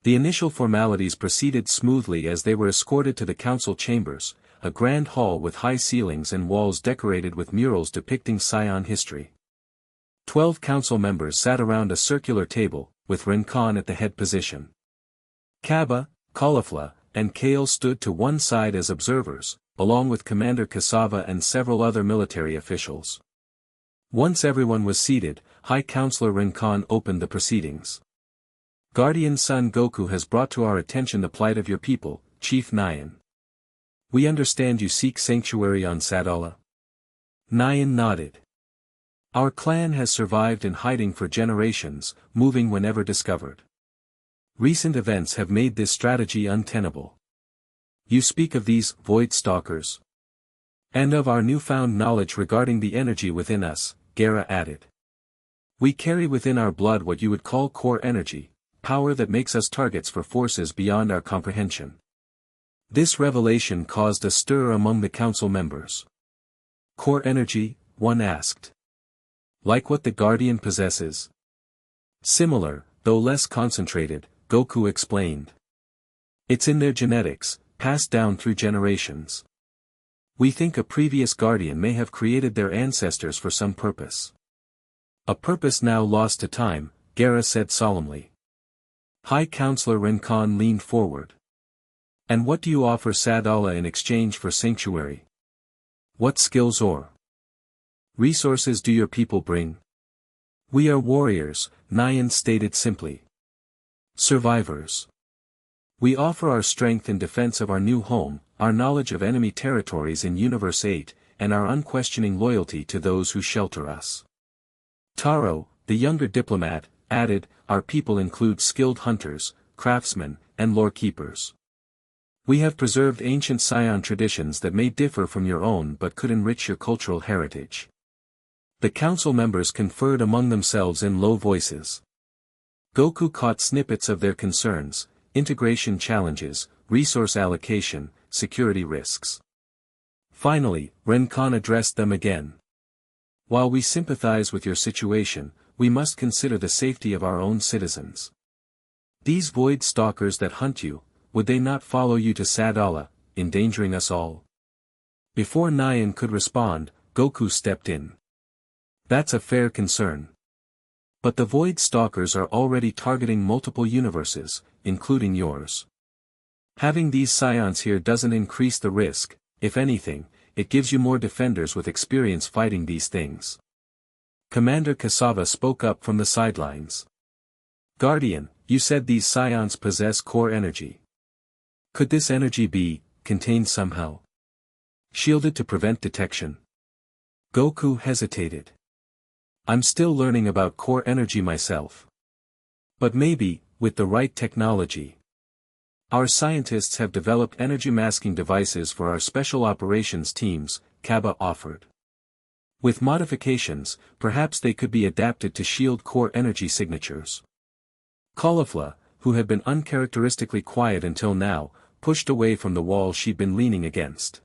The initial formalities proceeded smoothly as they were escorted to the council chambers, a grand hall with high ceilings and walls decorated with murals depicting Scion history. 12 council members sat around a circular table, with Rincon at the head position. Kaba, Caulifla, and Kale stood to one side as observers, along with Commander Cassava and several other military officials. Once everyone was seated, High Counselor Rincon opened the proceedings. Guardian Son Goku has brought to our attention the plight of your people, Chief Nyan. We understand you seek sanctuary on Sadala. Nyan nodded. Our clan has survived in hiding for generations, moving whenever discovered. Recent events have made this strategy untenable. You speak of these void stalkers. And of our newfound knowledge regarding the energy within us, Gera added. We carry within our blood what you would call core energy, power that makes us targets for forces beyond our comprehension. This revelation caused a stir among the council members. Core energy, one asked. Like what the Guardian possesses? Similar, though less concentrated, Goku explained. It's in their genetics, passed down through generations. We think a previous Guardian may have created their ancestors for some purpose. A purpose now lost to time, Gera said solemnly. High Counselor Rincon leaned forward. And what do you offer Sadala in exchange for sanctuary? What skills or resources do your people bring? We are warriors, Nyan stated simply. Survivors. We offer our strength in defense of our new home, our knowledge of enemy territories in Universe 8, and our unquestioning loyalty to those who shelter us. Taro, the younger diplomat, added, our people include skilled hunters, craftsmen, and lore keepers. We have preserved ancient Scion traditions that may differ from your own but could enrich your cultural heritage. The council members conferred among themselves in low voices. Goku caught snippets of their concerns, integration challenges, resource allocation, security risks. Finally, Rincon addressed them again. While we sympathize with your situation, we must consider the safety of our own citizens. These void stalkers that hunt you, would they not follow you to Sadala, endangering us all? Before Nyan could respond, Goku stepped in. That's a fair concern. But the void stalkers are already targeting multiple universes, including yours. Having these scions here doesn't increase the risk, if anything, it gives you more defenders with experience fighting these things. Commander Cassava spoke up from the sidelines. Guardian, you said these scions possess core energy. Could this energy be contained somehow? Shielded to prevent detection? Goku hesitated. I'm still learning about core energy myself. But maybe, with the right technology. Our scientists have developed energy masking devices for our special operations teams, Kaba offered. With modifications, perhaps they could be adapted to shield core energy signatures. Caulifla, who had been uncharacteristically quiet until now, pushed away from the wall she'd been leaning against.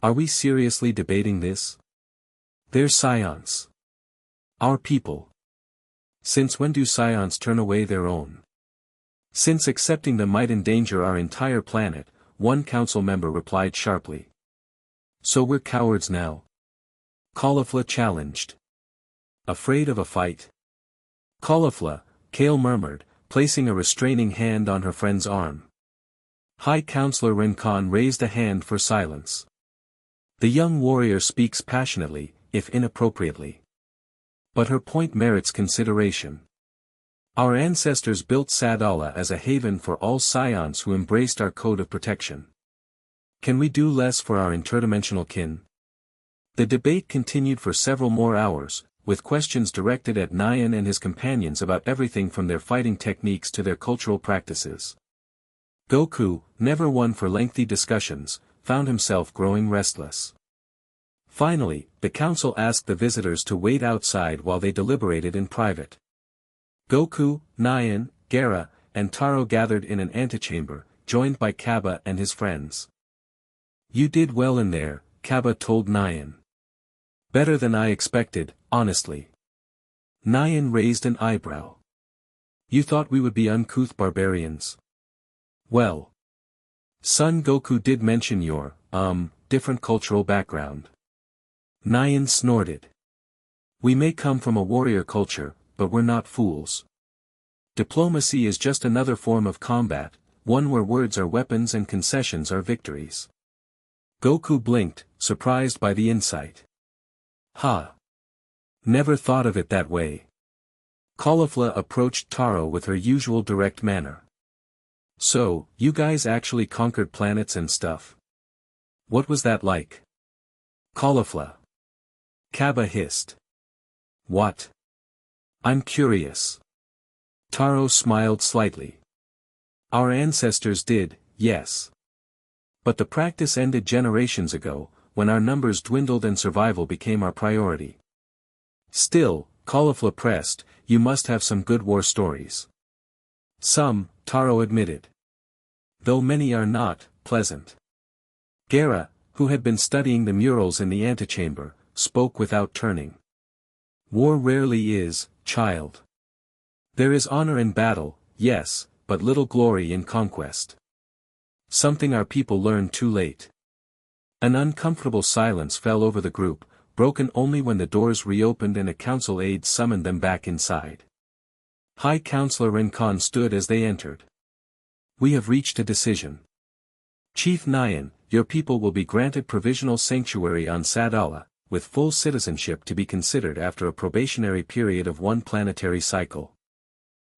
Are we seriously debating this? They're scions. Our people. Since when do scions turn away their own? Since accepting them might endanger our entire planet, one council member replied sharply. So we're cowards now? Caulifla challenged. Afraid of a fight? Caulifla, Kale murmured, placing a restraining hand on her friend's arm. High Counselor Rincon raised a hand for silence. The young warrior speaks passionately, if inappropriately. But her point merits consideration. Our ancestors built Sadala as a haven for all scions who embraced our code of protection. Can we do less for our interdimensional kin? The debate continued for several more hours, with questions directed at Nyan and his companions about everything from their fighting techniques to their cultural practices. Goku, never one for lengthy discussions, found himself growing restless. Finally, the council asked the visitors to wait outside while they deliberated in private. Goku, Nyan, Gera, and Taro gathered in an antechamber, joined by Kaba and his friends. You did well in there, Kaba told Nyan. Better than I expected, honestly. Nyan raised an eyebrow. You thought we would be uncouth barbarians? Well. Son Goku did mention your, different cultural background. Nyan snorted. We may come from a warrior culture, but we're not fools. Diplomacy is just another form of combat, one where words are weapons and concessions are victories. Goku blinked, surprised by the insight. Ha! Never thought of it that way. Caulifla approached Taro with her usual direct manner. So, you guys actually conquered planets and stuff? What was that like? Caulifla. Kaba hissed. What? I'm curious. Taro smiled slightly. Our ancestors did, yes. But the practice ended generations ago, when our numbers dwindled and survival became our priority. Still, Caulifla pressed, you must have some good war stories. Some, Taro admitted. Though many are not pleasant. Guerra, who had been studying the murals in the antechamber, spoke without turning. War rarely is, child. There is honor in battle, yes, but little glory in conquest. Something our people learned too late. An uncomfortable silence fell over the group, broken only when the doors reopened and a council aide summoned them back inside. High Counselor Renkan stood as they entered. We have reached a decision. Chief Nyan, your people will be granted provisional sanctuary on Sadala, with full citizenship to be considered after a probationary period of one planetary cycle.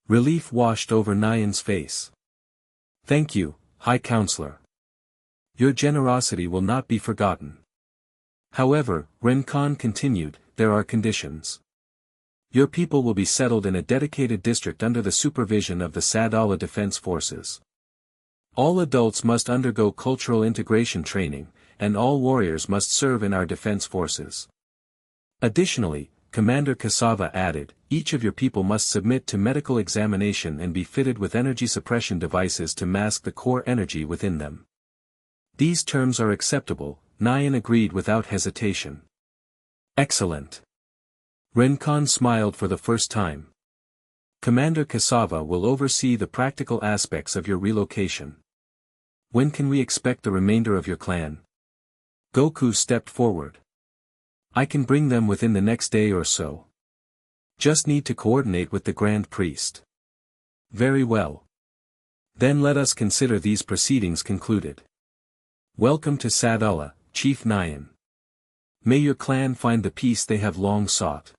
Relief washed over Nyan's face. Thank you, High Counselor. Your generosity will not be forgotten. However, Renkan continued, there are conditions. Your people will be settled in a dedicated district under the supervision of the Sadala Defense Forces. All adults must undergo cultural integration training, and all warriors must serve in our defense forces. Additionally, Commander Cassava added, each of your people must submit to medical examination and be fitted with energy suppression devices to mask the core energy within them. These terms are acceptable, Nyan agreed without hesitation. Excellent. Renkan smiled for the first time. Commander Cassava will oversee the practical aspects of your relocation. When can we expect the remainder of your clan? Goku stepped forward. I can bring them within the next day or so. Just need to coordinate with the Grand Priest. Very well. Then let us consider these proceedings concluded. Welcome to Sadala, Chief Nyan. May your clan find the peace they have long sought.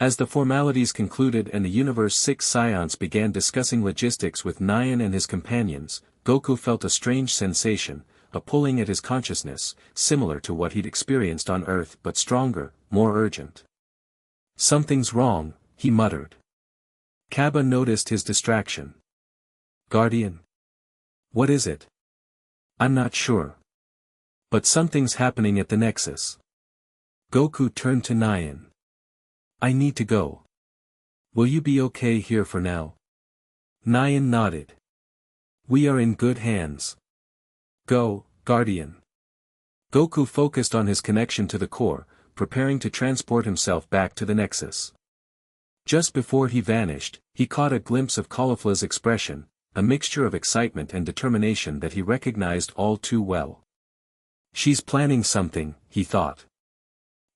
As the formalities concluded and the Universe 6 Scions began discussing logistics with Nyan and his companions, Goku felt a strange sensation, a pulling at his consciousness, similar to what he'd experienced on Earth but stronger, more urgent. Something's wrong, he muttered. Kaba noticed his distraction. Guardian? What is it? I'm not sure. But something's happening at the Nexus. Goku turned to Nyan. I need to go. Will you be okay here for now? Nyan nodded. We are in good hands. Go, Guardian. Goku focused on his connection to the core, preparing to transport himself back to the Nexus. Just before he vanished, he caught a glimpse of Caulifla's expression, a mixture of excitement and determination that he recognized all too well. She's planning something, he thought.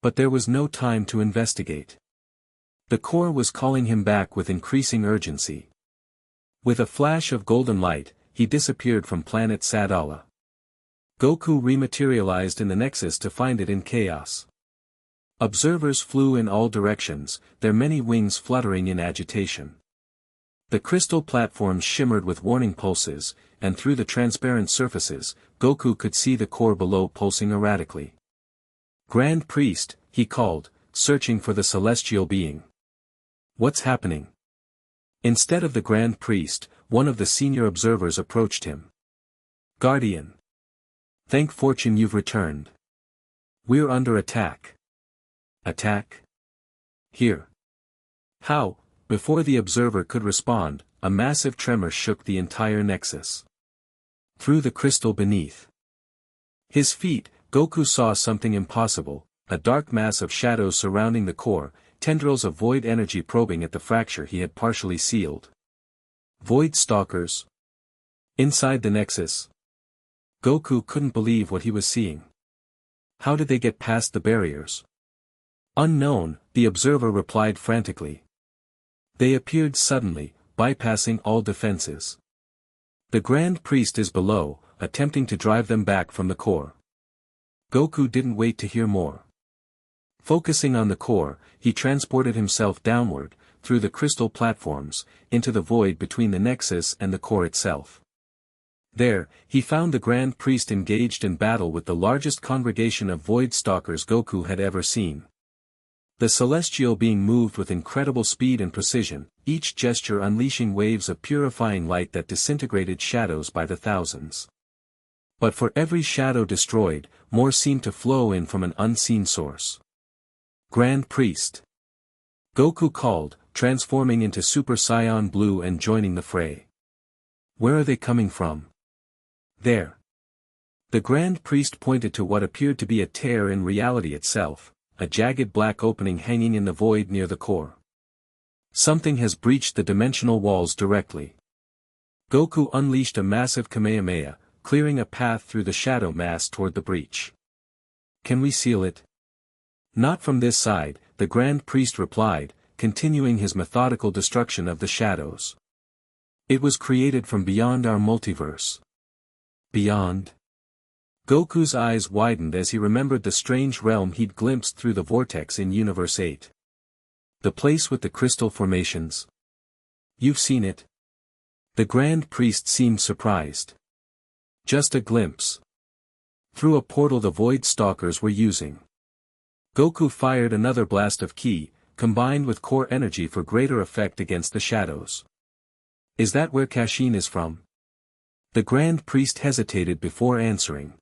But there was no time to investigate. The core was calling him back with increasing urgency. With a flash of golden light, he disappeared from planet Sadala. Goku rematerialized in the Nexus to find it in chaos. Observers flew in all directions, their many wings fluttering in agitation. The crystal platforms shimmered with warning pulses, and through the transparent surfaces, Goku could see the core below pulsing erratically. Grand Priest, he called, searching for the celestial being. What's happening? Instead of the Grand Priest, one of the senior observers approached him. Guardian. Thank fortune you've returned. We're under attack. Attack? Here. How? Before the observer could respond, a massive tremor shook the entire Nexus. Through the crystal beneath his feet, Goku saw something impossible, a dark mass of shadows surrounding the core, tendrils of void energy probing at the fracture he had partially sealed. Void Stalkers. Inside the Nexus. Goku couldn't believe what he was seeing. How did they get past the barriers? Unknown, the observer replied frantically. They appeared suddenly, bypassing all defenses. The Grand Priest is below, attempting to drive them back from the core. Goku didn't wait to hear more. Focusing on the core, he transported himself downward, through the crystal platforms, into the void between the Nexus and the core itself. There, he found the Grand Priest engaged in battle with the largest congregation of Void Stalkers Goku had ever seen. The celestial being moved with incredible speed and precision, each gesture unleashing waves of purifying light that disintegrated shadows by the thousands. But for every shadow destroyed, more seemed to flow in from an unseen source. Grand Priest. Goku called, transforming into Super Saiyan Blue and joining the fray. Where are they coming from? There. The Grand Priest pointed to what appeared to be a tear in reality itself, a jagged black opening hanging in the void near the core. Something has breached the dimensional walls directly. Goku unleashed a massive Kamehameha, clearing a path through the shadow mass toward the breach. Can we seal it? Not from this side, the Grand Priest replied, continuing his methodical destruction of the shadows. It was created from beyond our multiverse. Beyond? Goku's eyes widened as he remembered the strange realm he'd glimpsed through the vortex in Universe 8. The place with the crystal formations. You've seen it? The Grand Priest seemed surprised. Just a glimpse. Through a portal the Void Stalkers were using. Goku fired another blast of ki, combined with core energy for greater effect against the shadows. Is that where Kashin is from? The Grand Priest hesitated before answering.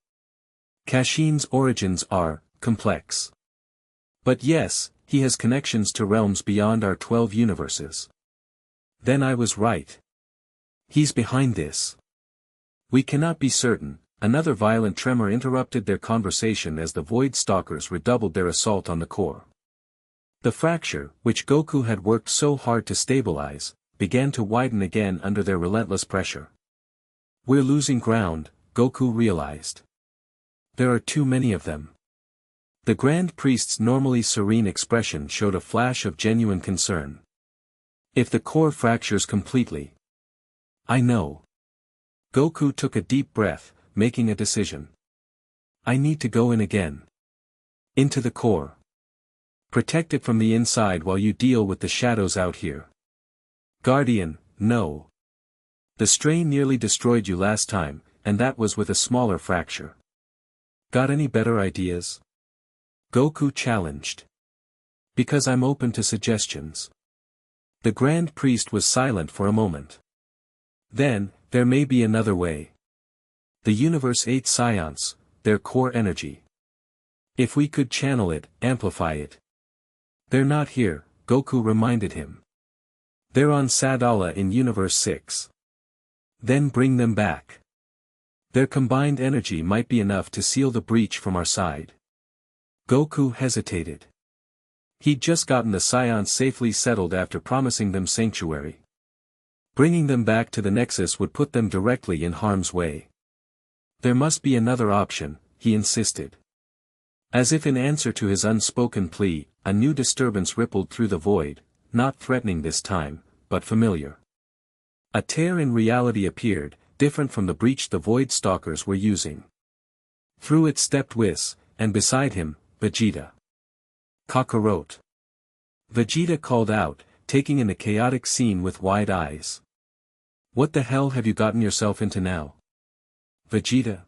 Kashin's origins are complex. But yes, he has connections to realms beyond our 12 universes. Then I was right. He's behind this. We cannot be certain. Another violent tremor interrupted their conversation as the Void Stalkers redoubled their assault on the core. The fracture, which Goku had worked so hard to stabilize, began to widen again under their relentless pressure. We're losing ground, Goku realized. There are too many of them. The Grand Priest's normally serene expression showed a flash of genuine concern. If the core fractures completely. I know. Goku took a deep breath, making a decision. I need to go in again. Into the core. Protect it from the inside while you deal with the shadows out here. Guardian, no. The strain nearly destroyed you last time, and that was with a smaller fracture. Got any better ideas? Goku challenged. Because I'm open to suggestions. The Grand Priest was silent for a moment. Then, there may be another way. The Universe 8 Science, their core energy. If we could channel it, amplify it. They're not here, Goku reminded him. They're on Sadala in Universe 6. Then bring them back. Their combined energy might be enough to seal the breach from our side. Goku hesitated. He'd just gotten the Scions safely settled after promising them sanctuary. Bringing them back to the Nexus would put them directly in harm's way. There must be another option, he insisted. As if in answer to his unspoken plea, a new disturbance rippled through the void, not threatening this time, but familiar. A tear in reality appeared, different from the breach the Void Stalkers were using. Through it stepped Whis, and beside him, Vegeta. Kakarot. Vegeta called out, taking in the chaotic scene with wide eyes. What the hell have you gotten yourself into now? Vegeta.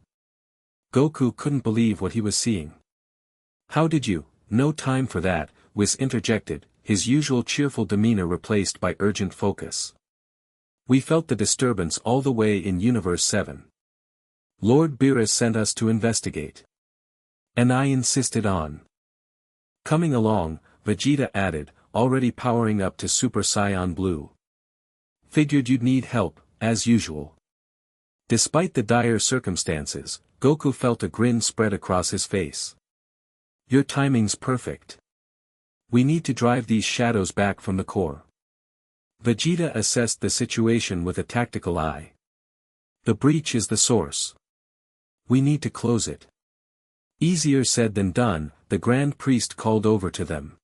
Goku couldn't believe what he was seeing. How did you? No time for that, Whis interjected, his usual cheerful demeanor replaced by urgent focus. We felt the disturbance all the way in Universe 7. Lord Beerus sent us to investigate. And I insisted on coming along, Vegeta added, already powering up to Super Saiyan Blue. Figured you'd need help, as usual. Despite the dire circumstances, Goku felt a grin spread across his face. Your timing's perfect. We need to drive these shadows back from the core. Vegeta assessed the situation with a tactical eye. The breach is the source. We need to close it. Easier said than done, the Grand Priest called over to them.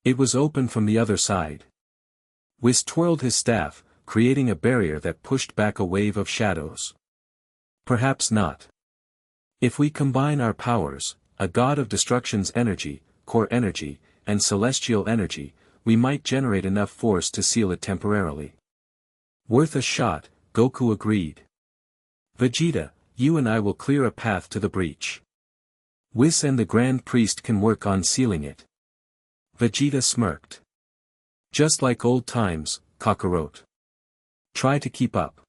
It was open from the other side. Whis twirled his staff, creating a barrier that pushed back a wave of shadows. Perhaps not. If we combine our powers, a god of destruction's energy, core energy, and celestial energy, we might generate enough force to seal it temporarily. Worth a shot, Goku agreed. Vegeta, you and I will clear a path to the breach. Whis and the Grand Priest can work on sealing it. Vegeta smirked. Just like old times, Kakarot. Try to keep up.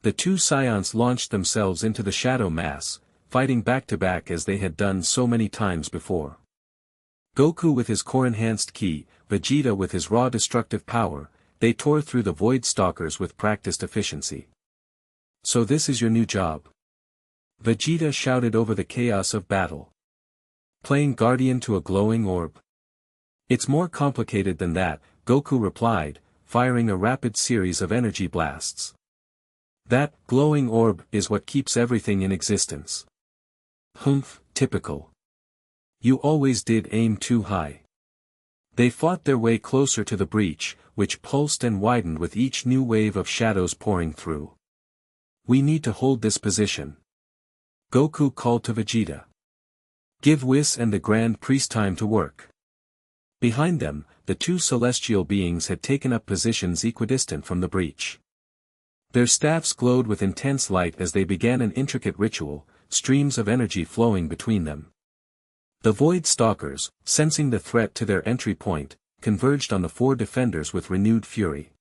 The two Scions launched themselves into the shadow mass, fighting back-to-back as they had done so many times before. Goku with his core-enhanced ki, Vegeta with his raw destructive power, they tore through the Void Stalkers with practiced efficiency. So this is your new job? Vegeta shouted over the chaos of battle. Playing guardian to a glowing orb? It's more complicated than that, Goku replied, firing a rapid series of energy blasts. That glowing orb is what keeps everything in existence. Humph, typical. You always did aim too high. They fought their way closer to the breach, which pulsed and widened with each new wave of shadows pouring through. We need to hold this position. Goku called to Vegeta. Give Whis and the Grand Priest time to work. Behind them, the two celestial beings had taken up positions equidistant from the breach. Their staffs glowed with intense light as they began an intricate ritual, streams of energy flowing between them. The Void Stalkers, sensing the threat to their entry point, converged on the four defenders with renewed fury.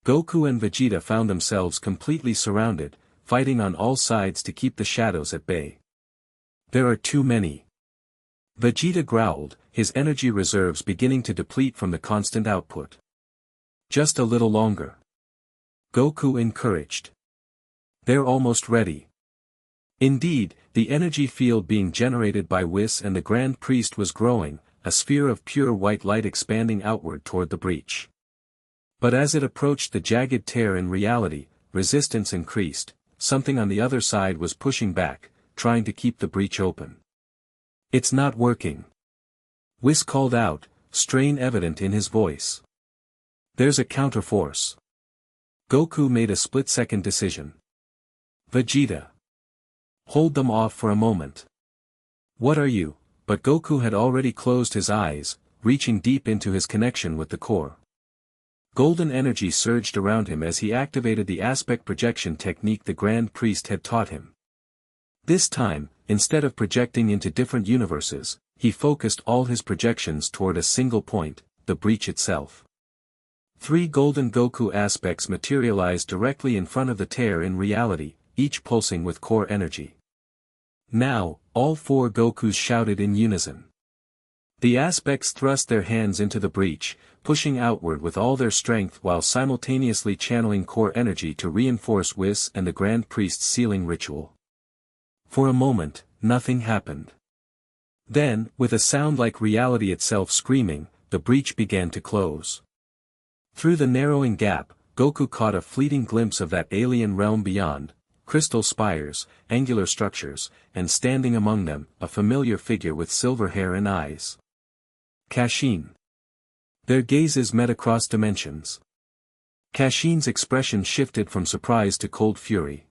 Goku and Vegeta found themselves completely surrounded, fighting on all sides to keep the shadows at bay. There are too many. Vegeta growled, his energy reserves beginning to deplete from the constant output. Just a little longer. Goku encouraged. They're almost ready. Indeed, the energy field being generated by Whis and the Grand Priest was growing, a sphere of pure white light expanding outward toward the breach. But as it approached the jagged tear in reality, resistance increased, something on the other side was pushing back, trying to keep the breach open. It's not working. Whis called out, strain evident in his voice. There's a counterforce. Goku made a split-second decision. Vegeta. Hold them off for a moment. What are you? But Goku had already closed his eyes, reaching deep into his connection with the core. Golden energy surged around him as he activated the aspect projection technique the Grand Priest had taught him. This time, instead of projecting into different universes, he focused all his projections toward a single point, the breach itself. 3 golden Goku aspects materialized directly in front of the tear in reality, each pulsing with core energy. Now, all 4 Gokus shouted in unison. The aspects thrust their hands into the breach, pushing outward with all their strength while simultaneously channeling core energy to reinforce Whis and the Grand Priest's sealing ritual. For a moment, nothing happened. Then, with a sound like reality itself screaming, the breach began to close. Through the narrowing gap, Goku caught a fleeting glimpse of that alien realm beyond, crystal spires, angular structures, and standing among them, a familiar figure with silver hair and eyes. Kashin. Their gazes met across dimensions. Kashin's expression shifted from surprise to cold fury.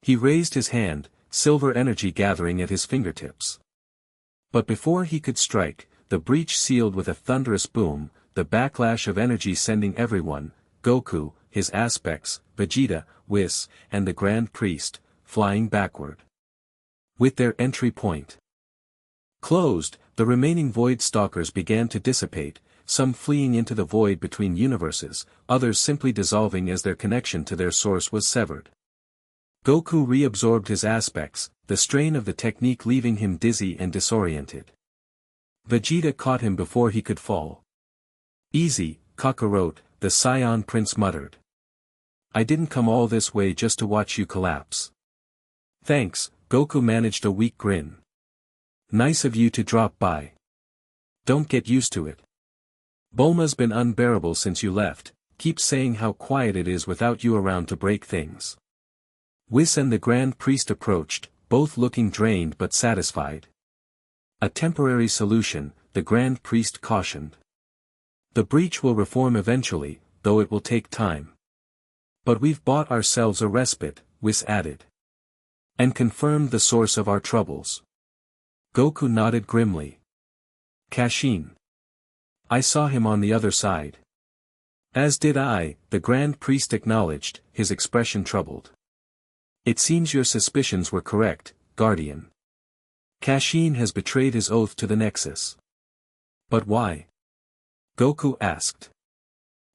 He raised his hand, silver energy gathering at his fingertips. But before he could strike, the breach sealed with a thunderous boom, the backlash of energy sending everyone, Goku, his aspects, Vegeta, Whis, and the Grand Priest, flying backward. With their entry point closed, the remaining Void Stalkers began to dissipate, some fleeing into the void between universes, others simply dissolving as their connection to their source was severed. Goku reabsorbed his aspects, the strain of the technique leaving him dizzy and disoriented. Vegeta caught him before he could fall. Easy, Kakarot, the Scion Prince muttered. I didn't come all this way just to watch you collapse. Thanks, Goku managed a weak grin. Nice of you to drop by. Don't get used to it. Bulma's been unbearable since you left, keeps saying how quiet it is without you around to break things. Whis and the Grand Priest approached, both looking drained but satisfied. A temporary solution, the Grand Priest cautioned. The breach will reform eventually, though it will take time. But we've bought ourselves a respite, Whis added. And confirmed the source of our troubles. Goku nodded grimly. Kashin. I saw him on the other side. As did I, the Grand Priest acknowledged, his expression troubled. It seems your suspicions were correct, Guardian. Kashin has betrayed his oath to the Nexus. But why? Goku asked.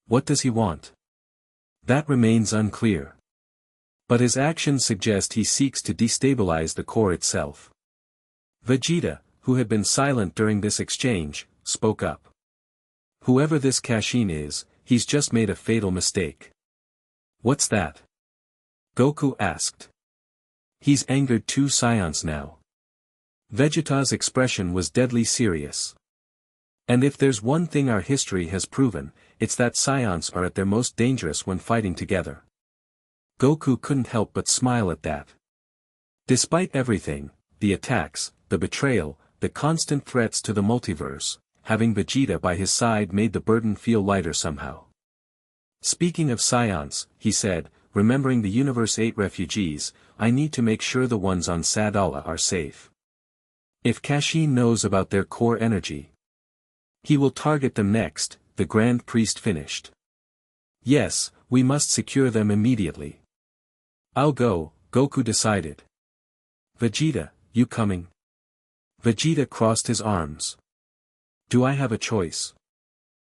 What does he want? That remains unclear. But his actions suggest he seeks to destabilize the core itself. Vegeta, who had been silent during this exchange, spoke up. Whoever this Kashin is, he's just made a fatal mistake. What's that? Goku asked. He's angered 2 Scions now. Vegeta's expression was deadly serious. And if there's one thing our history has proven, it's that Scions are at their most dangerous when fighting together. Goku couldn't help but smile at that. Despite everything, the attacks, the betrayal, the constant threats to the multiverse, having Vegeta by his side made the burden feel lighter somehow. Speaking of Scions, he said, remembering the Universe 8 refugees, I need to make sure the ones on Sadala are safe. If Kashin knows about their core energy, he will target them next, the Grand Priest finished. Yes, we must secure them immediately. I'll go, Goku decided. Vegeta, you coming? Vegeta crossed his arms. Do I have a choice?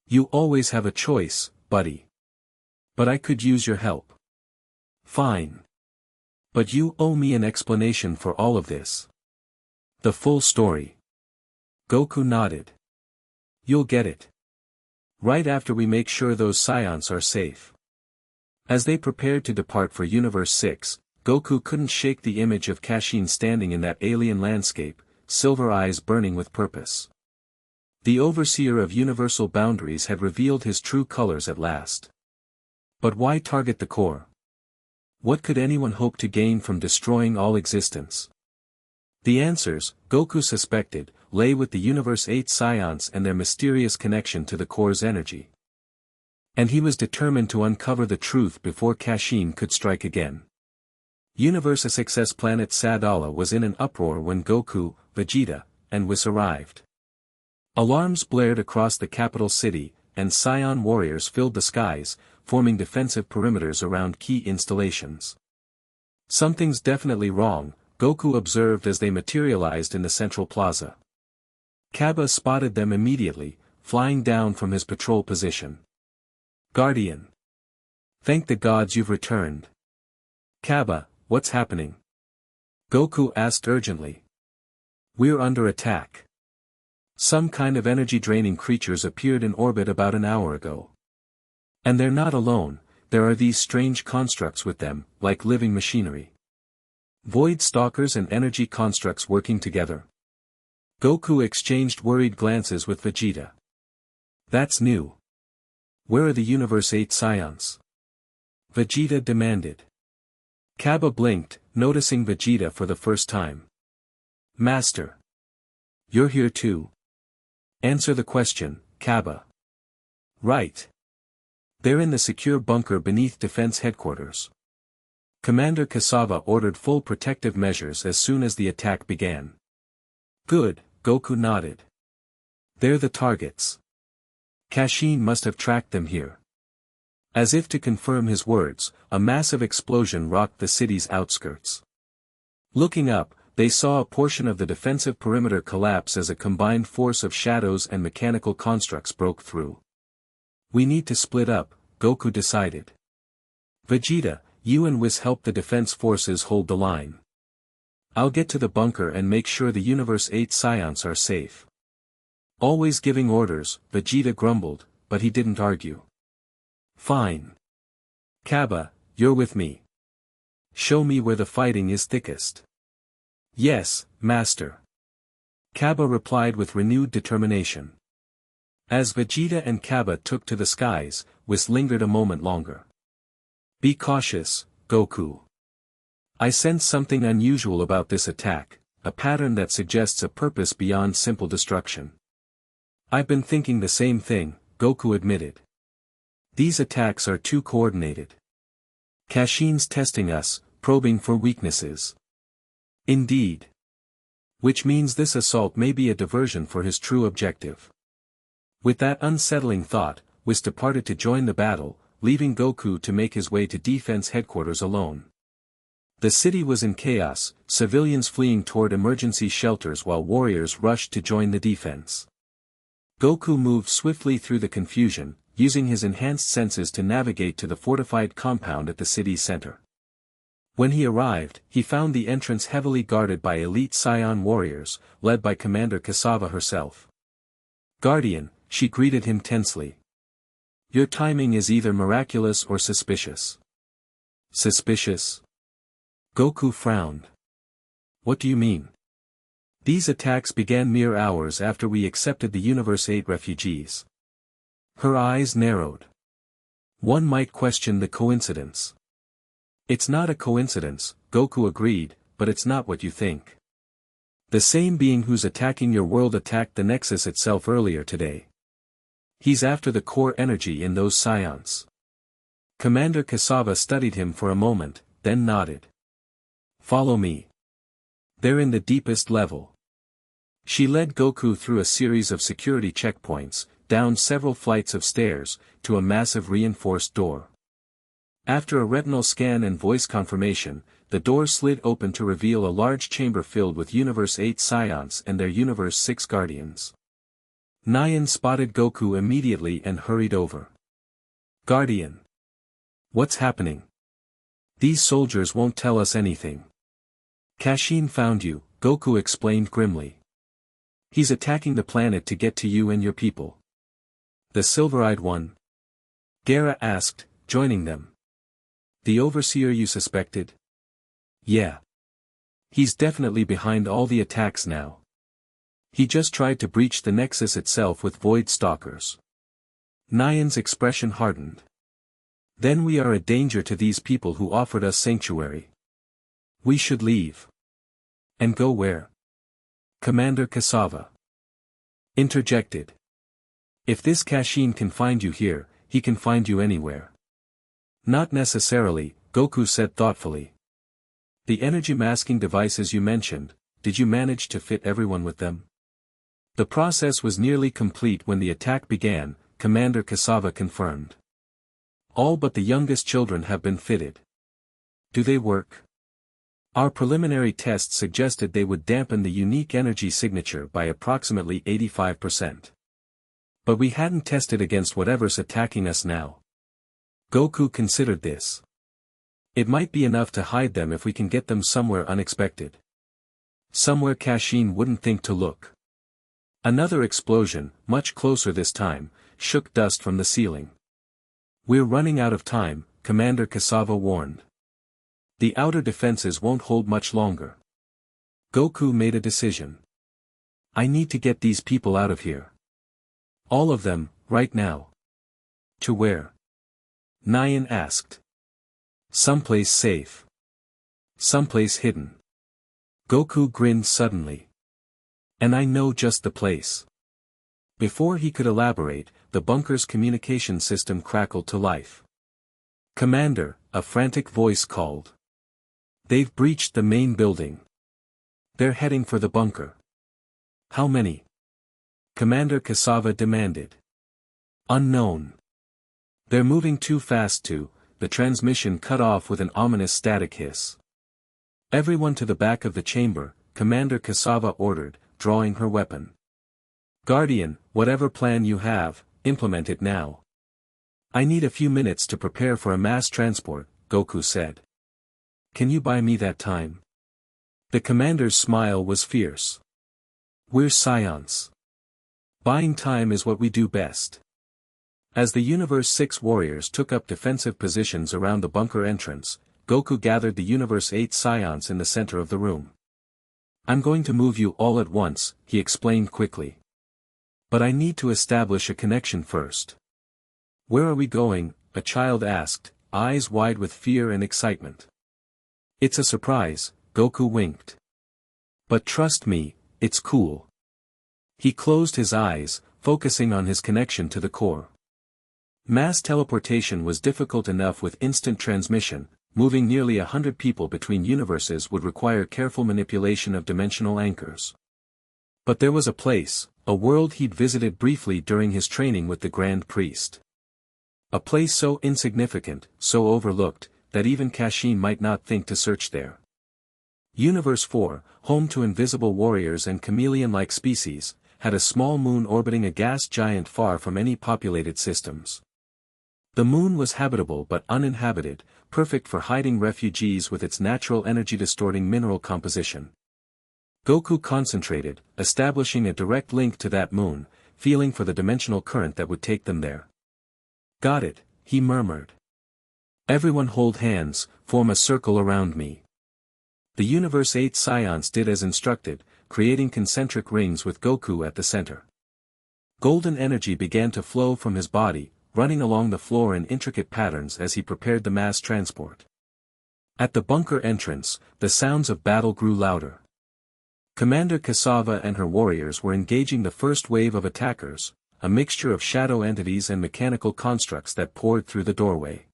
You always have a choice, buddy. But I could use your help. Fine. But you owe me an explanation for all of this. The full story. Goku nodded. You'll get it. Right after we make sure those Scions are safe. As they prepared to depart for Universe 6, Goku couldn't shake the image of Kashin standing in that alien landscape, silver eyes burning with purpose. The overseer of universal boundaries had revealed his true colors at last. But why target the core? What could anyone hope to gain from destroying all existence? The answers, Goku suspected, lay with the Universe 8 Scions and their mysterious connection to the core's energy. And he was determined to uncover the truth before Kashin could strike again. Universe 6's planet Sadala was in an uproar when Goku, Vegeta, and Whis arrived. Alarms blared across the capital city, and Scion warriors filled the skies, forming defensive perimeters around key installations. Something's definitely wrong, Goku observed as they materialized in the central plaza. Kaba spotted them immediately, flying down from his patrol position. Guardian. Thank the gods you've returned. Kaba, what's happening? Goku asked urgently. We're under attack. Some kind of energy-draining creatures appeared in orbit about an hour ago. And they're not alone, there are these strange constructs with them, like living machinery. Void stalkers and energy constructs working together. Goku exchanged worried glances with Vegeta. That's new. Where are the Universe 8 Scions? Vegeta demanded. Kaba blinked, noticing Vegeta for the first time. Master. You're here too? Answer the question, Kaba. Right. They're in the secure bunker beneath Defense Headquarters. Commander Cassava ordered full protective measures as soon as the attack began. Good, Goku nodded. They're the targets. Kashin must have tracked them here. As if to confirm his words, a massive explosion rocked the city's outskirts. Looking up, they saw a portion of the defensive perimeter collapse as a combined force of shadows and mechanical constructs broke through. We need to split up, Goku decided. Vegeta, you and Whis help the defense forces hold the line. I'll get to the bunker and make sure the Universe 8 Scions are safe. Always giving orders, Vegeta grumbled, but he didn't argue. Fine. Kaba, you're with me. Show me where the fighting is thickest. Yes, Master. Kaba replied with renewed determination. As Vegeta and Kaba took to the skies, Whis lingered a moment longer. Be cautious, Goku. I sense something unusual about this attack, a pattern that suggests a purpose beyond simple destruction. I've been thinking the same thing, Goku admitted. These attacks are too coordinated. Kashin's testing us, probing for weaknesses. Indeed. Which means this assault may be a diversion for his true objective. With that unsettling thought, Whis departed to join the battle, leaving Goku to make his way to defense headquarters alone. The city was in chaos, civilians fleeing toward emergency shelters while warriors rushed to join the defense. Goku moved swiftly through the confusion, using his enhanced senses to navigate to the fortified compound at the city's center. When he arrived, he found the entrance heavily guarded by elite Saiyan warriors, led by Commander Cassava herself. Guardian, she greeted him tensely. Your timing is either miraculous or suspicious. Suspicious? Goku frowned. What do you mean? These attacks began mere hours after we accepted the Universe 8 refugees. Her eyes narrowed. One might question the coincidence. It's not a coincidence, Goku agreed, but it's not what you think. The same being who's attacking your world attacked the Nexus itself earlier today. He's after the core energy in those Saiyans. Commander Cassava studied him for a moment, then nodded. Follow me. They're in the deepest level. She led Goku through a series of security checkpoints, down several flights of stairs, to a massive reinforced door. After a retinal scan and voice confirmation, the door slid open to reveal a large chamber filled with Universe 8 Saiyans and their Universe 6 Guardians. Nyan spotted Goku immediately and hurried over. Guardian. What's happening? These soldiers won't tell us anything. Kashin found you, Goku explained grimly. He's attacking the planet to get to you and your people. The silver-eyed one? Gaara asked, joining them. The overseer you suspected? Yeah. He's definitely behind all the attacks now. He just tried to breach the Nexus itself with Void Stalkers. Nyan's expression hardened. Then we are a danger to these people who offered us sanctuary. We should leave. And go where? Commander Cassava interjected. If this Kashin can find you here, he can find you anywhere. Not necessarily, Goku said thoughtfully. The energy masking devices you mentioned, did you manage to fit everyone with them? The process was nearly complete when the attack began, Commander Cassava confirmed. All but the youngest children have been fitted. Do they work? Our preliminary tests suggested they would dampen the unique energy signature by approximately 85%. But we hadn't tested against whatever's attacking us now. Goku considered this. It might be enough to hide them if we can get them somewhere unexpected. Somewhere Kashin wouldn't think to look. Another explosion, much closer this time, shook dust from the ceiling. We're running out of time, Commander Cassava warned. The outer defenses won't hold much longer. Goku made a decision. I need to get these people out of here. All of them, right now. To where? Nyan asked. Someplace safe. Someplace hidden. Goku grinned suddenly. And I know just the place. Before he could elaborate, the bunker's communication system crackled to life. Commander, a frantic voice called. They've breached the main building. They're heading for the bunker. How many? Commander Cassava demanded. Unknown. They're moving too fast to, the transmission cut off with an ominous static hiss. Everyone to the back of the chamber, Commander Cassava ordered, drawing her weapon. Guardian, whatever plan you have, implement it now. I need a few minutes to prepare for a mass transport, Goku said. Can you buy me that time? The commander's smile was fierce. We're Saiyans. Buying time is what we do best. As the Universe 6 warriors took up defensive positions around the bunker entrance, Goku gathered the Universe 8 Saiyans in the center of the room. I'm going to move you all at once, he explained quickly. But I need to establish a connection first. Where are we going? A child asked, eyes wide with fear and excitement. It's a surprise, Goku winked. But trust me, it's cool. He closed his eyes, focusing on his connection to the core. Mass teleportation was difficult enough with instant transmission. Moving nearly 100 people between universes would require careful manipulation of dimensional anchors. But there was a place, a world he'd visited briefly during his training with the Grand Priest. A place so insignificant, so overlooked, that even Kashin might not think to search there. Universe 4, home to invisible warriors and chameleon-like species, had a small moon orbiting a gas giant far from any populated systems. The moon was habitable but uninhabited, perfect for hiding refugees with its natural energy-distorting mineral composition. Goku concentrated, establishing a direct link to that moon, feeling for the dimensional current that would take them there. Got it, he murmured. Everyone hold hands, form a circle around me. The Universe 8 Scions did as instructed, creating concentric rings with Goku at the center. Golden energy began to flow from his body, running along the floor in intricate patterns as he prepared the mass transport. At the bunker entrance, the sounds of battle grew louder. Commander Cassava and her warriors were engaging the first wave of attackers, a mixture of shadow entities and mechanical constructs that poured through the doorway.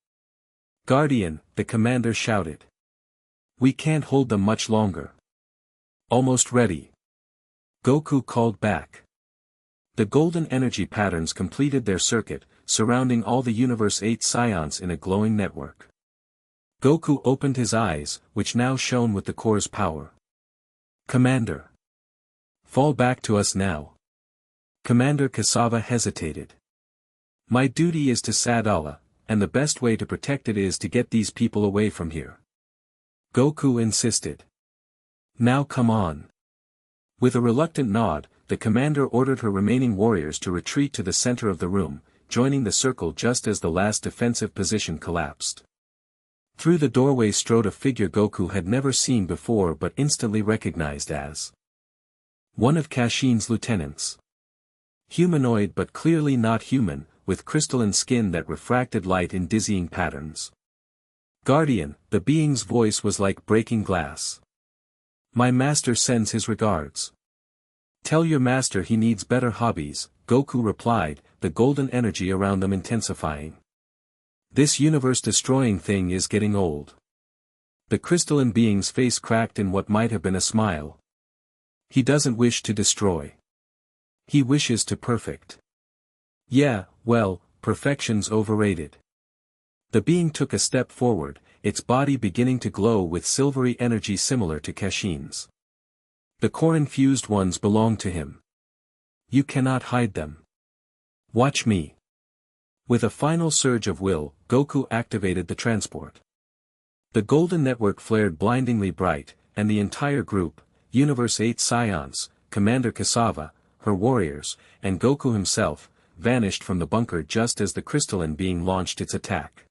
Guardian, the commander shouted. We can't hold them much longer. Almost ready. Goku called back. The golden energy patterns completed their circuit, surrounding all the Universe 8 Scions in a glowing network. Goku opened his eyes, which now shone with the core's power. Commander. Fall back to us now. Commander Cassava hesitated. My duty is to Sadala, and the best way to protect it is to get these people away from here. Goku insisted. Now come on. With a reluctant nod, the commander ordered her remaining warriors to retreat to the center of the room, joining the circle just as the last defensive position collapsed. Through the doorway strode a figure Goku had never seen before but instantly recognized as one of Kashin's lieutenants. Humanoid but clearly not human, with crystalline skin that refracted light in dizzying patterns. Guardian, the being's voice was like breaking glass. My master sends his regards. Tell your master he needs better hobbies, Goku replied, the golden energy around them intensifying. This universe-destroying thing is getting old. The crystalline being's face cracked in what might have been a smile. He doesn't wish to destroy. He wishes to perfect. Yeah, well, perfection's overrated. The being took a step forward, its body beginning to glow with silvery energy similar to Kashin's. The core-infused ones belong to him. You cannot hide them. Watch me. With a final surge of will, Goku activated the transport. The golden network flared blindingly bright, and the entire group, Universe 8 Scions, Commander Cassava, her warriors, and Goku himself, vanished from the bunker just as the crystalline being launched its attack.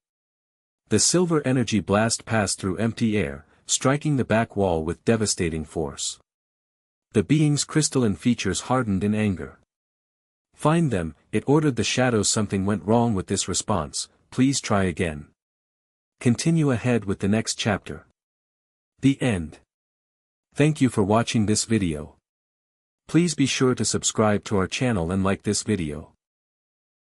The silver energy blast passed through empty air, striking the back wall with devastating force. The being's crystalline features hardened in anger. Find them, it ordered the shadows. Something went wrong with this response, please try again. Continue ahead with the next chapter. The end. Thank you for watching this video. Please be sure to subscribe to our channel and like this video.